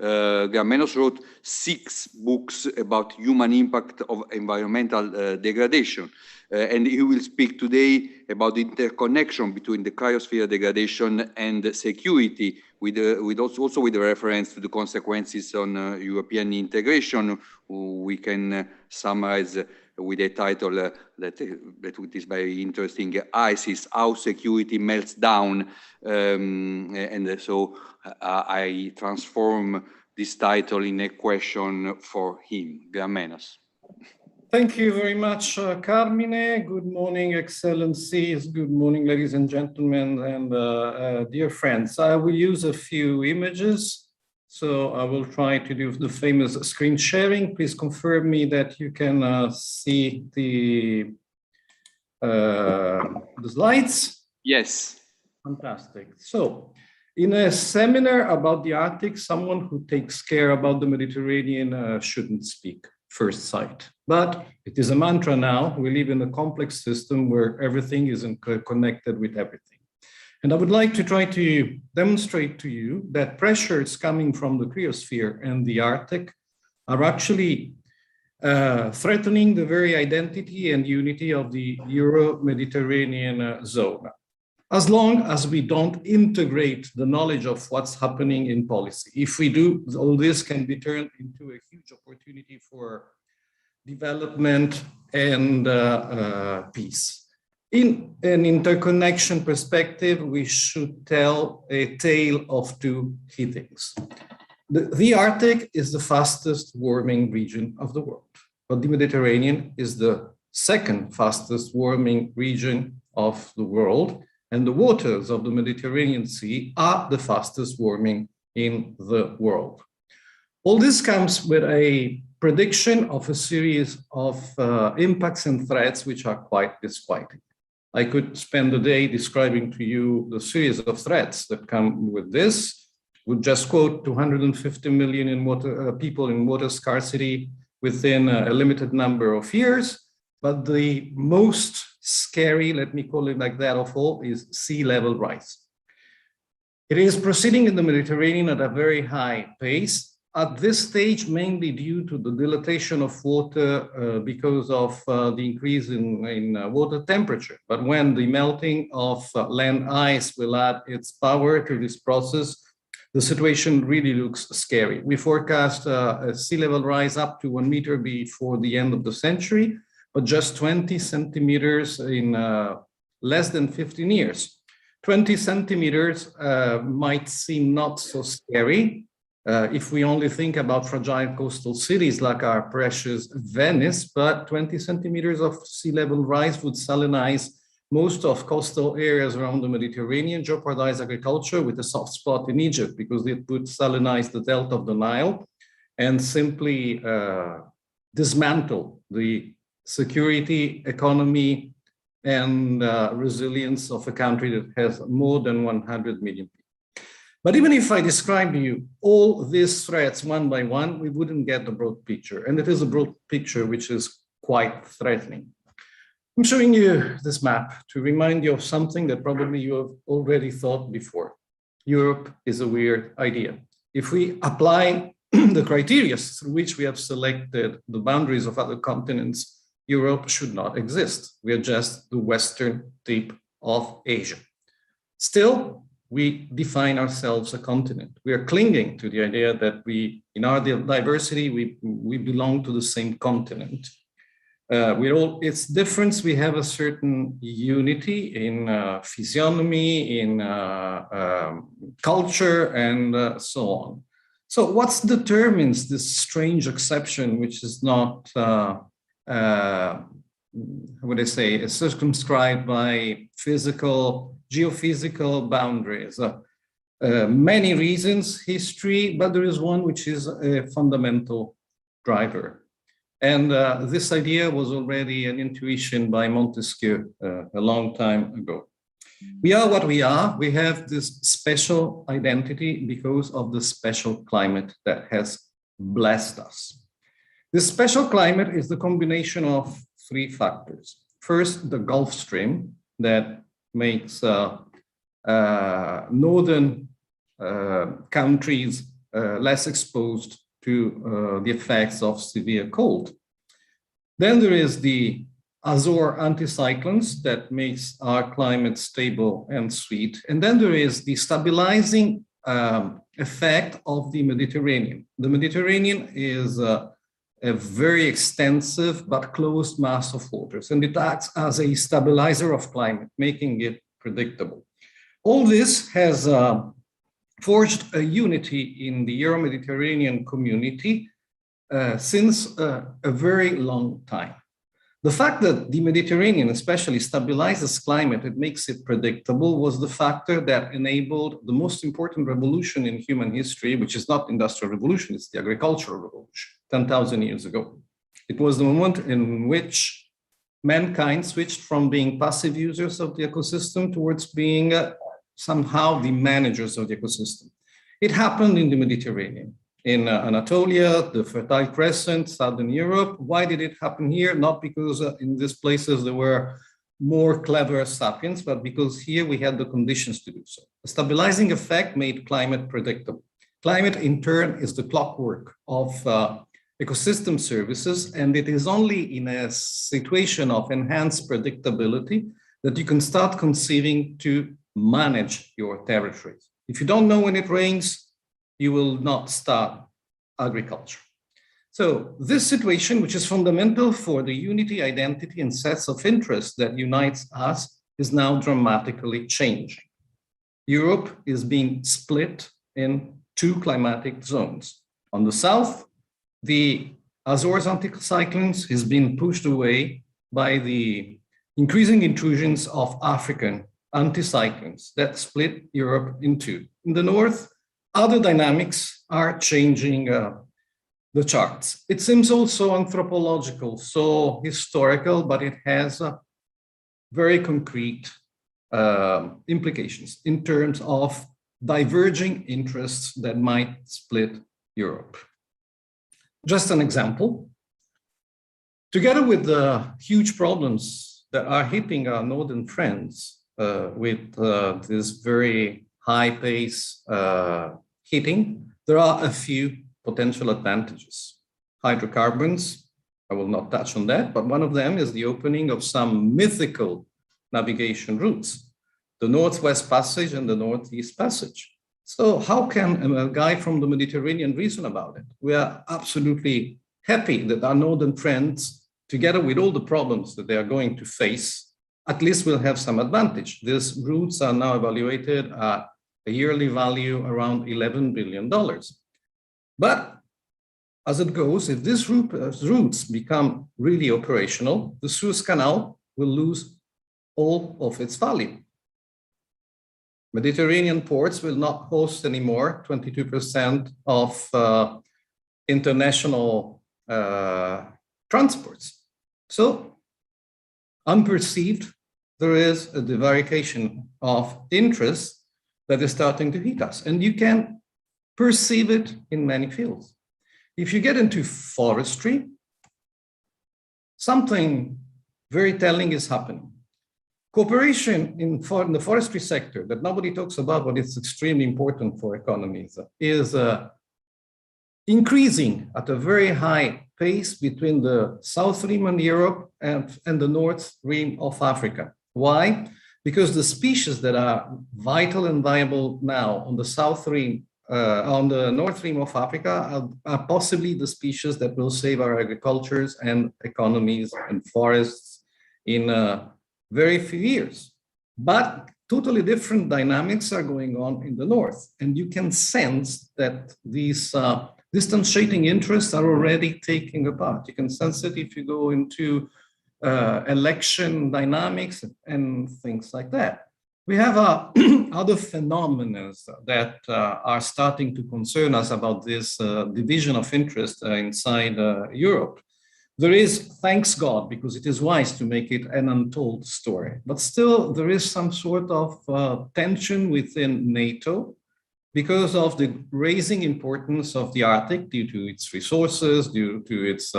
Gramenos wrote 6 books about human impact of environmental degradation, and he will speak today about the interconnection between the cryosphere degradation and security, also with reference to the consequences on European integration. We can summarize with a title that is very interesting, ISIS, How Security Melts Down. And so I transform this title in a question for him. Gramenos. Thank you very much, Carmine. Good morning, Excellencies. Good morning, ladies and gentlemen, and dear friends. I will use a few images. So I will try to do the famous screen sharing. Please confirm me that you can see the slides. Yes. Fantastic. So in a seminar about the Arctic, someone who takes care about the Mediterranean shouldn't speak first sight. But it is a mantra now. We live in a complex system where everything is connected with everything. And I would like to try to demonstrate to you that pressures coming from the cryosphere and the Arctic are actually threatening the very identity and unity of the Euro-Mediterranean zone. As long as we don't integrate the knowledge of what's happening in policy. If we do, all this can be turned into a huge opportunity for development and peace. In an interconnection perspective, we should tell a tale of two key things. The Arctic is the fastest warming region of the world, but the Mediterranean is the second fastest warming region of the world, and the waters of the Mediterranean Sea are the fastest warming in the world. All this comes with a prediction of a series of impacts and threats which are quite disquieting. I could spend the day describing to you the series of threats that come with this. Would just quote 250 million people in water scarcity within a limited number of years. But the most scary, let me call it like that, of all, is sea level rise. It is proceeding in the Mediterranean at a very high pace. At this stage, mainly due to the dilatation of water because of the increase in water temperature. But when the melting of land ice will add its power to this process, the situation really looks scary. We forecast a sea level rise up to 1 meter before the end of the century, but just 20 centimeters in less than 15 years. 20 centimeters might seem not so scary if we only think about fragile coastal cities like our precious Venice, but 20 centimeters of sea level rise would salinize most of coastal areas around the Mediterranean, jeopardize agriculture with a soft spot in Egypt because it would salinize the delta of the Nile and simply dismantle the security, economy, and resilience of a country that has more than 100 million people. But even if I describe to you all these threats one by one, we wouldn't get the broad picture. And it is a broad picture which is quite threatening. I'm showing you this map to remind you of something that probably you have already thought before. Europe is a weird idea. If we apply the criteria through which we have selected the boundaries of other continents, Europe should not exist. We are just the western tip of Asia. Still, we define ourselves a continent. We are clinging to the idea that in our diversity, we belong to the same continent. It's difference, we have a certain unity in physiognomy, in culture, and so on. So what determines this strange exception, which is not, how would I say, circumscribed by geophysical boundaries? Many reasons, history, but there is one which is a fundamental driver. And this idea was already an intuition by Montesquieu a long time ago. We are what we are. We have this special identity because of the special climate that has blessed us. This special climate is the combination of three factors. First, the Gulf Stream that makes northern countries less exposed to the effects of severe cold. Then there is the Azore anticyclones that makes our climate stable and sweet. And then there is the stabilizing effect of the Mediterranean. The Mediterranean is a very extensive but closed mass of waters, and it acts as a stabilizer of climate, making it predictable. All this has forged a unity in the Euro-Mediterranean community since a very long time. The fact that the Mediterranean especially stabilizes climate, it makes it predictable, was the factor that enabled the most important revolution in human history, which is not industrial revolution, it's the agricultural revolution, 10,000 years ago. It was the moment in which mankind switched from being passive users of the ecosystem towards being somehow the managers of the ecosystem. It happened in the Mediterranean, in Anatolia, the Fertile Crescent, Southern Europe. Why did it happen here? Not because in these places there were more clever sapiens, but because here we had the conditions to do so. A stabilizing effect made climate predictable. Climate, in turn, is the clockwork of ecosystem services, and it is only in a situation of enhanced predictability that you can start conceiving to manage your territories. If you don't know when it rains, you will not start agriculture. So this situation, which is fundamental for the unity, identity, and sets of interests that unites us, is now dramatically changing. Europe is being split in two climatic zones. On the south, the Azores anticyclones has been pushed away by the increasing intrusions of African anticyclones that split Europe in two. In the north, other dynamics are changing the charts. It seems also anthropological, so historical, but it has very concrete implications in terms of diverging interests that might split Europe. Just an example. Together with the huge problems that are hitting our northern friends with this very high pace heating, there are a few potential advantages. Hydrocarbons, I will not touch on that, but one of them is the opening of some mythical navigation routes, the Northwest Passage and the Northeast Passage. So how can a guy from the Mediterranean reason about it? We are absolutely happy that our northern friends, together with all the problems that they are going to face, at least will have some advantage. These routes are now evaluated at a yearly value around $11 billion. But as it goes, if these routes become really operational, the Suez Canal will lose all of its value. Mediterranean ports will not host anymore 22% of international transports. So, unperceived, there is a divarication of interest that is starting to hit us. And you can perceive it in many fields. If you get into forestry, something very telling is happening. Cooperation in the forestry sector that nobody talks about, but it's extremely important for economies, is increasing at a very high pace between the South Rim of Europe and the North Rim of Africa. Why? Because the species that are vital and viable now on the South Rim, on the North Rim of Africa are possibly the species that will save our agricultures and economies and forests in very few years. But totally different dynamics are going on in the north. And you can sense that these distanciating interests are already taking apart. You can sense it if you go into election dynamics and things like that. We have other phenomena that are starting to concern us about this division of interest inside Europe. There is, thanks God, because it is wise to make it an untold story, but still there is some sort of tension within NATO because of the rising importance of the Arctic due to its resources, due to its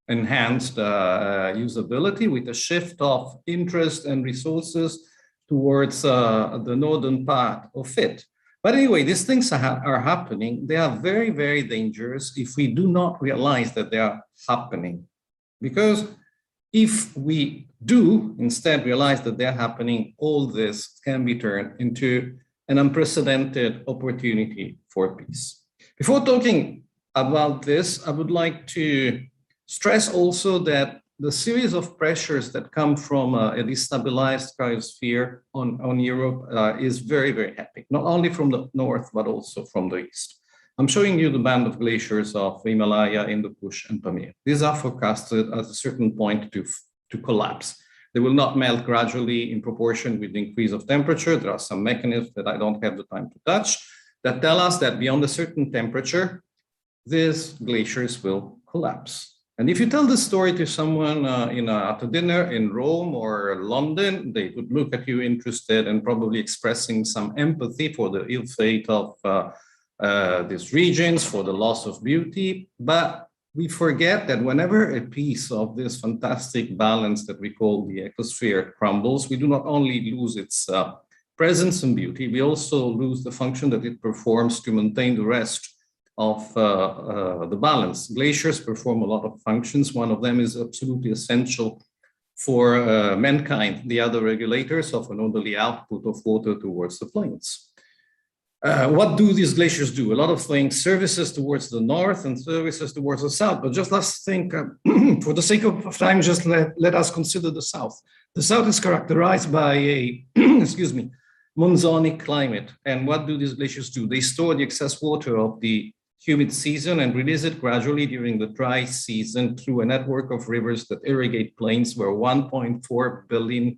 enhanced usability, with a shift of interest and resources towards the northern part of it. But anyway, these things are happening. They are very, very dangerous if we do not realize that they are happening. Because if we do instead realize that they're happening, all this can be turned into an unprecedented opportunity for peace. Before talking about this, I would like to stress also that the series of pressures that come from a destabilized cryosphere on Europe is very, very heavy, not only from the north, but also from the east. I'm showing you the band of glaciers of Himalaya, Hindu Kush, and Pamir. These are forecasted at a certain point to collapse. They will not melt gradually in proportion with the increase of temperature. There are some mechanisms that I don't have the time to touch that tell us that beyond a certain temperature, these glaciers will collapse. And if you tell this story to someone at a dinner in Rome or London, they would look at you interested and probably expressing some empathy for the ill fate of these regions, for the loss of beauty. But we forget that whenever a piece of this fantastic balance that we call the ecosphere crumbles, we do not only lose its presence and beauty, we also lose the function that it performs to maintain the rest of the balance. Glaciers perform a lot of functions. One of them is absolutely essential for mankind. The other regulators of an orderly output of water towards the plains. What do these glaciers do? A lot of things, services towards the north and services towards the south. But just let's think, for the sake of time, just let us consider the south. The south is characterized by a, excuse me, monsonic climate. And what do these glaciers do? They store the excess water of the humid season and release it gradually during the dry season through a network of rivers that irrigate plains where 1.4 billion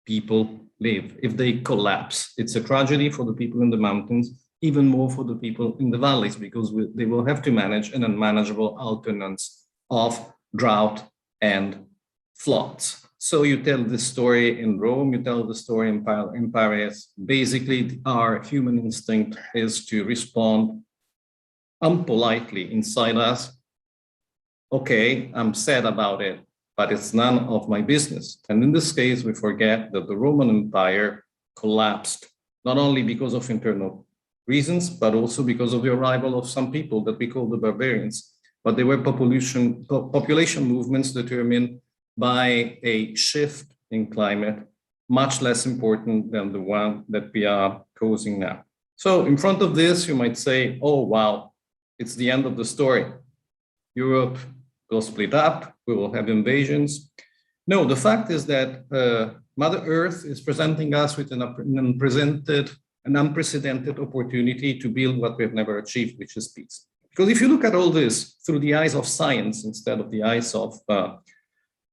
people live. If they collapse, it's a tragedy for the people in the mountains, even more for the people in the valleys, because they will have to manage an unmanageable alternance of drought and floods. So you tell this story in Rome, you tell the story in Paris. Basically, our human instinct is to respond unpolitely inside us. Okay, I'm sad about it, but it's none of my business. And in this case, we forget that the Roman Empire collapsed not only because of internal reasons, but also because of the arrival of some people that we call the barbarians. But they were population movements determined by a shift in climate, much less important than the one that we are causing now. So in front of this, you might say, oh, wow, it's the end of the story. Europe will split up, we will have invasions. No, the fact is that Mother Earth is presenting us with an unprecedented opportunity to build what we have never achieved, which is peace. Because if you look at all this through the eyes of science instead of the eyes of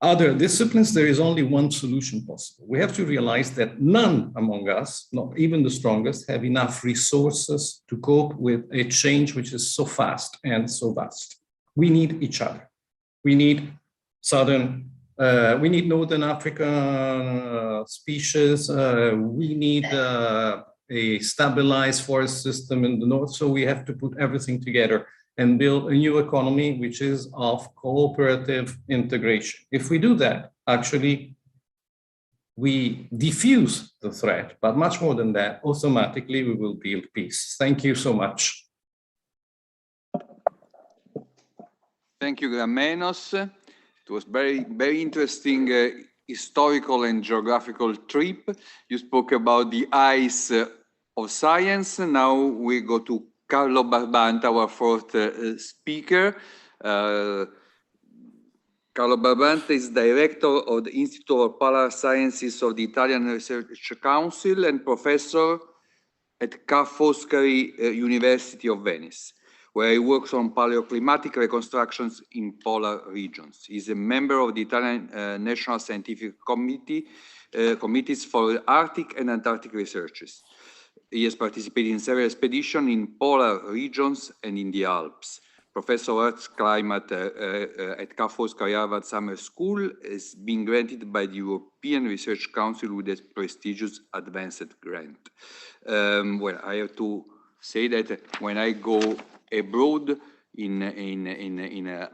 other disciplines, there is only one solution possible. We have to realize that none among us, not even the strongest, have enough resources to cope with a change which is so fast and so vast. We need each other. We need we need Northern African species. We need a stabilized forest system in the north. So we have to put everything together and build a new economy, which is of cooperative integration. If we do that, actually, we diffuse the threat, but much more than that, automatically we will build peace. Thank you so much. Thank you, Gramenos. It was very interesting historical and geographical trip. You spoke about the eyes of science. Now we go to Carlo Barbanta, our fourth speaker. Carlo Barbanta is director of the Institute of Polar Sciences of the Italian Research Council and professor at Ca' Foscari University of Venice, where he works on paleoclimatic reconstructions in polar regions. He's a member of the Italian National Scientific Committees for Arctic and Antarctic researches. He has participated in several expeditions in polar regions and in the Alps. Professor of Earth's Climate at Ca' Foscari Harvard Summer School has been granted by the European Research Council with a prestigious advanced grant. Well, I have to say that when I go abroad in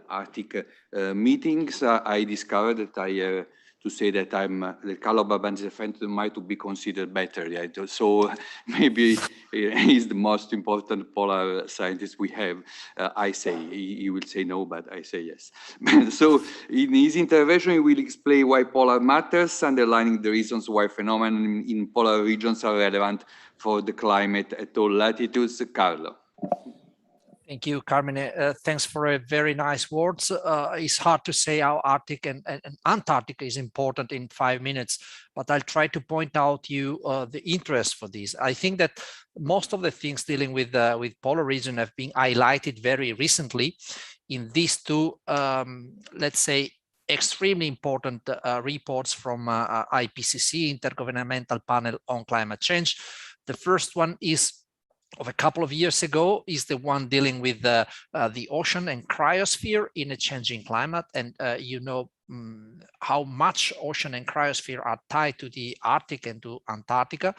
Arctic meetings, I discovered that I have to say that Carlo Barbanta is a friend of mine to be considered better. Yeah? So maybe he's the most important polar scientist we have. I say, he will say no, but I say yes. So in his intervention, he will explain why polar matters, underlining the reasons why phenomena in polar regions are relevant for the climate at all latitudes. Carlo. Thank you, Carmine. Thanks for a very nice words. It's hard to say how Arctic and Antarctica is important in 5 minutes, but I'll try to point out you the interest for this. I think that most of the things dealing with polar region have been highlighted very recently in these two, let's say, extremely important reports from IPCC, Intergovernmental Panel on Climate Change. The first one is of a couple of years ago, is the one dealing with the ocean and cryosphere in a changing climate. And you know how much ocean and cryosphere are tied to the Arctic and to Antarctica.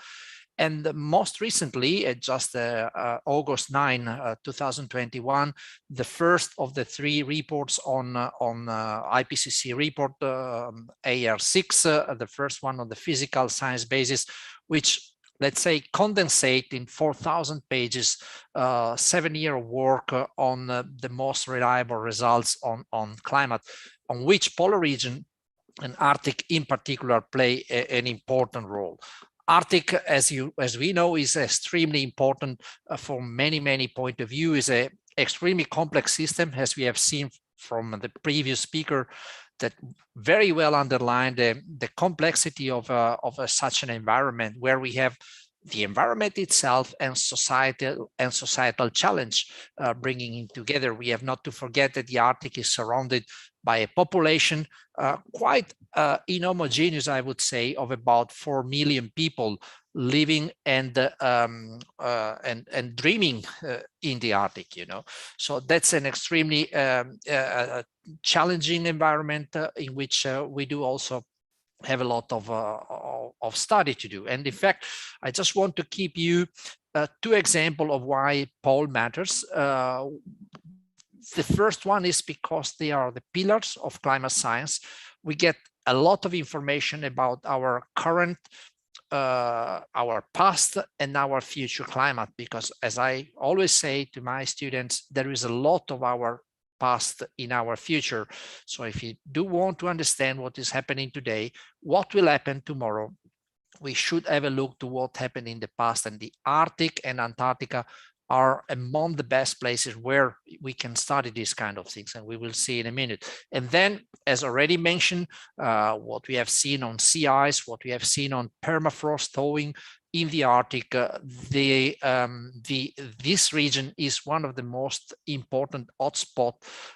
And most recently, just August 9, 2021, the first of the three reports on IPCC report AR6, the first one on the physical science basis, which, let's say, condensate in 4,000 pages, 7-year work on the most reliable results on climate, on which polar region and Arctic in particular play an important role. Arctic, as we know, is extremely important from many points of view, is an extremely complex system, as we have seen from the previous speaker, that very well underlined the complexity of such an environment, where we have the environment itself and societal challenge bringing it together. We have not to forget that the Arctic is surrounded by a population quite inhomogeneous, I would say, of about 4 million people living and dreaming in the Arctic, you know. So that's an extremely challenging environment in which we do also have a lot of study to do. And in fact, I just want to keep you 2 examples of why pole matters. The first one is because they are the pillars of climate science. We get a lot of information about our current our past and our future climate, because as I always say to my students, there is a lot of our past in our future. So if you do want to understand what is happening today, what will happen tomorrow, we should have a look to what happened in the past, and the Arctic and Antarctica are among the best places where we can study these kind of things, and we will see in a minute. And then, as already mentioned, what we have seen on sea ice, what we have seen on permafrost thawing in the Arctic, this region is one of the most important hotspot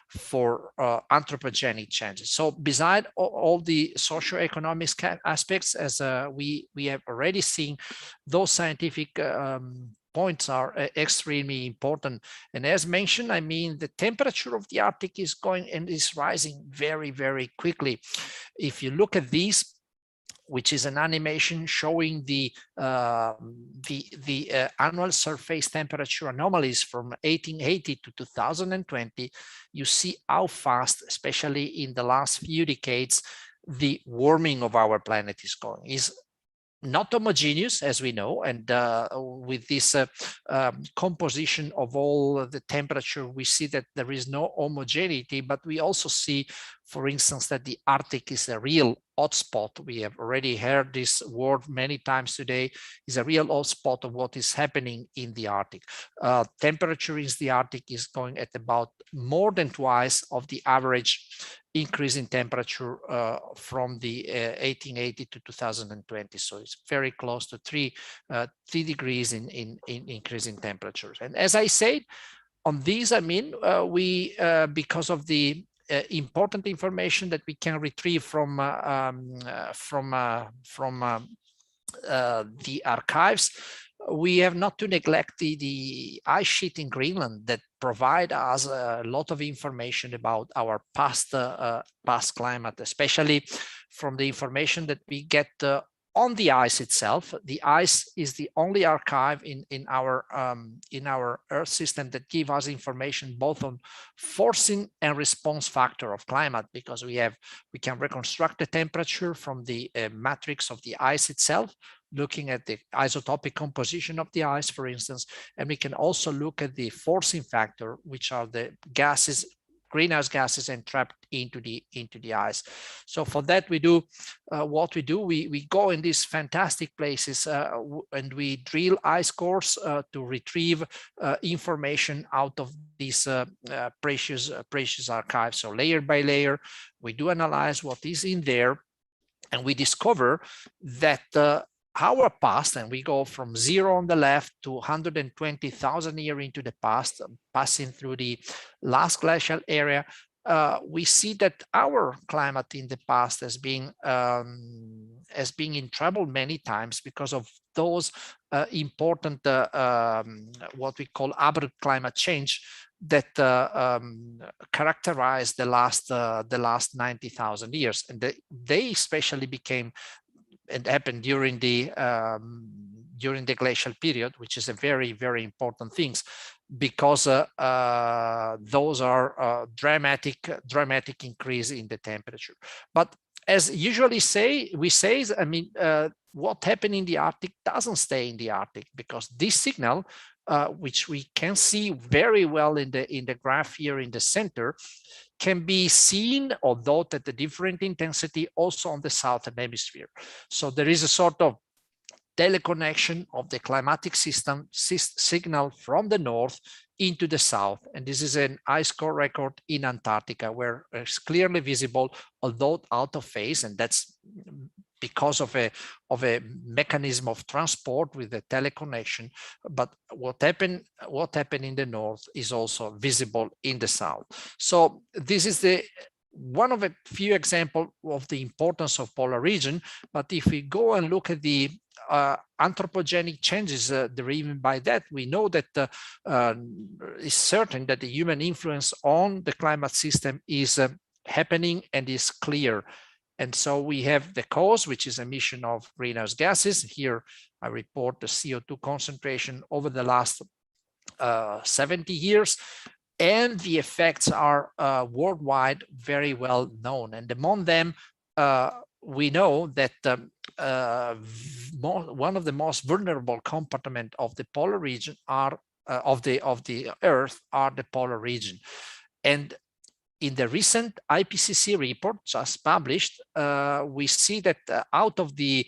for anthropogenic changes. So beside all the socioeconomic aspects, as we have already seen, those scientific points are extremely important. And as mentioned, I mean, the temperature of the Arctic is going and is rising very, very quickly. If you look at these, which is an animation showing the annual surface temperature anomalies from 1880 to 2020, you see how fast, especially in the last few decades, the warming of our planet is going. Is not homogeneous, as we know, and with this composition of all the temperature, we see that there is no homogeneity, but we also see, for instance, that the Arctic is a real hotspot. We have already heard this word many times today, is a real hotspot of what is happening in the Arctic. Temperature in the Arctic is going at about more than twice of the average increase in temperature from the 1880 to 2020. So it's very close to 3 degrees in increase in temperatures. And as I said, on these, I mean, we, because of the important information that we can retrieve from the archives, we have not to neglect the ice sheet in Greenland that provide us a lot of information about our past climate, especially from the information that we get on the ice itself. The ice is the only archive in our Earth system that give us information both on forcing and response factor of climate, because we can reconstruct the temperature from the matrix of the ice itself, looking at the isotopic composition of the ice, for instance, and we can also look at the forcing factor, which are the gases, greenhouse gases, entrapped into the ice. So for that, we do what we do. We go in these fantastic places and we drill ice cores to retrieve information out of these precious archives. So layer by layer, we do analyze what is in there, and we discover that our past, and we go from 0 on the left to 120,000 years into the past, passing through the last glacial area, we see that our climate in the past has been in trouble many times because of those important what we call abrupt climate change that characterized the last 90,000 years, and they especially became and happened during the glacial period, which is a very, very important things, because those are dramatic increase in the temperature. But as usually we say, I mean, what happened in the Arctic doesn't stay in the Arctic, because this signal, which we can see very well in the graph here in the center, can be seen, although at a different intensity, also on the southern hemisphere. So there is a sort of teleconnection of the climatic system signal from the north into the south. And this is an ice core record in Antarctica, where it's clearly visible, although out of phase, and that's because of a mechanism of transport with the teleconnection. But what happened in the north is also visible in the south. So this is one of a few examples of the importance of polar region. But if we go and look at the anthropogenic changes driven by that, we know that it's certain that the human influence on the climate system is happening and is clear. And so we have the cause, which is emission of greenhouse gases. Here I report the CO2 concentration over the last 70 years. And the effects are worldwide very well known. And among them, we know that one of the most vulnerable compartment of the polar region are of the Earth are the polar region. And in the recent IPCC report just published, we see that out of the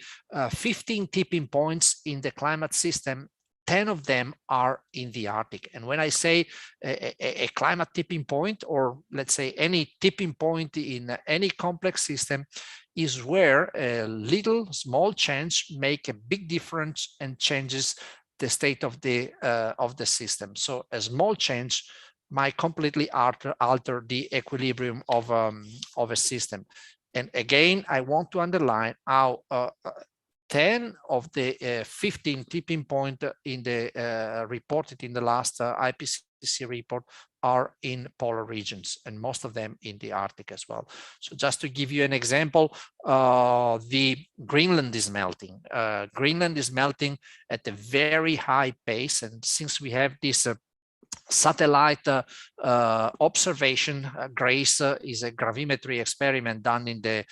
15 tipping points in the climate system, 10 of them are in the Arctic. And when I say a climate tipping point, or let's say any tipping point in any complex system, is where a little small change make a big difference and changes the state of the system. So a small change might completely alter the equilibrium of a system. And again, I want to underline how 10 of the 15 tipping point in the reported in the last IPCC report are in polar regions, and most of them in the Arctic as well. So just to give you an example, the Greenland is melting. Greenland is melting at a very high pace, and since we have this satellite observation, GRACE is a gravimetry experiment done in the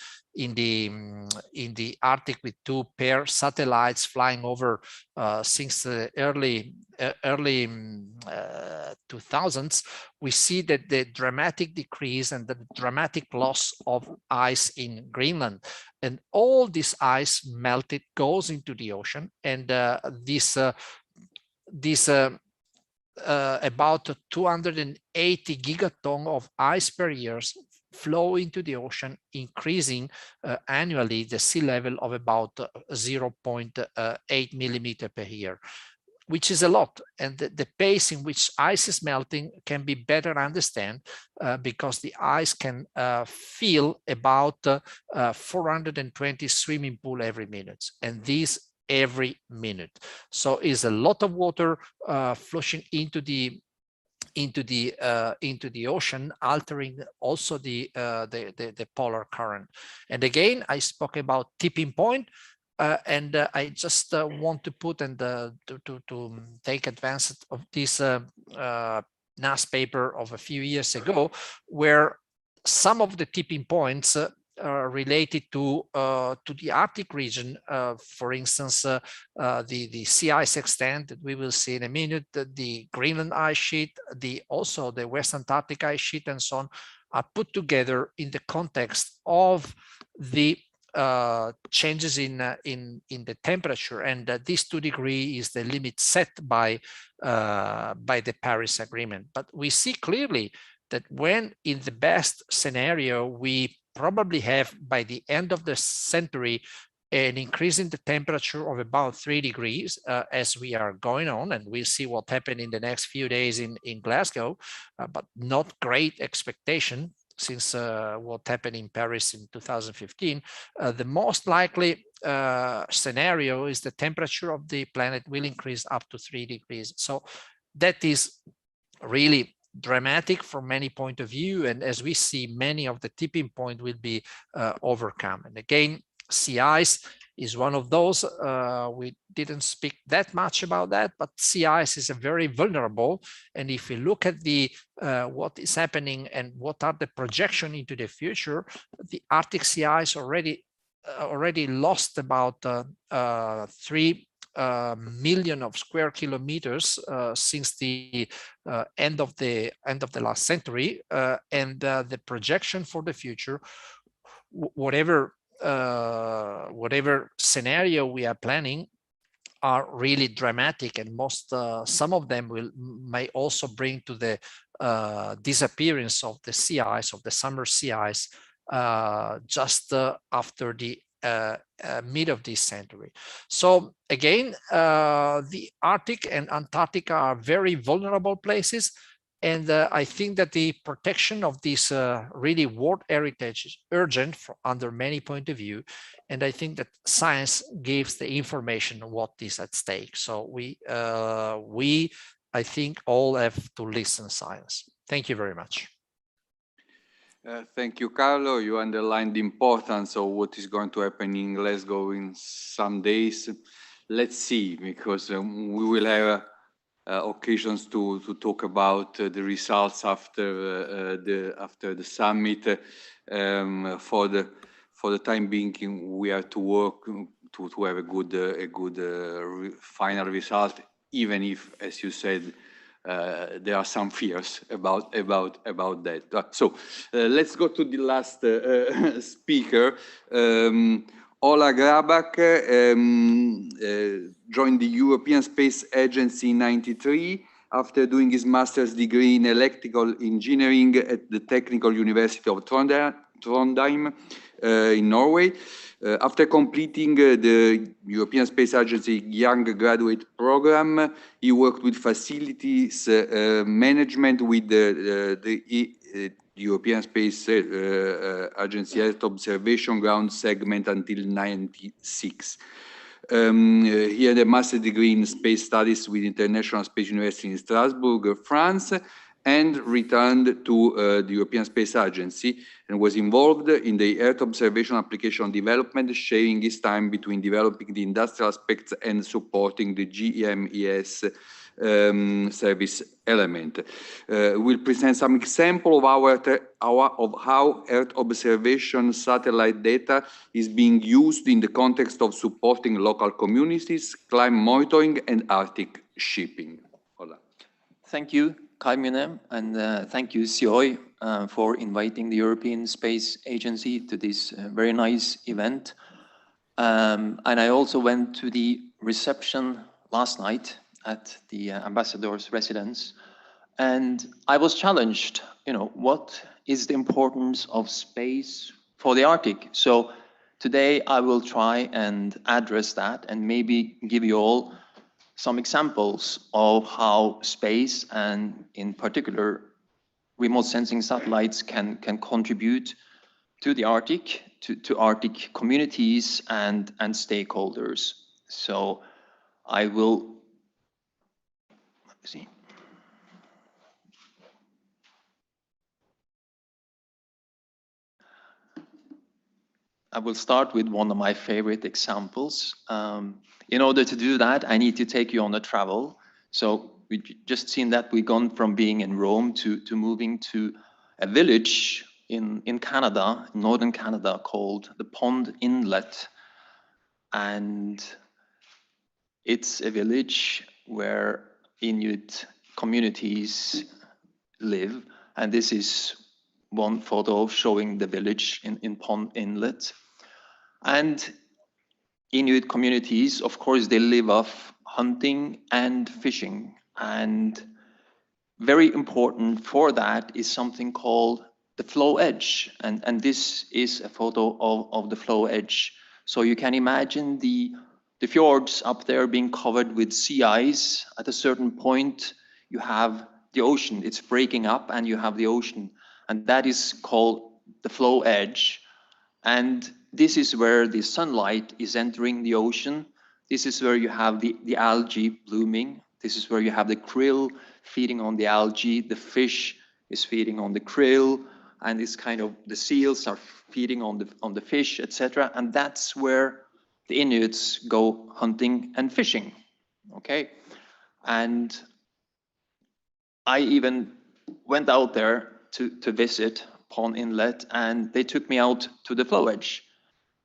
Arctic with 2 pair satellites flying over since the early 2000s. We see that the dramatic decrease and the dramatic loss of ice in Greenland, and all this ice melted goes into the ocean, and about 280 gigaton of ice per year flow into the ocean, increasing annually the sea level of about 0.8 millimeter per year, which is a lot. And the pace in which ice is melting can be better understood because the ice can fill about 420 swimming pools every minute, and these every minute. So is a lot of water flushing into the ocean, altering also the polar current. And again, I spoke about tipping point, and I just want to put and to take advantage of this NAS paper of a few years ago, where some of the tipping points related to the Arctic region, for instance, the sea ice extent that we will see in a minute, the Greenland ice sheet, also the West Antarctic ice sheet, and so on, are put together in the context of the changes in the temperature, and this 2 degrees is the limit set by the Paris Agreement. But we see clearly that when in the best scenario we probably have by the end of the century an increase in the temperature of about 3 degrees as we are going on, and we'll see what happened in the next few days in Glasgow, but not great expectation since what happened in Paris in 2015. The most likely scenario is the temperature of the planet will increase up to 3 degrees. So that is really dramatic from many point of view, and as we see, many of the tipping point will be overcome. And again, sea ice is one of those. We didn't speak that much about that, but sea ice is a very vulnerable. And if we look at the what is happening and what are the projection into the future, the Arctic sea ice already lost about 3 million of square kilometers since the end of the last century, and the projection for the future, whatever scenario we are planning, are really dramatic, and some of them may also bring to the disappearance of the sea ice, of the summer sea ice, just after the mid of this century. So again, the Arctic and Antarctica are very vulnerable places, and I think that the protection of this really world heritage is urgent under many point of view, and I think that science gives the information on what is at stake. So we I think all have to listen science. Thank you very much. Thank you, Carlo. You underlined the importance of what is going to happen in Glasgow in some days. Let's see, because we will have occasions to talk about the results after the summit for for the time being, we are to work to have a good final result, even if, as you said, there are some fears about that. So let's go to the last speaker. Ola Grabak joined the European Space Agency in '93 after doing his master's degree in electrical engineering at the Technical University of Trondheim in Norway. After completing the European Space Agency Young Graduate Program, he worked with facilities management with the European Space Agency Earth Observation Ground segment until '96. He had a master's degree in space studies with International Space University in Strasbourg, France, and returned to the European Space Agency and was involved in the Earth observation application development, sharing his time between developing the industrial aspects and supporting the GMES service element. We'll present some example of how Earth observation satellite data is being used in the context of supporting local communities, climate monitoring, and Arctic shipping. Hola. Thank you, Carmine, and thank you, COI, for inviting the European Space Agency to this very nice event. And I also went to the reception last night at the ambassador's residence, and I was challenged, what is the importance of space for the Arctic? So today I will try and address that and maybe give you all some examples of how space, and in particular remote sensing satellites, can contribute to the Arctic, to Arctic communities and stakeholders. So I will see. I will start with one of my favorite examples. In order to do that, I need to take you on a travel. So we just seen that we've gone from being in Rome to moving to a village in Canada, in northern Canada, called the Pond Inlet. And it's a village where Inuit communities live. And this is one photo showing the village in Pond Inlet. And Inuit communities, of course, they live off hunting and fishing. And very important for that is something called the flow edge. And this is a photo of the flow edge. So you can imagine the fjords up there being covered with sea ice. At a certain point, you have the ocean. It's breaking up and you have the ocean. And that is called the flow edge. And this is where the sunlight is entering the ocean. This is where you have the algae blooming. This is where you have the krill feeding on the algae. The fish is feeding on the krill. And it's kind of, the seals are feeding on the fish, etc. And that's where the Inuits go hunting and fishing, okay? And I even went out there to visit Pond Inlet, and they took me out to the flow edge.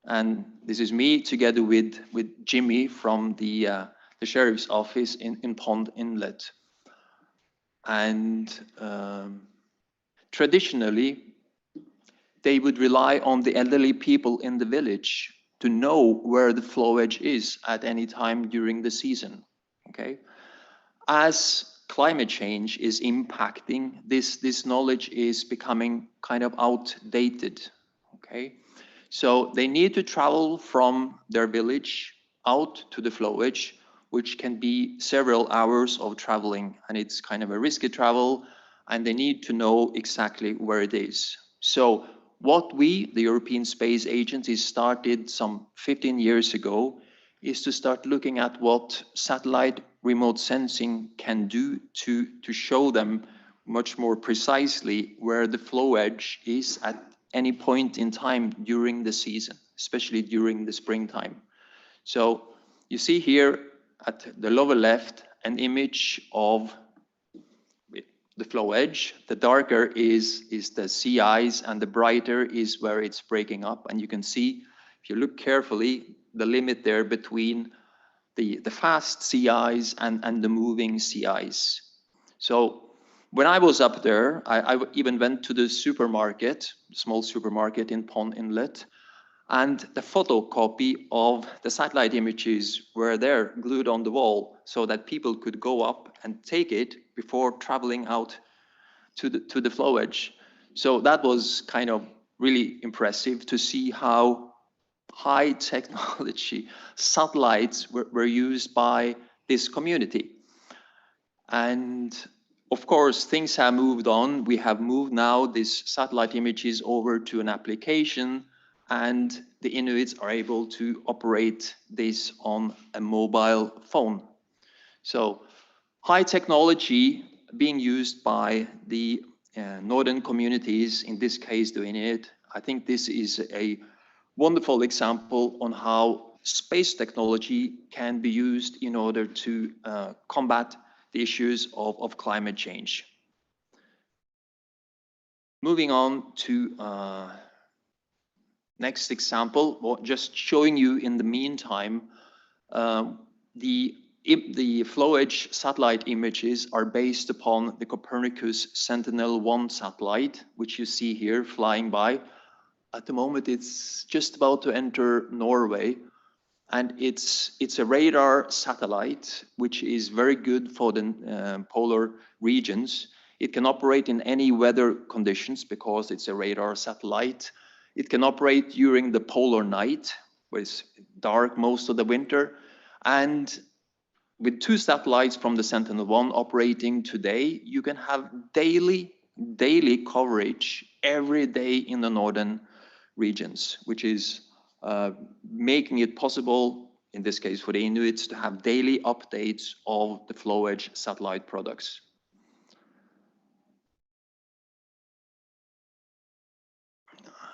And this is me together with Jimmy from the sheriff's office in Pond Inlet. And traditionally, they would rely on the elderly people in the village to know where the flow edge is at any time during the season, okay? As climate change is impacting, this knowledge is becoming kind of outdated, okay? So they need to travel from their village out to the flow edge, which can be several hours of traveling, and it's kind of a risky travel, and they need to know exactly where it is. So what we, the European Space Agency, started some 15 years ago is to start looking at what satellite remote sensing can do to show them much more precisely where the flow edge is at any point in time during the season, especially during the springtime. So you see here at the lower left an image of the flow edge. The darker is the sea ice, and the brighter is where it's breaking up. And you can see, if you look carefully, the limit there between the fast sea ice and the moving sea ice. So when I was up there, I even went to the supermarket, small supermarket in Pond Inlet, and the photocopy of the satellite images were there glued on the wall so that people could go up and take it before traveling out to the flow edge. So that was kind of really impressive to see how high technology satellites were used by this community. And of course, things have moved on. We have moved now these satellite images over to an application, and the Inuits are able to operate this on a mobile phone. So high technology being used by the northern communities, in this case the Inuit. I think this is a wonderful example on how space technology can be used in order to combat the issues of climate change. Moving on to next example, just showing you in the meantime, the flow edge satellite images are based upon the Copernicus Sentinel-1 satellite, which you see here flying by. At the moment, it's just about to enter Norway, and it's a radar satellite, which is very good for the polar regions. It can operate in any weather conditions because it's a radar satellite. It can operate during the polar night, where it's dark most of the winter. And with 2 satellites from the Sentinel-1 operating today, you can have daily coverage every day in the northern regions, which is making it possible, in this case for the Inuits, to have daily updates of the flow edge satellite products.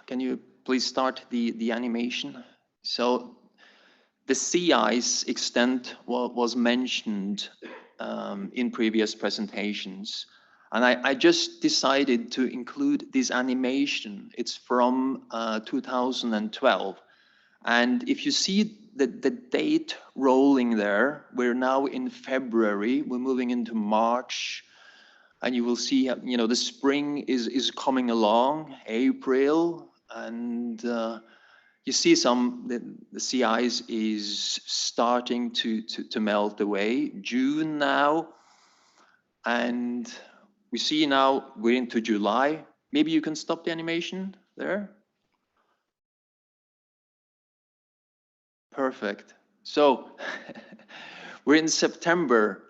Can you please start the animation? So the sea ice extent was mentioned in previous presentations, and I just decided to include this animation. It's from 2012, and if you see the date rolling there, we're now in February, we're moving into March, and you will see, you know, the spring is coming along, April, and you see the sea ice is starting to melt away. June now, and we see now we're into July. Maybe you can stop the animation there. Perfect. So we're in September.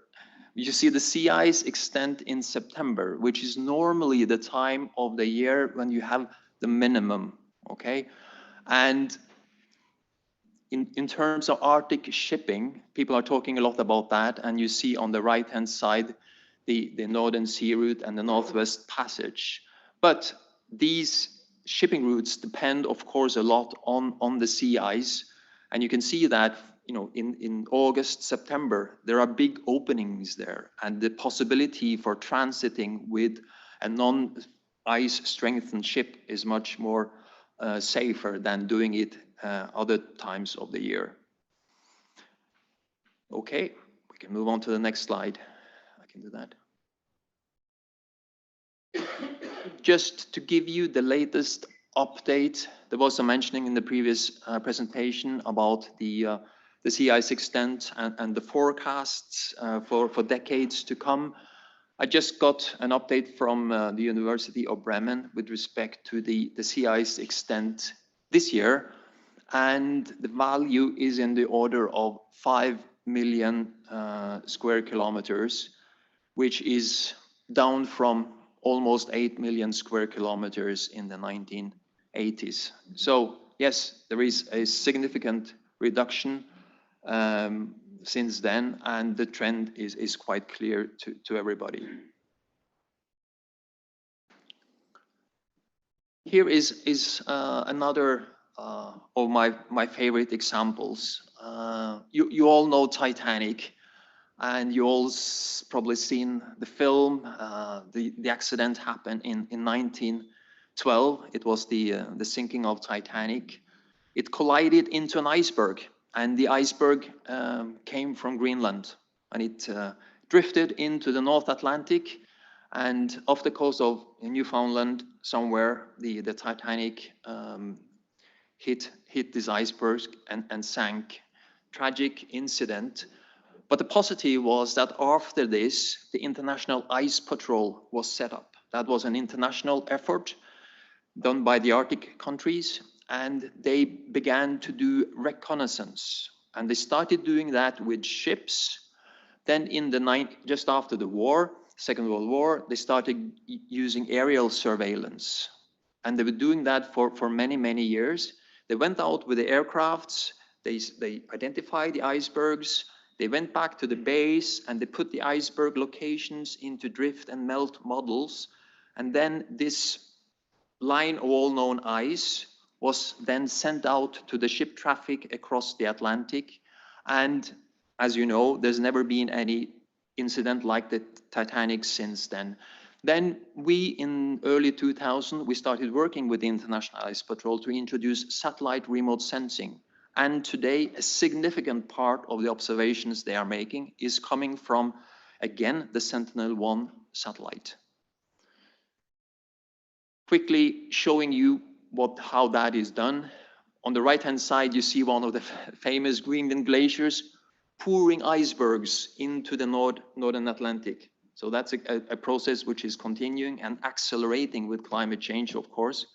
You see the sea ice extent in September, which is normally the time of the year when you have the minimum, okay? And in terms of Arctic shipping, people are talking a lot about that, and you see on the right-hand side the Northern Sea Route and the Northwest Passage. But these shipping routes depend, of course, a lot on the sea ice, and you can see that, you know, in August, September, there are big openings there, and the possibility for transiting with a non-ice strengthened ship is much more safer than doing it other times of the year. Okay, we can move on to the next slide. I can do that. Just to give you the latest update, there was some mentioning in the previous presentation about the sea ice extent and the forecasts for decades to come. I just got an update from the University of Bremen with respect to the sea ice extent this year, and the value is in the order of 5 million square kilometers, which is down from almost 8 million square kilometers in the 1980s. So yes, there is a significant reduction since then, and the trend is quite clear to everybody. Here is another of my favorite examples. You all know Titanic, And you all probably seen the film. The accident happened in 1912. It was the sinking of Titanic. It collided into an iceberg, and the iceberg came from Greenland, and it drifted into the North Atlantic, and off the coast of Newfoundland, somewhere, the Titanic hit this iceberg and sank. Tragic incident. But the positive was that after this, the International Ice Patrol was set up. That was an international effort done by the Arctic countries, and they began to do reconnaissance. And they started doing that with ships. Then just after the war, Second World War, they started using aerial surveillance. And they were doing that for many, many years. They went out with the aircrafts, they identified the icebergs, they went back to the base, and they put the iceberg locations into drift and melt models. And then this line of all known ice was then sent out to the ship traffic across the Atlantic. And as you know, there's never been any incident like the Titanic since then. Then we, in early 2000, we started working with the International Ice Patrol to introduce satellite remote sensing. And today, a significant part of the observations they are making is coming from, again, the Sentinel-1 satellite. Quickly showing you how that is done. On the right-hand side, you see one of the famous Greenland glaciers pouring icebergs into the Northern Atlantic. So that's a process which is continuing and accelerating with climate change, of course.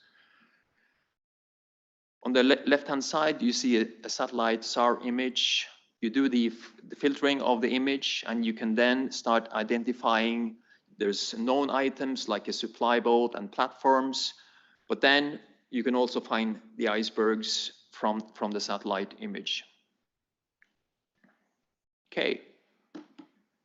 On the left-hand side, you see a satellite SAR image. You do the filtering of the image, and you can then start identifying there's known items like a supply boat and platforms, but then you can also find the icebergs from the satellite image. Okay,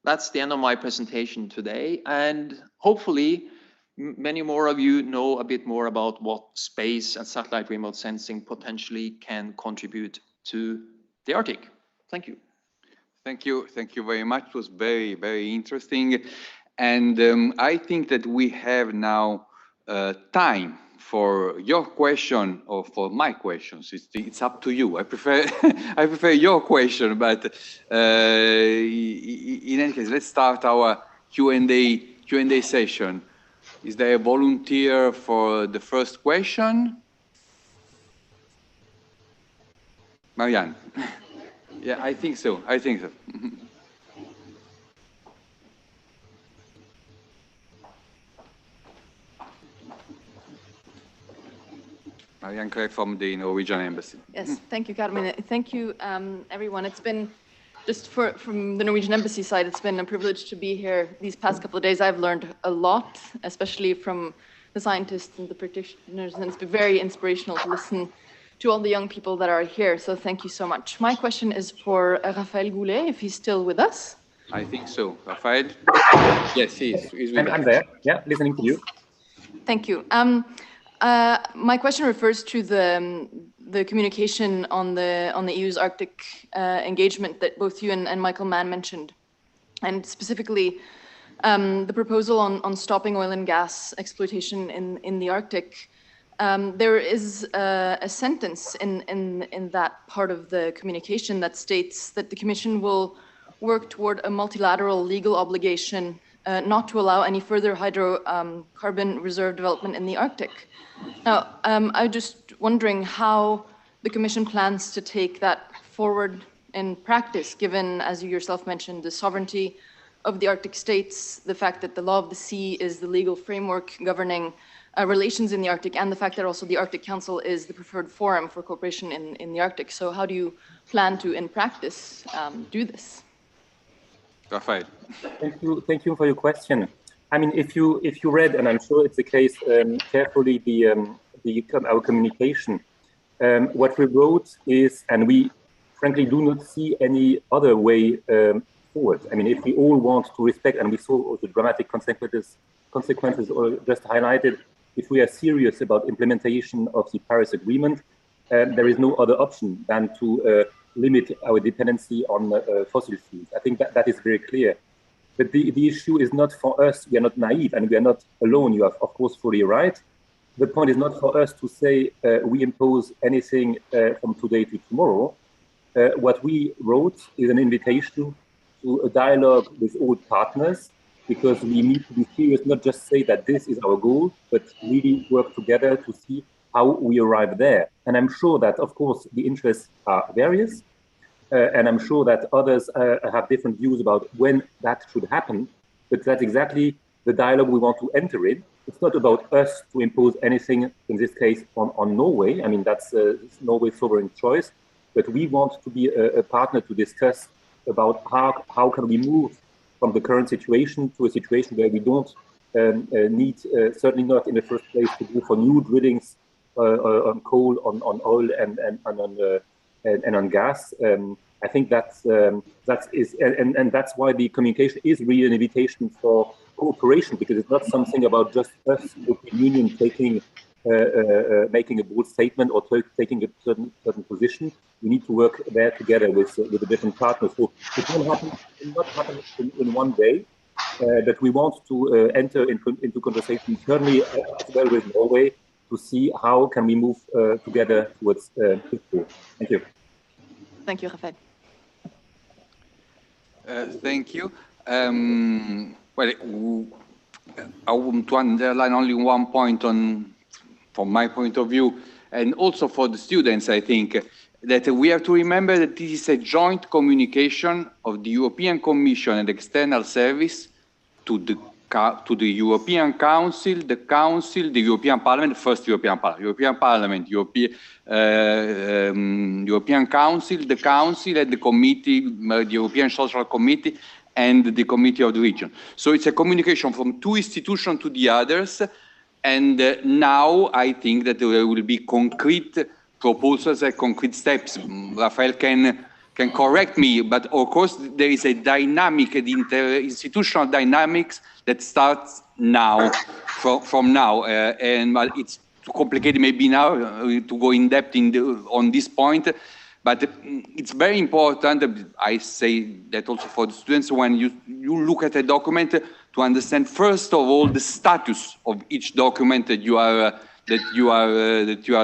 that's the end of my presentation today, and hopefully many more of you know a bit more about what space and satellite remote sensing potentially can contribute to the Arctic. Thank you. Thank you very much. It was very, very interesting. And I think that we have now time for your question or for my questions. It's up to you. I prefer I prefer your question, but in any case, let's start our Q&A session. Is there a volunteer for the first question? Marianne. Yeah, I think so. I think so. Marianne Craig from the Norwegian Embassy. Yes, thank you, Carmen. Thank you, everyone. It's been, just from the Norwegian Embassy side, it's been a privilege to be here these past couple of days. I've learned a lot, especially from the scientists and the practitioners, and it's been very inspirational to listen to all the young people that are here. So thank you so much. My question is for Raphaël Goulet, if he's still with us. I think so. Raphaël? Yes, he is. He's with us. I'm there. Yeah, listening to you. Thank you. My question refers to the communication on the EU's Arctic engagement that both you and Michael Mann mentioned, and specifically the proposal on stopping oil and gas exploitation in the Arctic. There is a sentence in that part of the communication that states that the Commission will work toward a multilateral legal obligation not to allow any further hydrocarbon reserve development in the Arctic. Now, I'm just wondering how the Commission plans to take that forward in practice, given, as you yourself mentioned, the sovereignty of the Arctic states, the fact that the law of the sea is the legal framework governing relations in the Arctic, and the fact that also the Arctic Council is the preferred forum for cooperation in the Arctic. So how do you plan to, in practice, do this? Raphael. Thank you for your question. I mean, if you read, and I'm sure it's the case, carefully our communication, what we wrote is, and we frankly do not see any other way forward. I mean, if we all want to respect, and we saw the dramatic consequences or just highlighted, if we are serious about implementation of the Paris Agreement, there is no other option than to limit our dependency on fossil fuels. I think that is very clear. But the issue is not for us. We are not naive, and we are not alone. You are, of course, fully right. The point is not for us to say we impose anything from today to tomorrow. What we wrote is an invitation to a dialogue with all partners, because we need to be serious, not just say that this is our goal, but really work together to see how we arrive there. And I'm sure that, of course, the interests are various, and I'm sure that others have different views about when that should happen, but that's exactly the dialogue we want to enter in. It's not about us to impose anything, in this case, on Norway. I mean, that's Norway's sovereign choice, but we want to be a partner to discuss about how can we move from the current situation to a situation where we don't need, certainly not in the first place, to go for new drillings on coal, on oil, and on gas. I think that's why the communication is really an invitation for cooperation, because it's not something about just us, European Union, making a bold statement or taking a certain position. We need to work there together with the different partners. So it will not happen in one day, but we want to enter into conversation internally as well with Norway to see how can we move together towards this goal. Thank you. Thank you, Rafael. Thank you. Well, I want to underline only one point from my point of view, and also for the students, I think, that we have to remember that this is a joint communication of the European Commission and External Service to the European Council, the European Parliament, first European Parliament, European Council, the Council, and the Committee, the European Social Committee, and the Committee of the Region. So it's a communication from two institutions to the others, and now I think that there will be concrete proposals and concrete steps. Rafael can correct me, but of course there is a dynamic, the interinstitutional dynamics that starts now, from now, and it's too complicated maybe now to go in depth on this point, but it's very important. I say that also for the students, when you look at a document, to understand first of all the status of each document that you are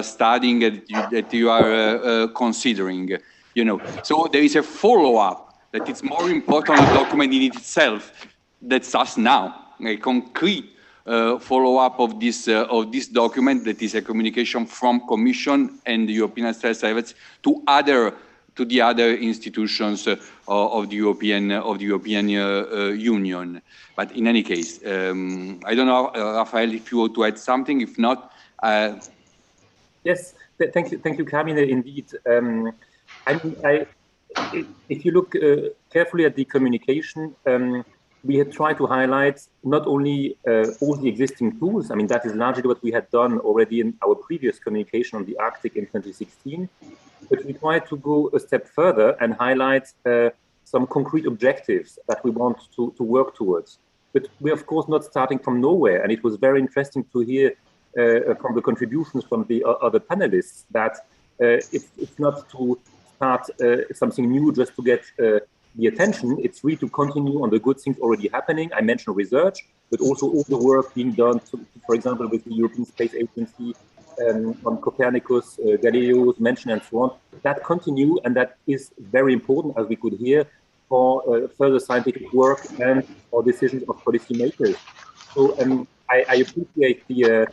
studying, that you are considering. You know, so there is a follow-up that it's more important on the document in itself that starts now, a concrete follow-up of this document that is a communication from Commission and the European External Service to the other institutions of the European Union. But in any case, I don't know, Rafael, if you want to add something. If not, yes, thank you, Carmine. Indeed. If you look carefully at the communication, we had tried to highlight not only all the existing tools. I mean, that is largely what we had done already in our previous communication on the Arctic in 2016, but we tried to go a step further and highlight some concrete objectives that we want to work towards. But we're, of course, not starting from nowhere, and it was very interesting to hear from the contributions from the other panelists that it's not to start something new just to get the attention. It's really to continue on the good things already happening. I mentioned research, but also all the work being done, for example, with the European Space Agency on Copernicus, Galileo mentioned, and so on. That continue, and that is very important, as we could hear, for further scientific work and for decisions of policymakers. So I appreciate the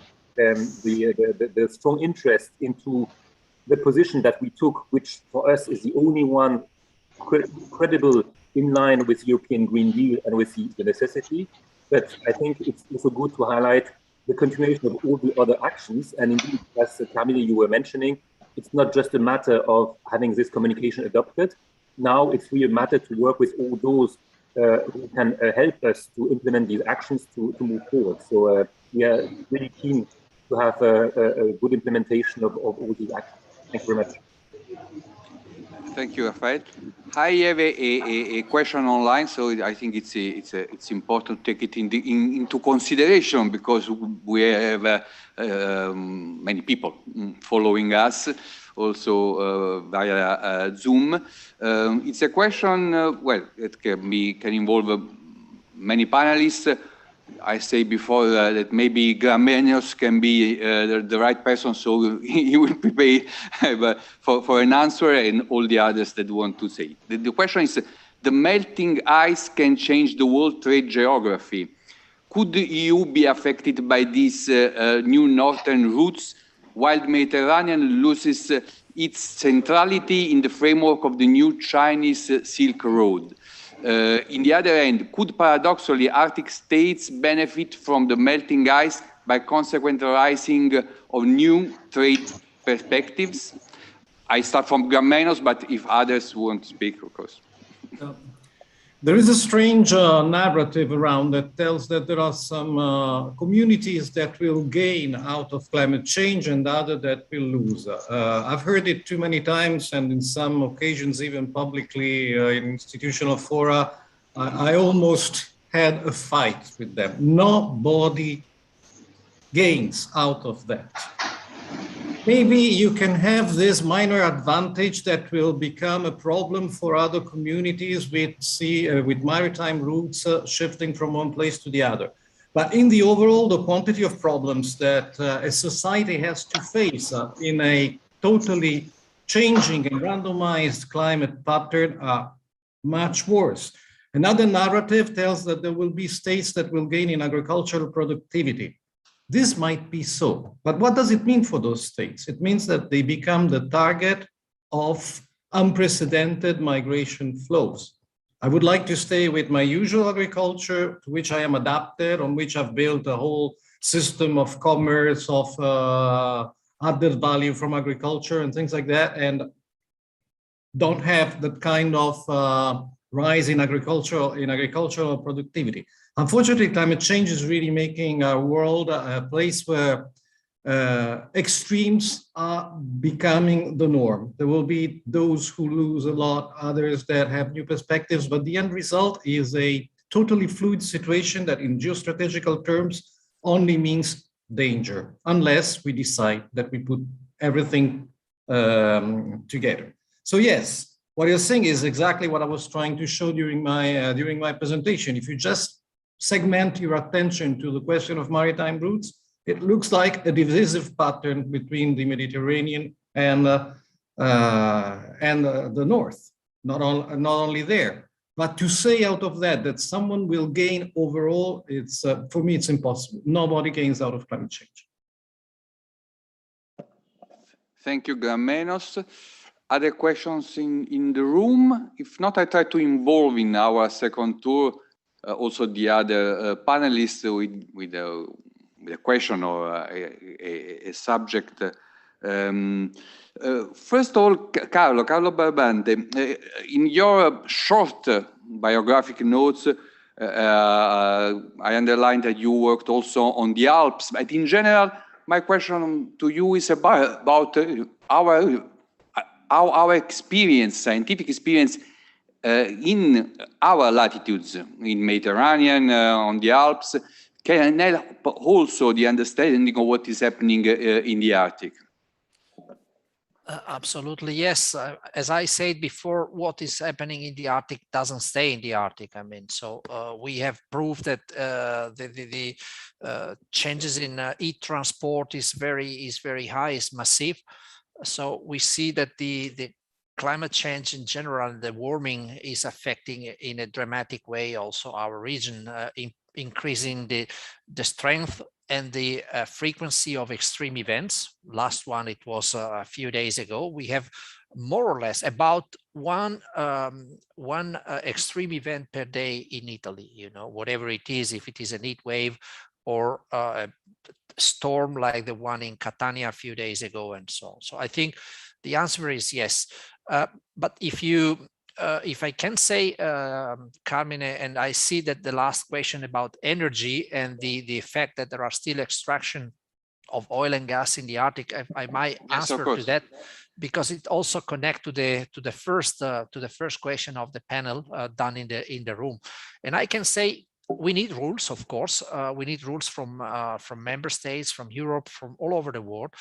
strong interest into the position that we took, which for us is the only one credible in line with European Green Deal and with the necessity. But I think it's also good to highlight the continuation of all the other actions. And indeed, as Camille, you were mentioning, it's not just a matter of having this communication adopted. Now it's really a matter to work with all those who can help us to implement these actions to move forward. So we are really keen to have a good implementation of all these actions. Thank you very much. Thank you, Rafael. I have a question online, so I think it's important to take it into consideration, because we have many people following us also via Zoom. It's a question, well, it can involve many panelists. I say before that maybe Gramenios can be the right person, so he will prepare for an answer, and all the others that want to say. The question is, the melting ice can change the world trade geography. Could the EU be affected by these new northern routes, while the Mediterranean loses its centrality in the framework of the new Chinese Silk Road? In the other end, could paradoxically Arctic states benefit from the melting ice by consequent rising of new trade perspectives? I start from Gramenios, but if others want to speak, of course. There is a strange narrative around that tells that there are some communities that will gain out of climate change and others that will lose. I've heard it too many times, and in some occasions, even publicly in institutional fora, I almost had a fight with them. Nobody gains out of that. Maybe you can have this minor advantage that will become a problem for other communities with maritime routes shifting from one place to the other. But in the overall, the quantity of problems that a society has to face in a totally changing and randomized climate pattern are much worse. Another narrative tells that there will be states that will gain in agricultural productivity. This might be so, but what does it mean for those states? It means that they become the target of unprecedented migration flows. I would like to stay with my usual agriculture, to which I am adapted, on which I've built a whole system of commerce, of added value from agriculture and things like that, and don't have that kind of rise in agricultural productivity. Unfortunately, climate change is really making our world a place where extremes are becoming the norm. There will be those who lose a lot, others that have new perspectives, but the end result is a totally fluid situation that in geostrategical terms only means danger, unless we decide that we put everything together. So yes, what you're saying is exactly what I was trying to show during my presentation. If you just segment your attention to the question of maritime routes, it looks like a divisive pattern between the Mediterranean and the North. Not only there, but to say out of that someone will gain overall, it's for me it's impossible. Nobody gains out of climate change. Thank you, Gramenios. Other questions in the room? If not, I try to involve in our second tour also the other panelists with a question or a subject. First of all, Carlo Barbante, in your short biographic notes, I underlined that you worked also on the Alps, but in general, my question to you is about our experience, scientific experience, in our latitudes, in Mediterranean, on the Alps, can help also the understanding of what is happening in the Arctic. Absolutely, yes. As I said before, what is happening in the Arctic doesn't stay in the Arctic. I mean, so we have proved that the changes in heat transport is very high, is massive. So we see that the climate change in general, the warming is affecting in a dramatic way also our region, increasing the strength and the frequency of extreme events. Last one, it was a few days ago. We have more or less about one extreme event per day in Italy, you know, whatever it is, if it is a heat wave or a storm like the one in Catania a few days ago and so on. So I think the answer is yes. But if I can say, Carmine, and I see that the last question about energy and the fact that there are still extraction of oil and gas in the Arctic, I might answer to that, because it also connects to the first question of the panel done in the room. And I can say we need rules, of course. We need rules from member states, from Europe, from all over the world.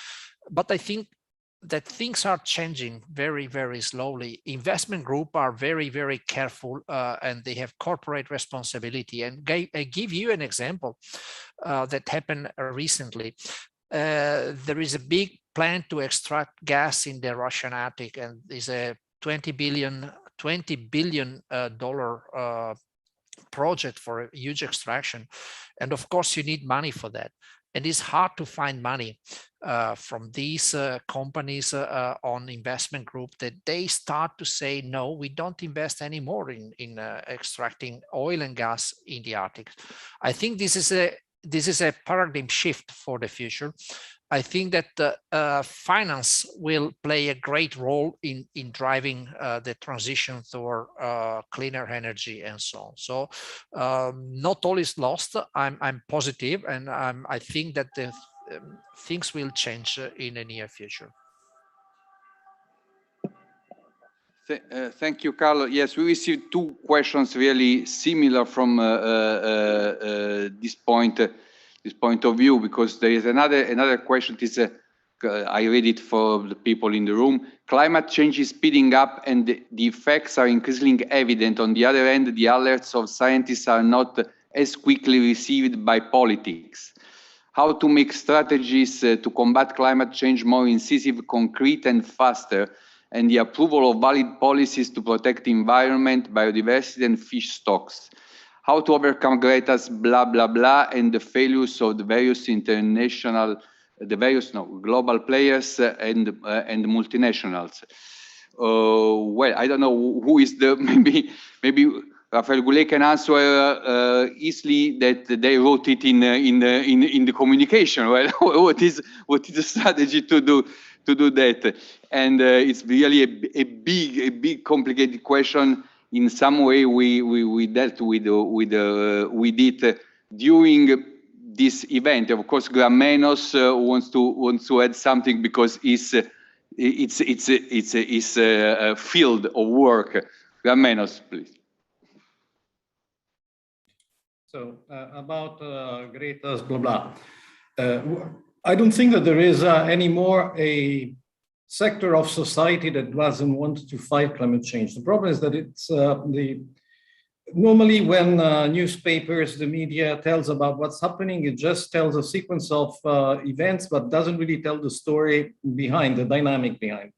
But I think that things are changing very, very slowly. Investment group are very, very careful and they have corporate responsibility. And I give you an example that happened recently. There is a big plan to extract gas in the Russian Arctic, and is a $20 billion project for a huge extraction. And of course, you need money for that. And it's hard to find money from these companies on investment group, that they start to say, no, we don't invest anymore in extracting oil and gas in the Arctic. I think this is a paradigm shift for the future. I think that finance will play a great role in driving the transition toward cleaner energy and so on. So not all is lost. I'm positive, and I think that the things will change in the near future. Thank you, Carlo. Yes, we received two questions really similar from this point of view, because there is another question. I read it for the people in the room. Climate change is speeding up and the effects are increasingly evident. On the other hand, the alerts of scientists are not as quickly received by politics. How to make strategies to combat climate change more incisive, concrete and faster, and the approval of valid policies to protect the environment, biodiversity and fish stocks. How to overcome Greta's blah, blah, blah, and the failures of the various global players and multinationals. Well, I don't know who is maybe Rafael Goulet can answer easily, that they wrote it in the communication. Well, what is the strategy to do that? And it's really a big complicated question. In some way, we dealt with it during this event. Of course, Gramenos wants to add something, because it's a field of work. Gramenos, please. So about Greta's blah blah. I don't think that there is anymore a sector of society that doesn't want to fight climate change. The problem is that it's normally when newspapers, the media tells about what's happening, it just tells a sequence of events, but doesn't really tell the story behind, the dynamic behind.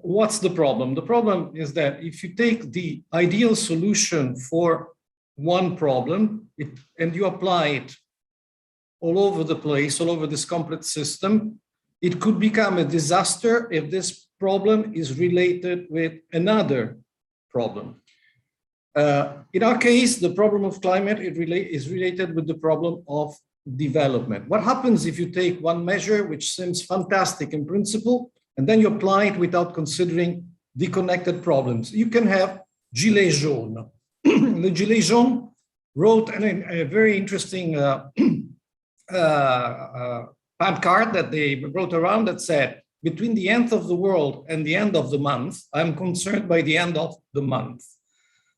What's the problem? The problem is that if you take the ideal solution for one problem and you apply it all over the place, all over this complex system, it could become a disaster if this problem is related with another problem. In our case, the problem of climate is related with the problem of development. What happens if you take one measure which seems fantastic in principle, and then you apply it without considering the connected problems? You can have Gilets jaunes. The Gilets jaunes wrote a very interesting card that they wrote around that said, between the end of the world and the end of the month, I'm concerned by the end of the month.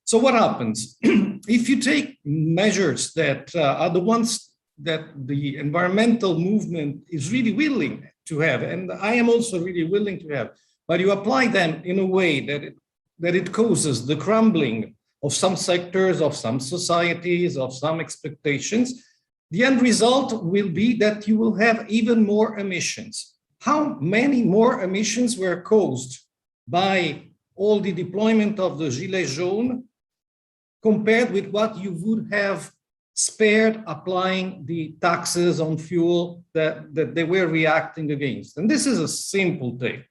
So what happens? If you take measures that are the ones that the environmental movement is really willing to have, and I am also really willing to have, but you apply them in a way that it causes the crumbling of some sectors, of some societies, of some expectations, the end result will be that you will have even more emissions. How many more emissions were caused by all the deployment of the Gilets jaunes compared with what you would have spared applying the taxes on fuel that they were reacting against? And this is a simple thing.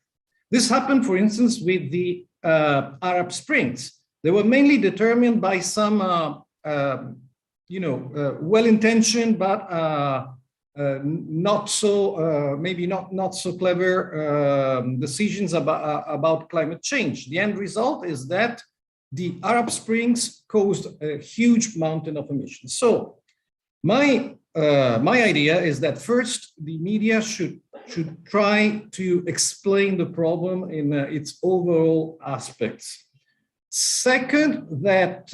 This happened, for instance, with the Arab Springs. They were mainly determined by some well-intentioned, but not so maybe not so clever decisions about climate change. The end result is that the Arab Springs caused a huge mountain of emissions. So my idea is that first the media should try to explain the problem in its overall aspects. Second, that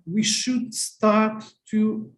we should start to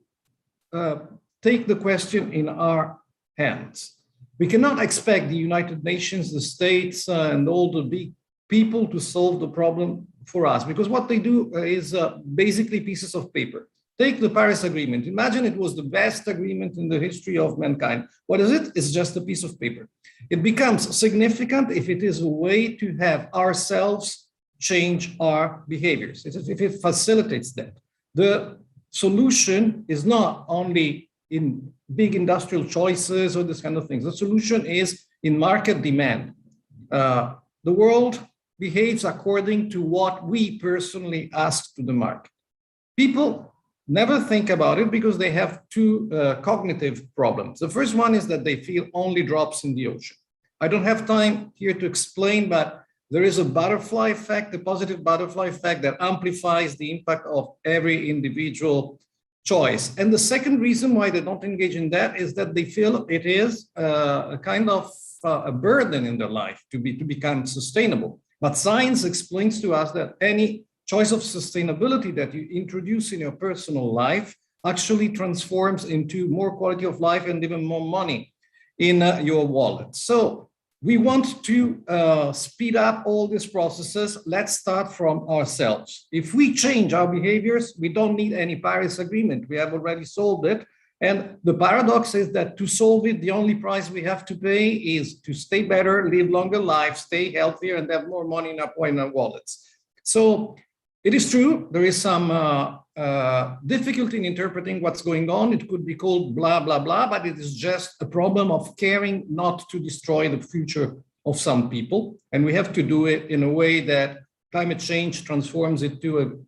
take the question in our hands. We cannot expect the United Nations, the states, and all the big people to solve the problem for us, because what they do is basically pieces of paper. Take the Paris Agreement. Imagine it was the best agreement in the history of mankind. What is it? It's just a piece of paper. It becomes significant if it is a way to have ourselves change our behaviors, if it facilitates that. The solution is not only in big industrial choices or this kind of things. The solution is in market demand. The world behaves according to what we personally ask to the market. People never think about it because they have two cognitive problems. The first one is that they feel only drops in the ocean. I don't have time here to explain, but there is a butterfly effect, a positive butterfly effect that amplifies the impact of every individual choice. And the second reason why they don't engage in that is that they feel it is a kind of a burden in their life to become sustainable. But science explains to us that any choice of sustainability that you introduce in your personal life actually transforms into more quality of life and even more money in your wallet. So we want to speed up all these processes. Let's start from ourselves. If we change our behaviors, we don't need any Paris Agreement. We have already solved it. And the paradox is that to solve it, the only price we have to pay is to stay better, live longer lives, stay healthier, and have more money in our wallets. So it is true, there is some difficulty in interpreting what's going on. It could be called blah, blah, blah, but it is just a problem of caring not to destroy the future of some people. And we have to do it in a way that climate change transforms it to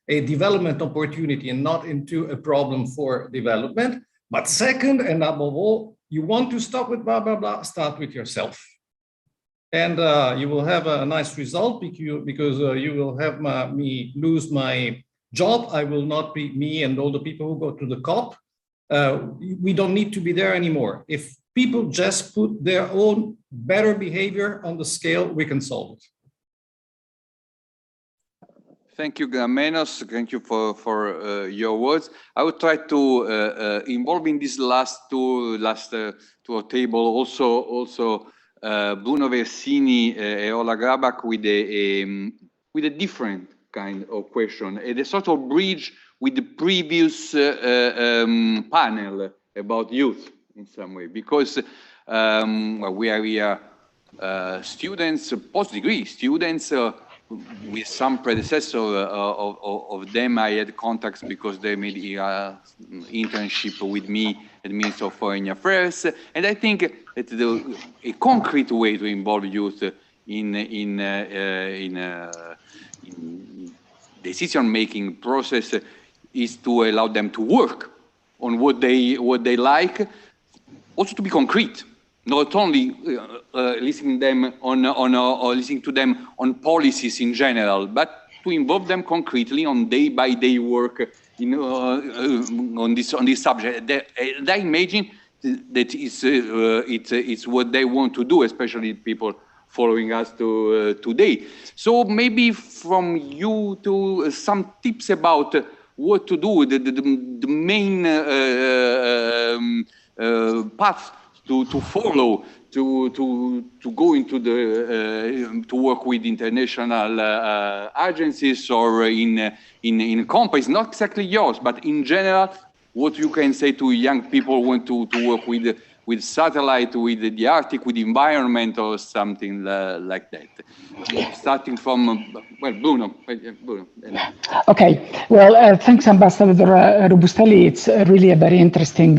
a development opportunity and not into a problem for development. But second, and above all, you want to stop with blah, blah, blah, start with yourself. And you will have a nice result because you will have me lose my job. I will not be me and all the people who go to the COP. We don't need to be there anymore. If people just put their own better behavior on the scale, we can solve it. Thank you, Gramenos. Thank you for your words. I would try to involve in this last to a table also Bruno Versini and Ola Grabak with a different kind of question, and a sort of bridge with the previous panel about youth in some way, because we are students, post-degree students. With some predecessor of them, I had contacts because they made internship with me at Ministry of Foreign Affairs, and I think that a concrete way to involve youth in decision-making process is to allow them to work on what they like, also to be concrete. Not only listening to them on policies in general, but to involve them concretely on day-by-day work on this subject. I imagine that it's what they want to do, especially people following us today. So maybe from you to some tips about what to do, the main path to follow, to go into to work with international agencies or in companies, not exactly yours, but in general, what you can say to young people who want to work with satellite, with the Arctic, with the environment, or something like that. Starting from, well, Bruno. Okay, well, thanks, Ambassador Robustelli. It's really a very interesting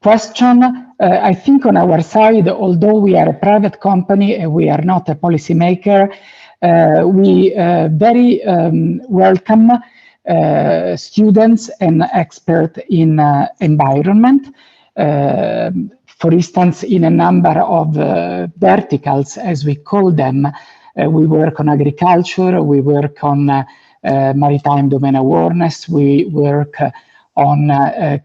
question. I think on our side, although we are a private company and we are not a policymaker, we very welcome students and experts in environment. For instance, in a number of verticals, as we call them, we work on agriculture, we work on maritime domain awareness, we work on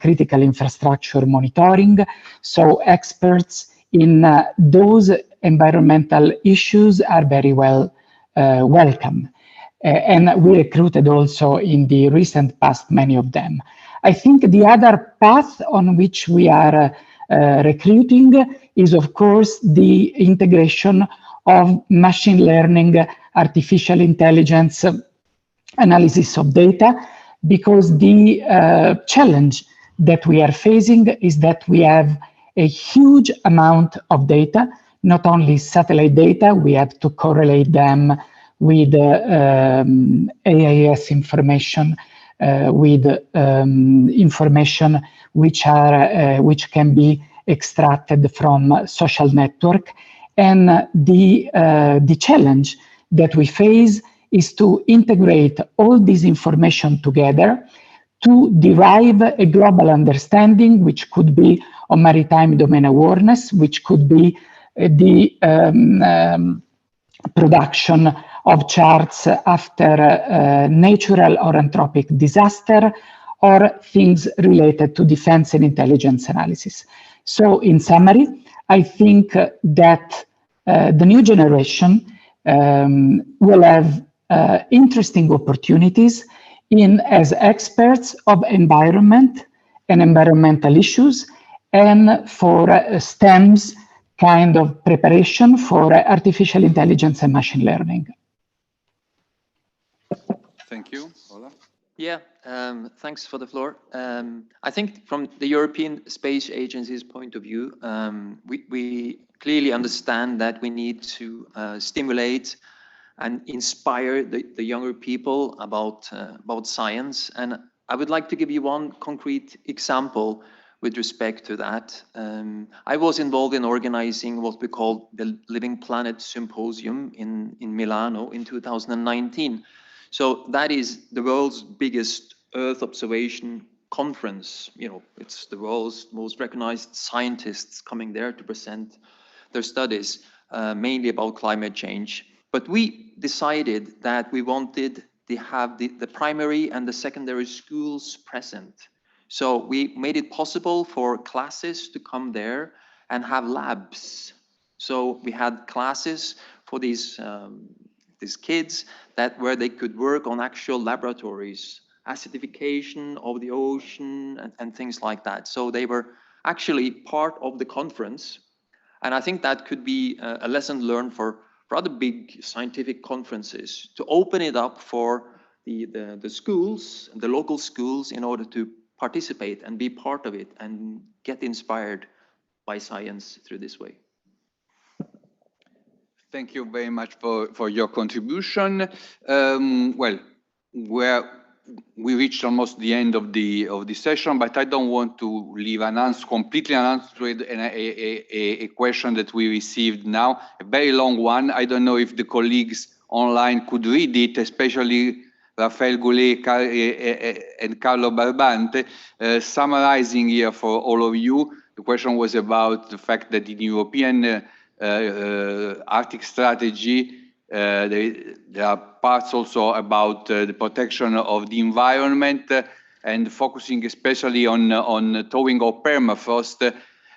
critical infrastructure monitoring. So experts in those environmental issues are very well welcome. And we recruited also in the recent past many of them. I think the other path on which we are recruiting is, of course, the integration of machine learning, artificial intelligence, analysis of data, because the challenge that we are facing is that we have a huge amount of data, not only satellite data, we have to correlate them with AIS information, with information which can be extracted from social network. And the challenge that we face is to integrate all this information together to derive a global understanding, which could be on maritime domain awareness, which could be the production of charts after natural or anthropic disaster, or things related to defense and intelligence analysis. So in summary, I think that the new generation will have interesting opportunities as experts of environment and environmental issues, and for STEM's kind of preparation for artificial intelligence and machine learning. Thank you. Ola? Yeah, thanks for the floor. I think from the European Space Agency's point of view, we clearly understand that we need to stimulate and inspire the younger people about science. And I would like to give you one concrete example with respect to that. I was involved in organizing what we call the Living Planet Symposium in Milano in 2019. So that is the world's biggest Earth observation conference. You know, it's the world's most recognized scientists coming there to present their studies, mainly about climate change. But we decided that we wanted to have the primary and the secondary schools present. So we made it possible for classes to come there and have labs. So we had classes for these kids where they could work on actual laboratories, acidification of the ocean and things like that. So they were actually part of the conference. And I think that could be a lesson learned for other big scientific conferences, to open it up for the schools, the local schools, in order to participate and be part of it and get inspired by science through this way. Thank you very much for your contribution. Well, we reached almost the end of the session, but I don't want to leave completely unanswered a question that we received now, a very long one. I don't know if the colleagues online could read it, especially Rafael Goulet and Carlo Barbante, summarizing here for all of you. The question was about the fact that in European Arctic strategy, there are parts also about the protection of the environment and focusing especially on thawing of permafrost,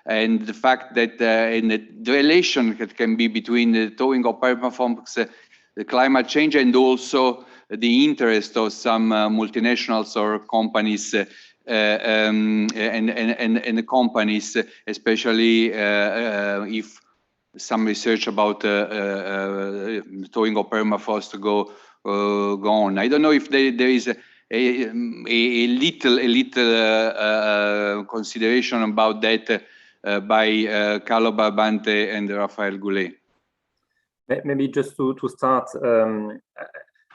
and the fact that in the relation that can be between the thawing of permafrost, the climate change, and also the interest of some multinationals or companies and the companies, especially if some research about thawing of permafrost go on. I don't know if there is a little consideration about that by Carlo Barbante and Rafael Goulet. Maybe just to start,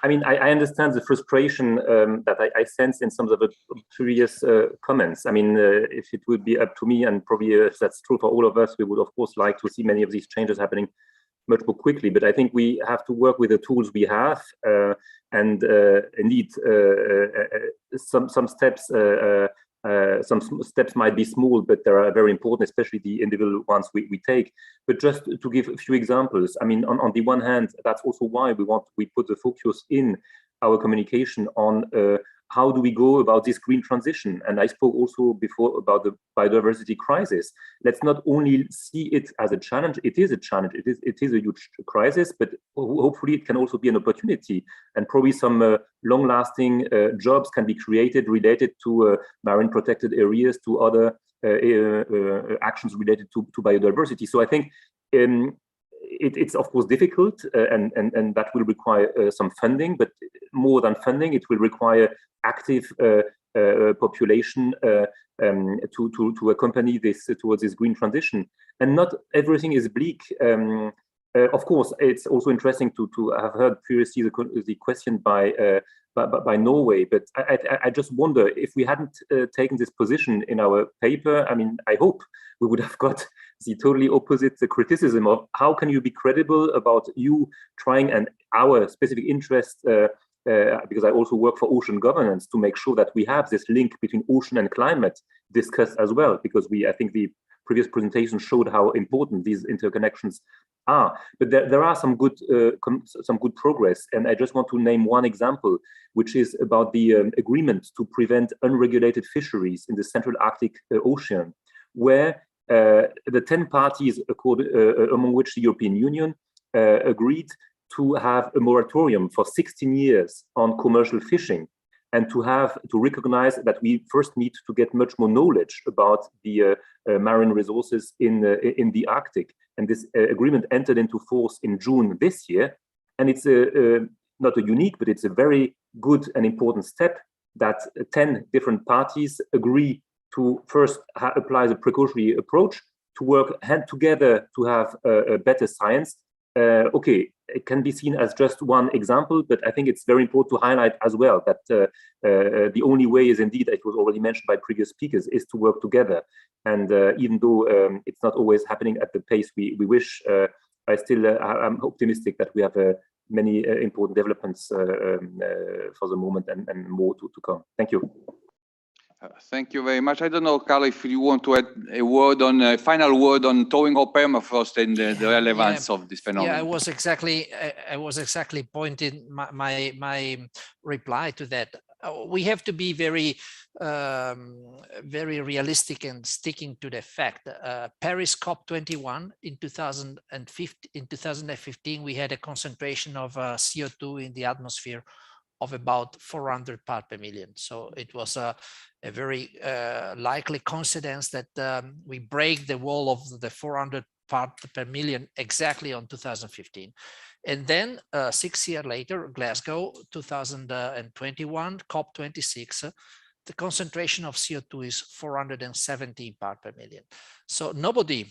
I mean, I understand the frustration that I sense in some of the previous comments. I mean, if it would be up to me, and probably if that's true for all of us, we would of course like to see many of these changes happening much more quickly. But I think we have to work with the tools we have, and indeed, some steps. Some steps might be small, but they are very important, especially the individual ones we take. But just to give a few examples, I mean, on the one hand, that's also why we put the focus in our communication on how do we go about this green transition? And I spoke also before about the biodiversity crisis. Let's not only see it as a challenge. It is a challenge. It is a huge crisis, but hopefully it can also be an opportunity. And probably some long-lasting jobs can be created related to marine protected areas, to other actions related to biodiversity. So I think it's of course difficult, and that will require some funding, but more than funding, it will require active population to accompany this towards this green transition. And not everything is bleak. Of course, it's also interesting to have heard previously the question by Norway, but I just wonder if we hadn't taken this position in our paper. I mean, I hope we would have got the totally opposite criticism of how can you be credible about you trying and our specific interest, because I also work for ocean governance, to make sure that we have this link between ocean and climate discussed as well, because I think the previous presentation showed how important these interconnections are. But there are some good progress, and I just want to name one example, which is about the agreement to prevent unregulated fisheries in the Central Arctic Ocean, where the 10 parties, among which the European Union agreed to have a moratorium for 16 years on commercial fishing, and to recognize that we first need to get much more knowledge about the marine resources in the Arctic. And this agreement entered into force in June this year, and it's not a unique, but it's a very good and important step that 10 different parties agree to first apply the precautionary approach, to work hand together to have a better science. Okay, it can be seen as just one example, but I think it's very important to highlight as well that the only way is indeed, it was already mentioned by previous speakers, is to work together. And even though it's not always happening at the pace we wish, I'm optimistic that we have many important developments for the moment, and more to come. Thank you. Thank you very much. I don't know, Carl, if you want to add a final word on towing of permafrost and the relevance of this phenomenon. Yeah, I was exactly pointing my reply to that. We have to be very realistic and sticking to the fact. Paris COP21 in 2015, we had a concentration of CO2 in the atmosphere of about 400 parts per million. So it was a very likely coincidence that we break the wall of the 400 parts per million exactly on 2015. And then 6 years later, Glasgow 2021, COP26, the concentration of CO2 is 470 parts per million. So nobody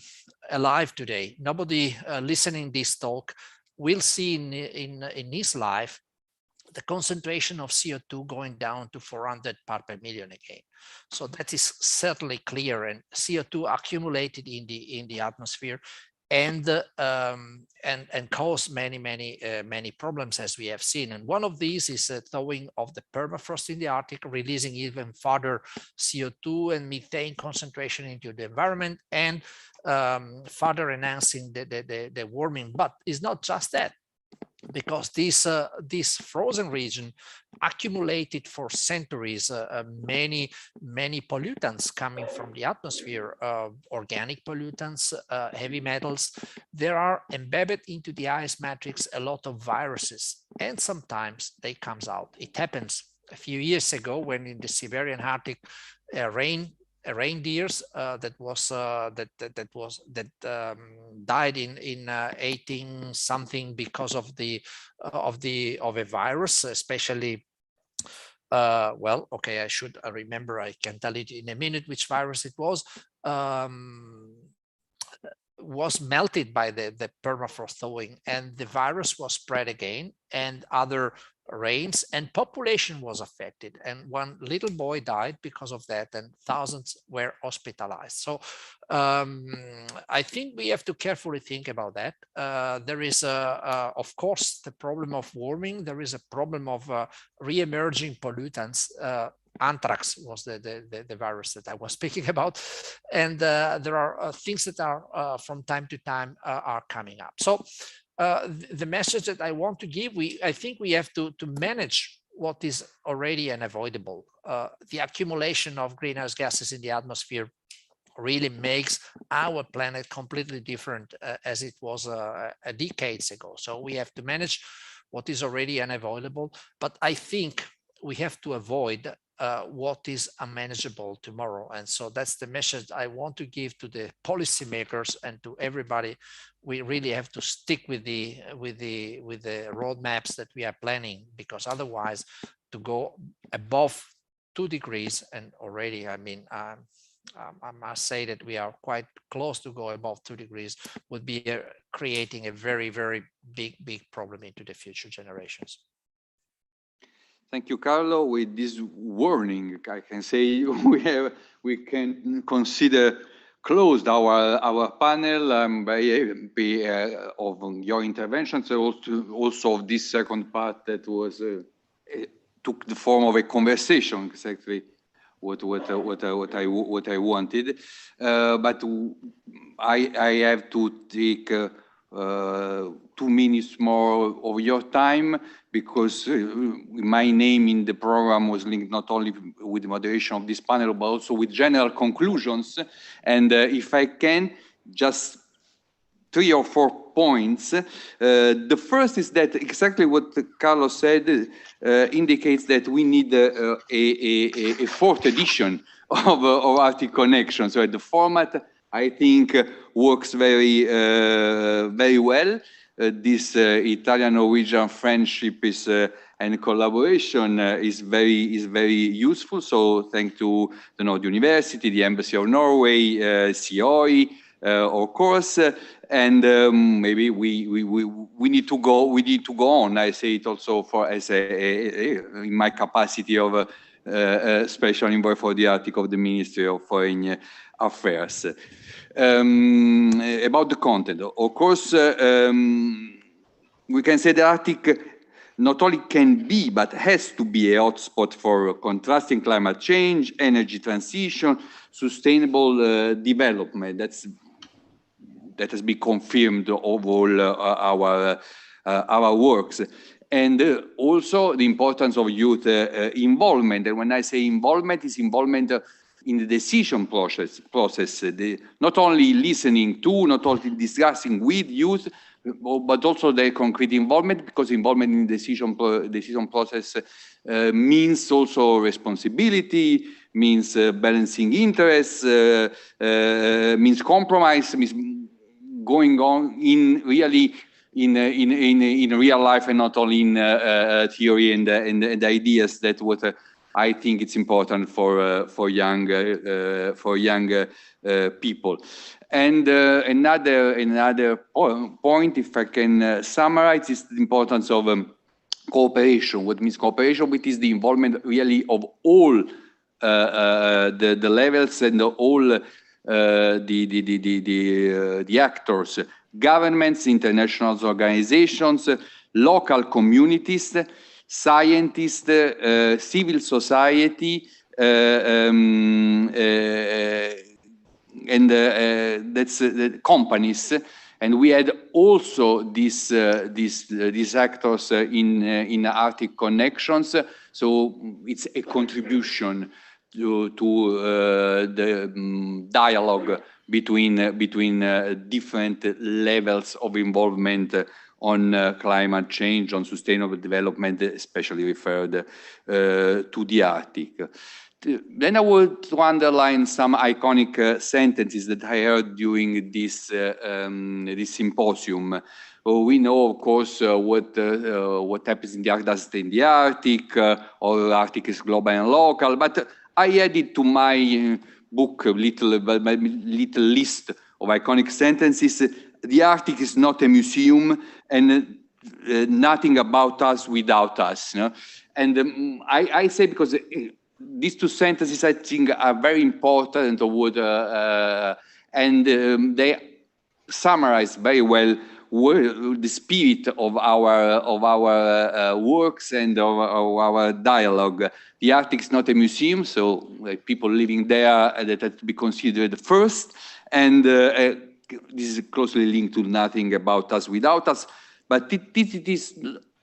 alive today, nobody listening this talk will see in his life the concentration of CO2 going down to 400 parts per million again. So that is certainly clear, and CO2 accumulated in the atmosphere and cause many problems, as we have seen. And one of these is thawing of the permafrost in the Arctic, releasing even further CO2 and methane concentration into the environment, and further enhancing the warming. But it's not just that, because this frozen region accumulated for centuries many pollutants coming from the atmosphere, organic pollutants, heavy metals. There are embedded into the ice matrix a lot of viruses, and sometimes they comes out. It happens a few years ago when in the Siberian Arctic reindeers that died in 18 something because of a virus, especially well, okay, I should remember, I can tell it in a minute which virus it was melted by the permafrost thawing, and the virus was spread again, and other rains, and population was affected, and one little boy died because of that, and thousands were hospitalized. So I think we have to carefully think about that. There is of course the problem of warming. There is a problem of re-emerging pollutants. Anthrax was the virus that I was speaking about, and there are things that are from time to time are coming up. So the message that I want to give, I think we have to manage what is already unavoidable. The accumulation of greenhouse gases in the atmosphere really makes our planet completely different as it was decades ago. So we have to manage what is already unavoidable, but I think we have to avoid what is unmanageable tomorrow. And so that's the message I want to give to the policymakers and to everybody. We really have to stick with the roadmaps that we are planning, because otherwise to go above 2 degrees, and already, I mean, I must say that we are quite close to go above 2 degrees, would be creating a very, very big problem into the future generations. Thank you, Carlo. With this warning, I can say we can consider closed our panel. I'm very happy of your interventions, also of this second part that was took the form of a conversation, exactly what I wanted. But I have to take 2 minutes more of your time, because my name in the program was linked not only with the moderation of this panel, but also with general conclusions. And if I can, just 3 or 4 points. The first is that exactly what Carlos said indicates that we need a 4th edition of Arctic Connection. So the format, I think, works very well. This Italian-Norwegian friendship and collaboration is very useful. So thanks to the University, the Embassy of Norway, COI, of course, and maybe we need to go on. I say it also in my capacity of special envoy for the Arctic of the Ministry of Foreign Affairs. About the content, of course, we can say the Arctic not only can be, but has to be a hotspot for contrasting climate change, energy transition, sustainable development. That has been confirmed of all our works. And also the importance of youth involvement. And when I say involvement, it's involvement in the decision process, not only listening to, not only discussing with youth, but also their concrete involvement, because involvement in decision process means also responsibility, means balancing interests, means compromise, means going on in real life and not only in theory and ideas. That what I think it's important for young people. And another point, if I can summarize, is the importance of cooperation. What means cooperation? It is the involvement really of all the levels and all the actors, governments, international organizations, local communities, scientists, civil society, and that's the companies. And we had also these actors in Arctic Connections. So it's a contribution to the dialogue between different levels of involvement on climate change, on sustainable development, especially referred to the Arctic. Then I want to underline some iconic sentences that I heard during this symposium. We know, of course, what happens in the Arctic does stay in the Arctic, or Arctic is global and local. But I added to my book a little list of iconic sentences. The Arctic is not a museum, and nothing about us without us. You know? And I say because these 2 sentences, I think, are very important, and they summarize very well the spirit of our works and of our dialogue. The Arctic is not a museum, so people living there that have to be considered first, and this is closely linked to nothing about us without us. But it is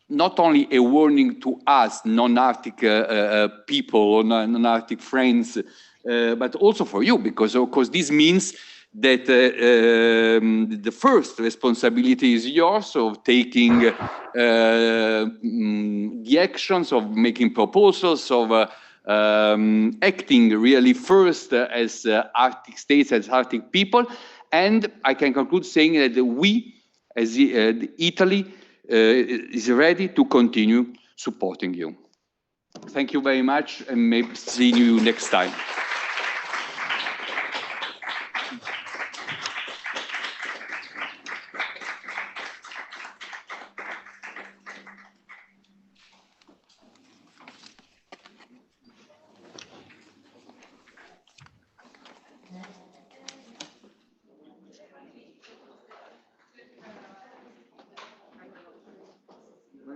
not only a warning to us, non-Arctic people or non-Arctic friends, but also for you, because of course this means that the first responsibility is yours of taking the actions, of making proposals, of acting really first as Arctic states, as Arctic people. And I can conclude saying that we, as Italy, is ready to continue supporting you. Thank you very much, and maybe see you next time.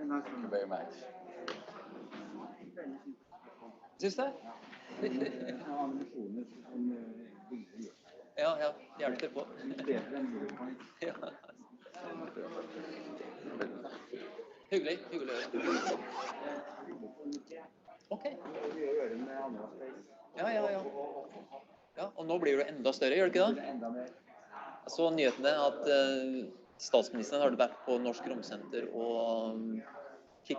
Thank you very much. Syns det? Ja, ja, hjelper på. Ja. Hyggelig, hyggelig. Ok. Ja, ja, ja. Ja, og nå blir det enda større, gjør det ikke det? Så nyhetene at statsministeren har vært på Norsk Romsenter og